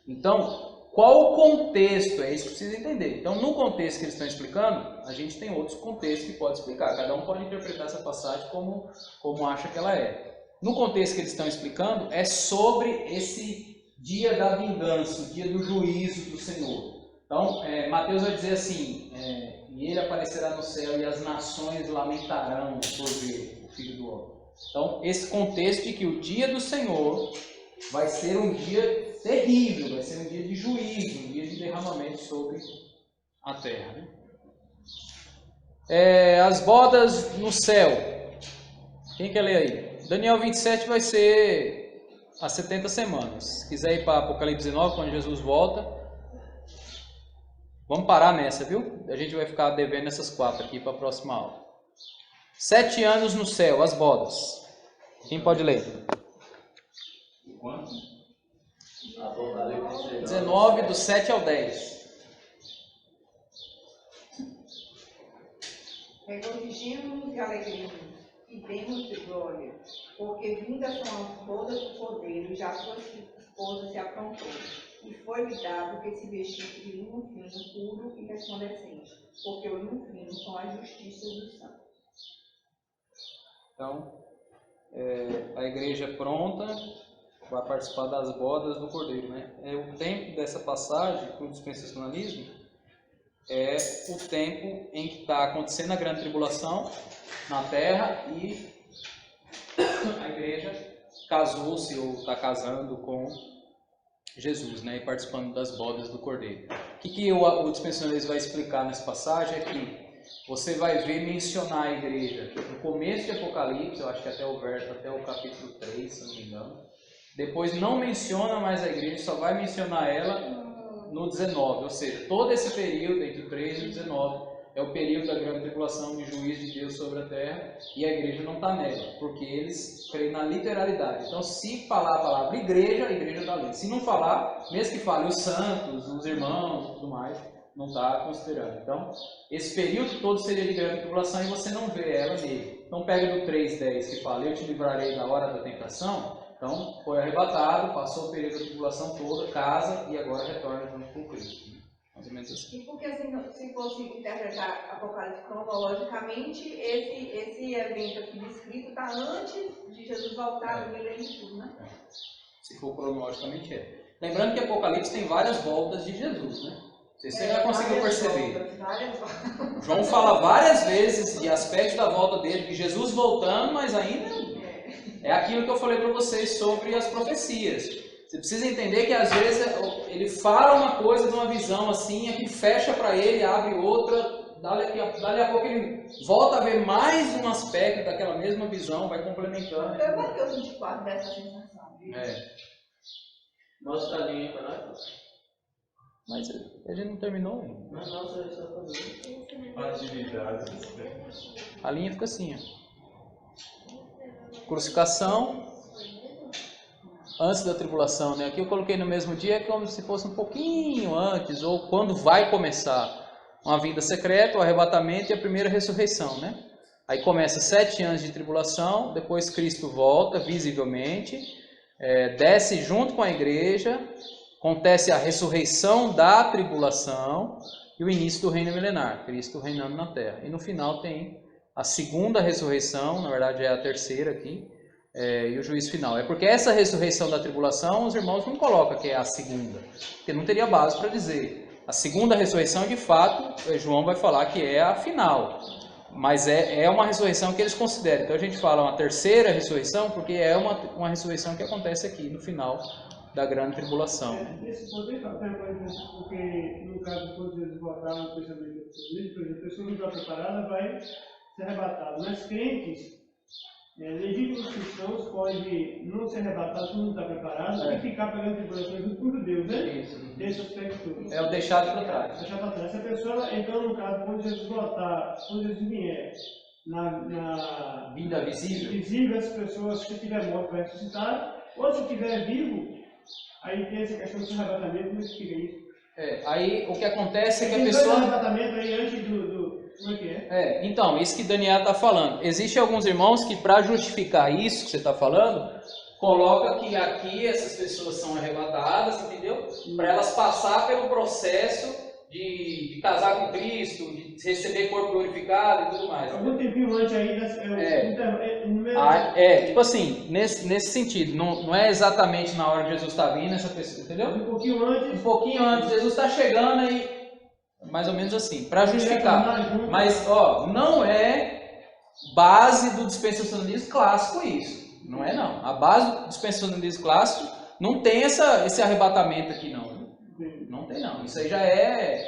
[SPEAKER 1] Então, qual o contexto? É isso que precisa entender. Então, no contexto que eles estão explicando, a gente tem outros contextos que pode explicar. Cada um pode interpretar essa passagem como acha que ela é. No contexto que eles estão explicando, é sobre esse dia da vingança, o dia do juízo do Senhor. Então, Mateus vai dizer assim, e ele aparecerá no céu e as nações lamentarão por ver o Filho do Homem. Então, esse contexto de que o dia do Senhor vai ser um dia terrível, vai ser um dia de juízo, um dia de derramamento sobre a terra. Né? As bodas no céu. Quem quer ler aí? Daniel 27 vai ser as 70 semanas. Se quiser ir para Apocalipse 19, quando Jesus volta, vamos parar nessa, viu? A gente vai ficar devendo essas 4 aqui para a próxima aula. 7 anos no céu, as bodas. Quem pode ler?
[SPEAKER 2] Quanto? Apocalipse
[SPEAKER 1] 19, do 7 ao 10.
[SPEAKER 4] Regozijemo-nos e alegremos, e demos de glória, porque vindas são as bodas do Cordeiro, e já sua esposa se aprontou, e foi-lhe dado que se vestisse de linho fino, puro e resplandecente, porque o linho fino são a justiça dos santos.
[SPEAKER 1] Então, a igreja pronta vai participar das bodas do Cordeiro, né? O tempo dessa passagem para o dispensacionalismo é o tempo em que está acontecendo a grande tribulação na terra e a igreja casou-se ou está casando com Jesus, né? E participando das bodas do Cordeiro. O que o dispensacionalismo vai explicar nessa passagem é que você vai ver mencionar a igreja no começo de Apocalipse, eu acho que até o capítulo 3, se não me engano. Depois não menciona mais a igreja, só vai mencionar ela no 19. Ou seja, todo esse período entre o 3 e o 19 é o período da grande tribulação de juízo de Deus sobre a terra, e a igreja não está nela, porque eles creem na literalidade. Então, se falar a palavra igreja, a igreja está ali. Se não falar, mesmo que fale os santos, os irmãos e tudo mais, não está considerando. Então, esse período todo seria de grande tribulação e você não vê ela nele. Então, pega do 3:10 que fala, eu te livrarei da hora da tentação. Então, foi arrebatado, passou o período da tribulação toda, casa e agora retorna junto com Cristo. Mais ou menos assim.
[SPEAKER 4] E porque assim, se fosse interpretar Apocalipse cronologicamente, esse evento aqui descrito está antes de Jesus voltar no milênio de tudo, né?
[SPEAKER 1] Se for cronologicamente é. Lembrando que Apocalipse tem várias voltas de Jesus, né? Você já conseguiu perceber.
[SPEAKER 4] Várias voltas.
[SPEAKER 1] João fala várias vezes de aspectos da volta dele, de Jesus voltando, mas ainda é aquilo que eu falei para vocês sobre as profecias. Você precisa entender que às vezes ele fala uma coisa de uma visão assim, aqui fecha para ele, abre outra, dali a pouco ele volta a ver mais um aspecto daquela mesma visão, vai complementando.
[SPEAKER 4] Até Mateus 24 dessa sensação.
[SPEAKER 2] Mostra a linha para nós.
[SPEAKER 1] Mas a gente não terminou ainda.
[SPEAKER 2] Mas nossa, eu só falei.
[SPEAKER 5] Atividades.
[SPEAKER 1] A linha fica assim, ó. Crucificação antes da tribulação, né? Aqui eu coloquei no mesmo dia, é como se fosse um pouquinho antes, ou quando vai começar uma vinda secreta, o arrebatamento e a primeira ressurreição, né? Aí começa 7 anos de tribulação, depois Cristo volta visivelmente, desce junto com a igreja, acontece a ressurreição da tribulação e o início do reino milenar, Cristo reinando na terra. E no final tem a segunda ressurreição, na verdade é a terceira aqui, e o juízo final. É porque essa ressurreição da tribulação, os irmãos não colocam que é a segunda, porque não teria base para dizer. A segunda ressurreição, de fato, João vai falar que é a final, mas é uma ressurreição que eles consideram. Então a gente fala uma terceira ressurreição, porque é uma ressurreição que acontece aqui no final da grande tribulação.
[SPEAKER 3] Nesse ponto aí, porque no caso, quando eles votaram no pensamento dos Unidos, por exemplo, a pessoa não está preparada, vai ser arrebatada. Mas crentes, legítimos cristãos, podem não ser arrebatados quando não está preparado e ficar pegando tribulações do por Deus, né?
[SPEAKER 1] Isso.
[SPEAKER 3] Desse aspecto todo.
[SPEAKER 1] É o deixado para trás.
[SPEAKER 3] Deixar para trás. Essa pessoa, então, no caso, quando Jesus voltar, quando Jesus vier na
[SPEAKER 1] Vinda visível.
[SPEAKER 3] visível, as pessoas que estiver morto vai ressuscitar, ou se estiver vivo, aí tem essa questão do arrebatamento, como explica isso?
[SPEAKER 1] Aí o que acontece é que a
[SPEAKER 3] Tem
[SPEAKER 1] pessoa...
[SPEAKER 3] dois arrebatamentos aí antes como é que é?
[SPEAKER 1] Então, isso que Daniel está falando. Existem alguns irmãos que, para justificar isso que você está falando, coloca que aqui essas pessoas são arrebatadas, entendeu? Para elas passar pelo processo de casar com Cristo, de receber corpo glorificado e tudo mais.
[SPEAKER 3] Algum tempinho antes aí,
[SPEAKER 1] tipo assim, nesse sentido, não é exatamente na hora que Jesus está vindo essa pessoa, entendeu?
[SPEAKER 3] um pouquinho antes.
[SPEAKER 1] Um pouquinho antes, Jesus está chegando aí, mais ou menos assim, para justificar. Mas, não é base do dispensacionalismo clássico isso. Não é não. A base do dispensacionalismo clássico não tem esse arrebatamento aqui não. Não tem não. Isso aí já é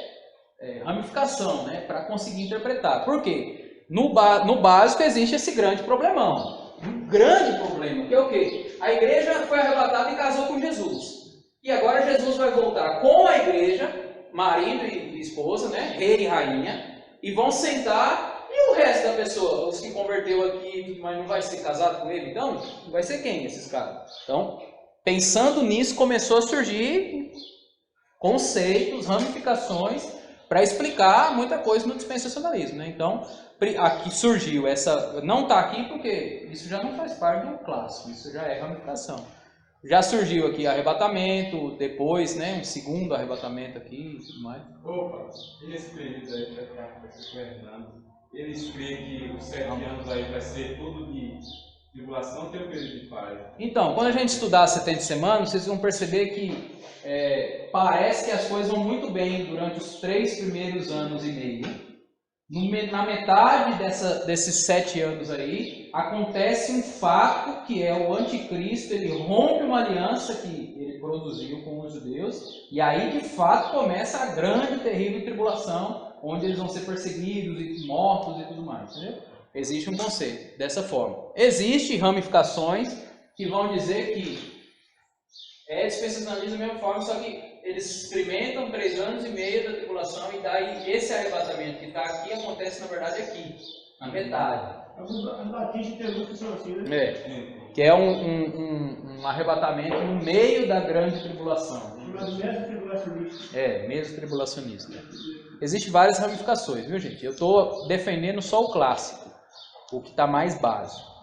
[SPEAKER 1] ramificação, né? Para conseguir interpretar. Por quê? No básico existe esse grande problemão. Um grande problema, que é o quê? A igreja foi arrebatada e casou com Jesus. E agora Jesus vai voltar com a igreja, marido e esposa, né? Rei e rainha, e vão sentar, e o resto da pessoa, os que converteu aqui, mas não vai ser casado com ele, então, vai ser quem esses caras? Então, pensando nisso, começou a surgir conceitos, ramificações, para explicar muita coisa no dispensacionalismo, né? Então, aqui surgiu essa, não está aqui porque isso já não faz parte do clássico, isso já é ramificação. Já surgiu aqui arrebatamento, depois, né, um segundo arrebatamento aqui e tudo mais.
[SPEAKER 5] Opa, esse período aí vai ficar com esse Fernando. Eles creem que os 7 anos aí vai ser tudo de tribulação, tem um período de paz.
[SPEAKER 1] Então, quando a gente estudar as 70 semanas, vocês vão perceber que parece que as coisas vão muito bem durante os 3 primeiros anos e meio. Na metade desses 7 anos aí, acontece um fato que é o anticristo, ele rompe uma aliança que ele produziu com os judeus, e aí de fato começa a grande e terrível tribulação, onde eles vão ser perseguidos e mortos e tudo mais, entendeu? Existe um conceito dessa forma. Existem ramificações que vão dizer que dispensacionalismo da mesma forma, só que eles experimentam 3 anos e meio da tribulação e daí esse arrebatamento que está aqui acontece na verdade aqui, na metade.
[SPEAKER 3] Alguns batistas tem alguns que são assim, né?
[SPEAKER 1] Que é um arrebatamento no meio da grande tribulação.
[SPEAKER 3] Mas mesmo tribulacionista.
[SPEAKER 1] Mesmo tribulacionista. Existem várias ramificações, viu gente? Eu estou defendendo só o clássico, o que está mais básico.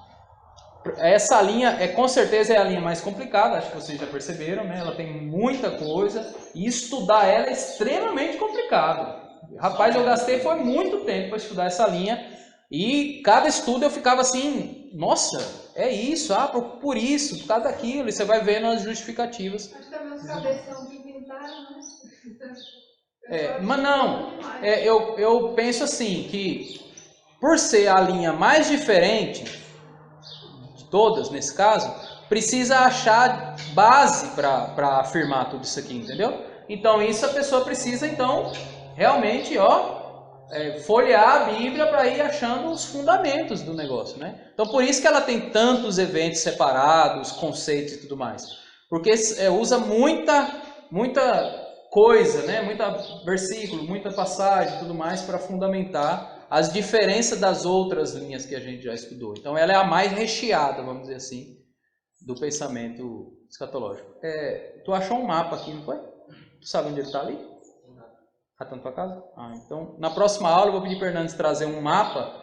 [SPEAKER 1] Essa linha com certeza é a linha mais complicada, acho que vocês já perceberam, né? Ela tem muita coisa e estudar ela é extremamente complicado. Rapaz, eu gastei foi muito tempo para estudar essa linha e cada estudo eu ficava assim, nossa, é isso, por isso, por causa daquilo, e você vai vendo as justificativas.
[SPEAKER 4] Acho que também os cabeção que inventaram, né?
[SPEAKER 1] Mas não, eu penso assim, que por ser a linha mais diferente todas, nesse caso, precisa achar base para afirmar tudo isso aqui, entendeu? Então, isso a pessoa precisa, então, realmente, folhear a Bíblia para ir achando os fundamentos do negócio, né? Então, por isso que ela tem tantos eventos separados, conceitos e tudo mais. Porque usa muita coisa, né? Muita versículo, muita passagem e tudo mais para fundamentar as diferenças das outras linhas que a gente já estudou. Então ela é a mais recheada, vamos dizer assim, do pensamento escatológico. Tu achou um mapa aqui, não foi? Tu sabe onde ele está ali? Está na tua casa? Então na próxima aula eu vou pedir para o Hernandes trazer um mapa,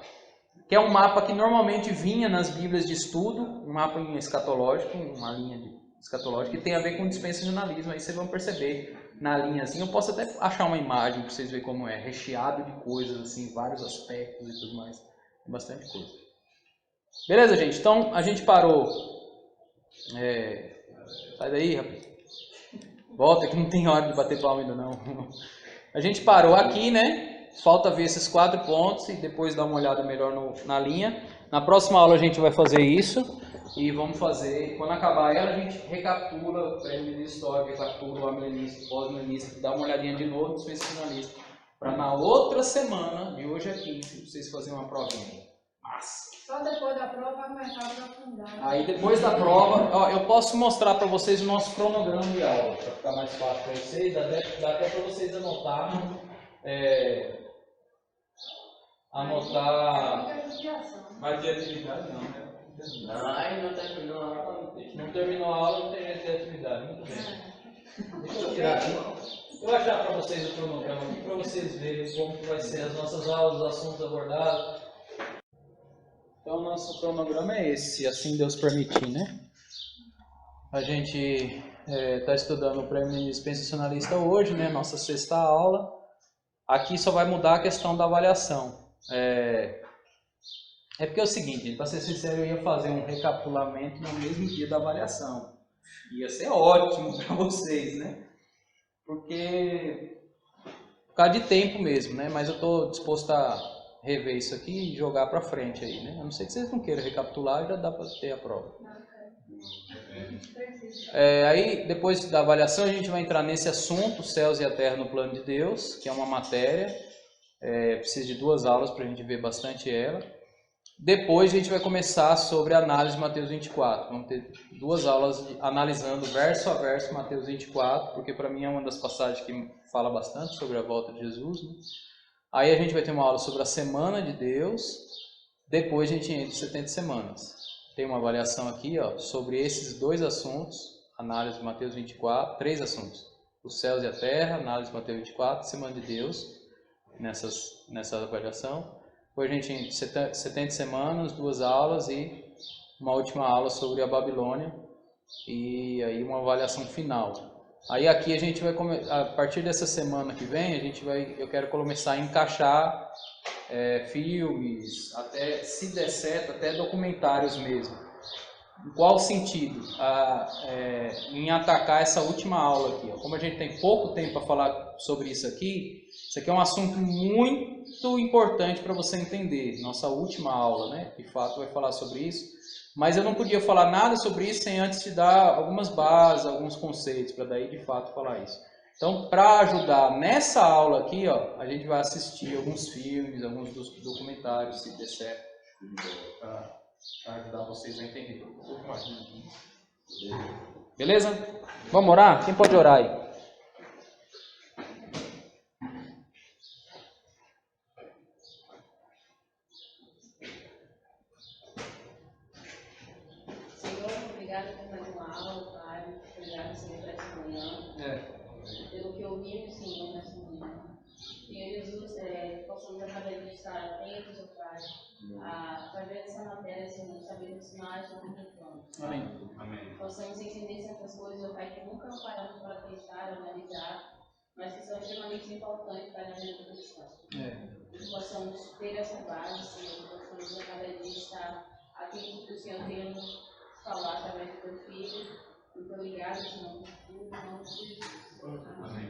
[SPEAKER 1] que é um mapa que normalmente vinha nas bíblias de estudo, um mapa em escatológico, uma linha de escatológica, que tem a ver com dispensacionalismo. Aí vocês vão perceber na linhazinha. Eu posso até achar uma imagem para vocês verem como é, recheado de coisas, assim, vários aspectos e tudo mais. Tem bastante coisa. Beleza, gente? Então a gente parou. Sai daí, rapaz. Volta que não tem hora de bater palma ainda não. A gente parou aqui, né? Falta ver esses 4 pontos e depois dar uma olhada melhor na linha. Na próxima aula a gente vai fazer isso. E vamos fazer, quando acabar ela, a gente recaptura o pré-milenista histórico, recaptura o amilenista, pós-milenista, dá uma olhadinha de novo no dispensacionalista, para na outra semana, de hoje a 15, vocês fazerem uma provinha. Massa!
[SPEAKER 4] Só depois da prova vai começar a aprofundar.
[SPEAKER 1] Aí depois da prova, ó, eu posso mostrar para vocês o nosso cronograma de aula, para ficar mais fácil para vocês, dá até para vocês anotarem.
[SPEAKER 5] Mas de atividade não, né?
[SPEAKER 2] Não, aí não terminou a aula.
[SPEAKER 1] Não terminou a aula, não tem jeito de atividade. Muito bem. Deixa eu tirar aqui. Eu vou achar para vocês o cronograma aqui, para vocês verem como vai ser as nossas aulas, os assuntos abordados. Então, o nosso cronograma é esse, se assim Deus permitir, né? A gente está estudando o prêmio dispensacionalista hoje, né? Nossa 6ª aula. Aqui só vai mudar a questão da avaliação. Porque é o seguinte, para ser sincero, eu ia fazer um recapitulamento no mesmo dia da avaliação. Ia ser ótimo para vocês, né? Porque por causa de tempo mesmo, né? Mas eu estou disposto a rever isso aqui e jogar para frente aí, né? A não ser que vocês não queiram recapitular, já dá para ter a prova. Aí, depois da avaliação, a gente vai entrar nesse assunto, céus e a terra no plano de Deus, que é uma matéria. Precisa de 2 aulas para a gente ver bastante ela. Depois a gente vai começar sobre a análise de Mateus 24. Vamos ter 2 aulas analisando verso a verso Mateus 24, porque para mim é uma das passagens que fala bastante sobre a volta de Jesus, né? Aí a gente vai ter uma aula sobre a semana de Deus. Depois a gente entra em 70 semanas. Tem uma avaliação aqui, ó, sobre esses 2 assuntos, análise de Mateus 24, 3 assuntos. Os céus e a terra, análise de Mateus 24, semana de Deus, nessa avaliação. Depois a gente entra 70 semanas, 2 aulas e uma última aula sobre a Babilônia e aí uma avaliação final. Aí aqui a gente vai, a partir dessa semana que vem, eu quero começar a encaixar filmes, até, se der certo, até documentários mesmo. Em qual sentido? Em atacar essa última aula aqui. Ó. Como a gente tem pouco tempo para falar sobre isso aqui é um assunto muito importante para você entender. Nossa última aula, né? De fato, vai falar sobre isso. Mas eu não podia falar nada sobre isso sem antes te dar algumas bases, alguns conceitos, para daí de fato falar isso. Então, para ajudar nessa aula aqui, ó, a gente vai assistir alguns filmes, alguns documentários, se der certo, para ajudar vocês a entender um pouco mais. Beleza? Vamos orar? Quem pode orar aí?
[SPEAKER 6] Obrigada por mais uma aula, Pai. Obrigada, Senhor, por essa manhã. Pelo que ouvimos, Senhor, nessa manhã. Senhor Jesus, possamos a cada dia estar atentos, ó Pai, a fazer essa matéria, Senhor, sabemos mais do que vamos.
[SPEAKER 1] Amém.
[SPEAKER 6] Possamos entender certas coisas, ó Pai, que nunca paramos para pensar, analisar, mas que são extremamente importantes para a vida do cristão. Que possamos ter essa base, Senhor, possamos a cada dia estar atentos que o Senhor tem falar através do teu filho. Muito obrigada, Senhor, por tudo, em nome de Jesus. Amém.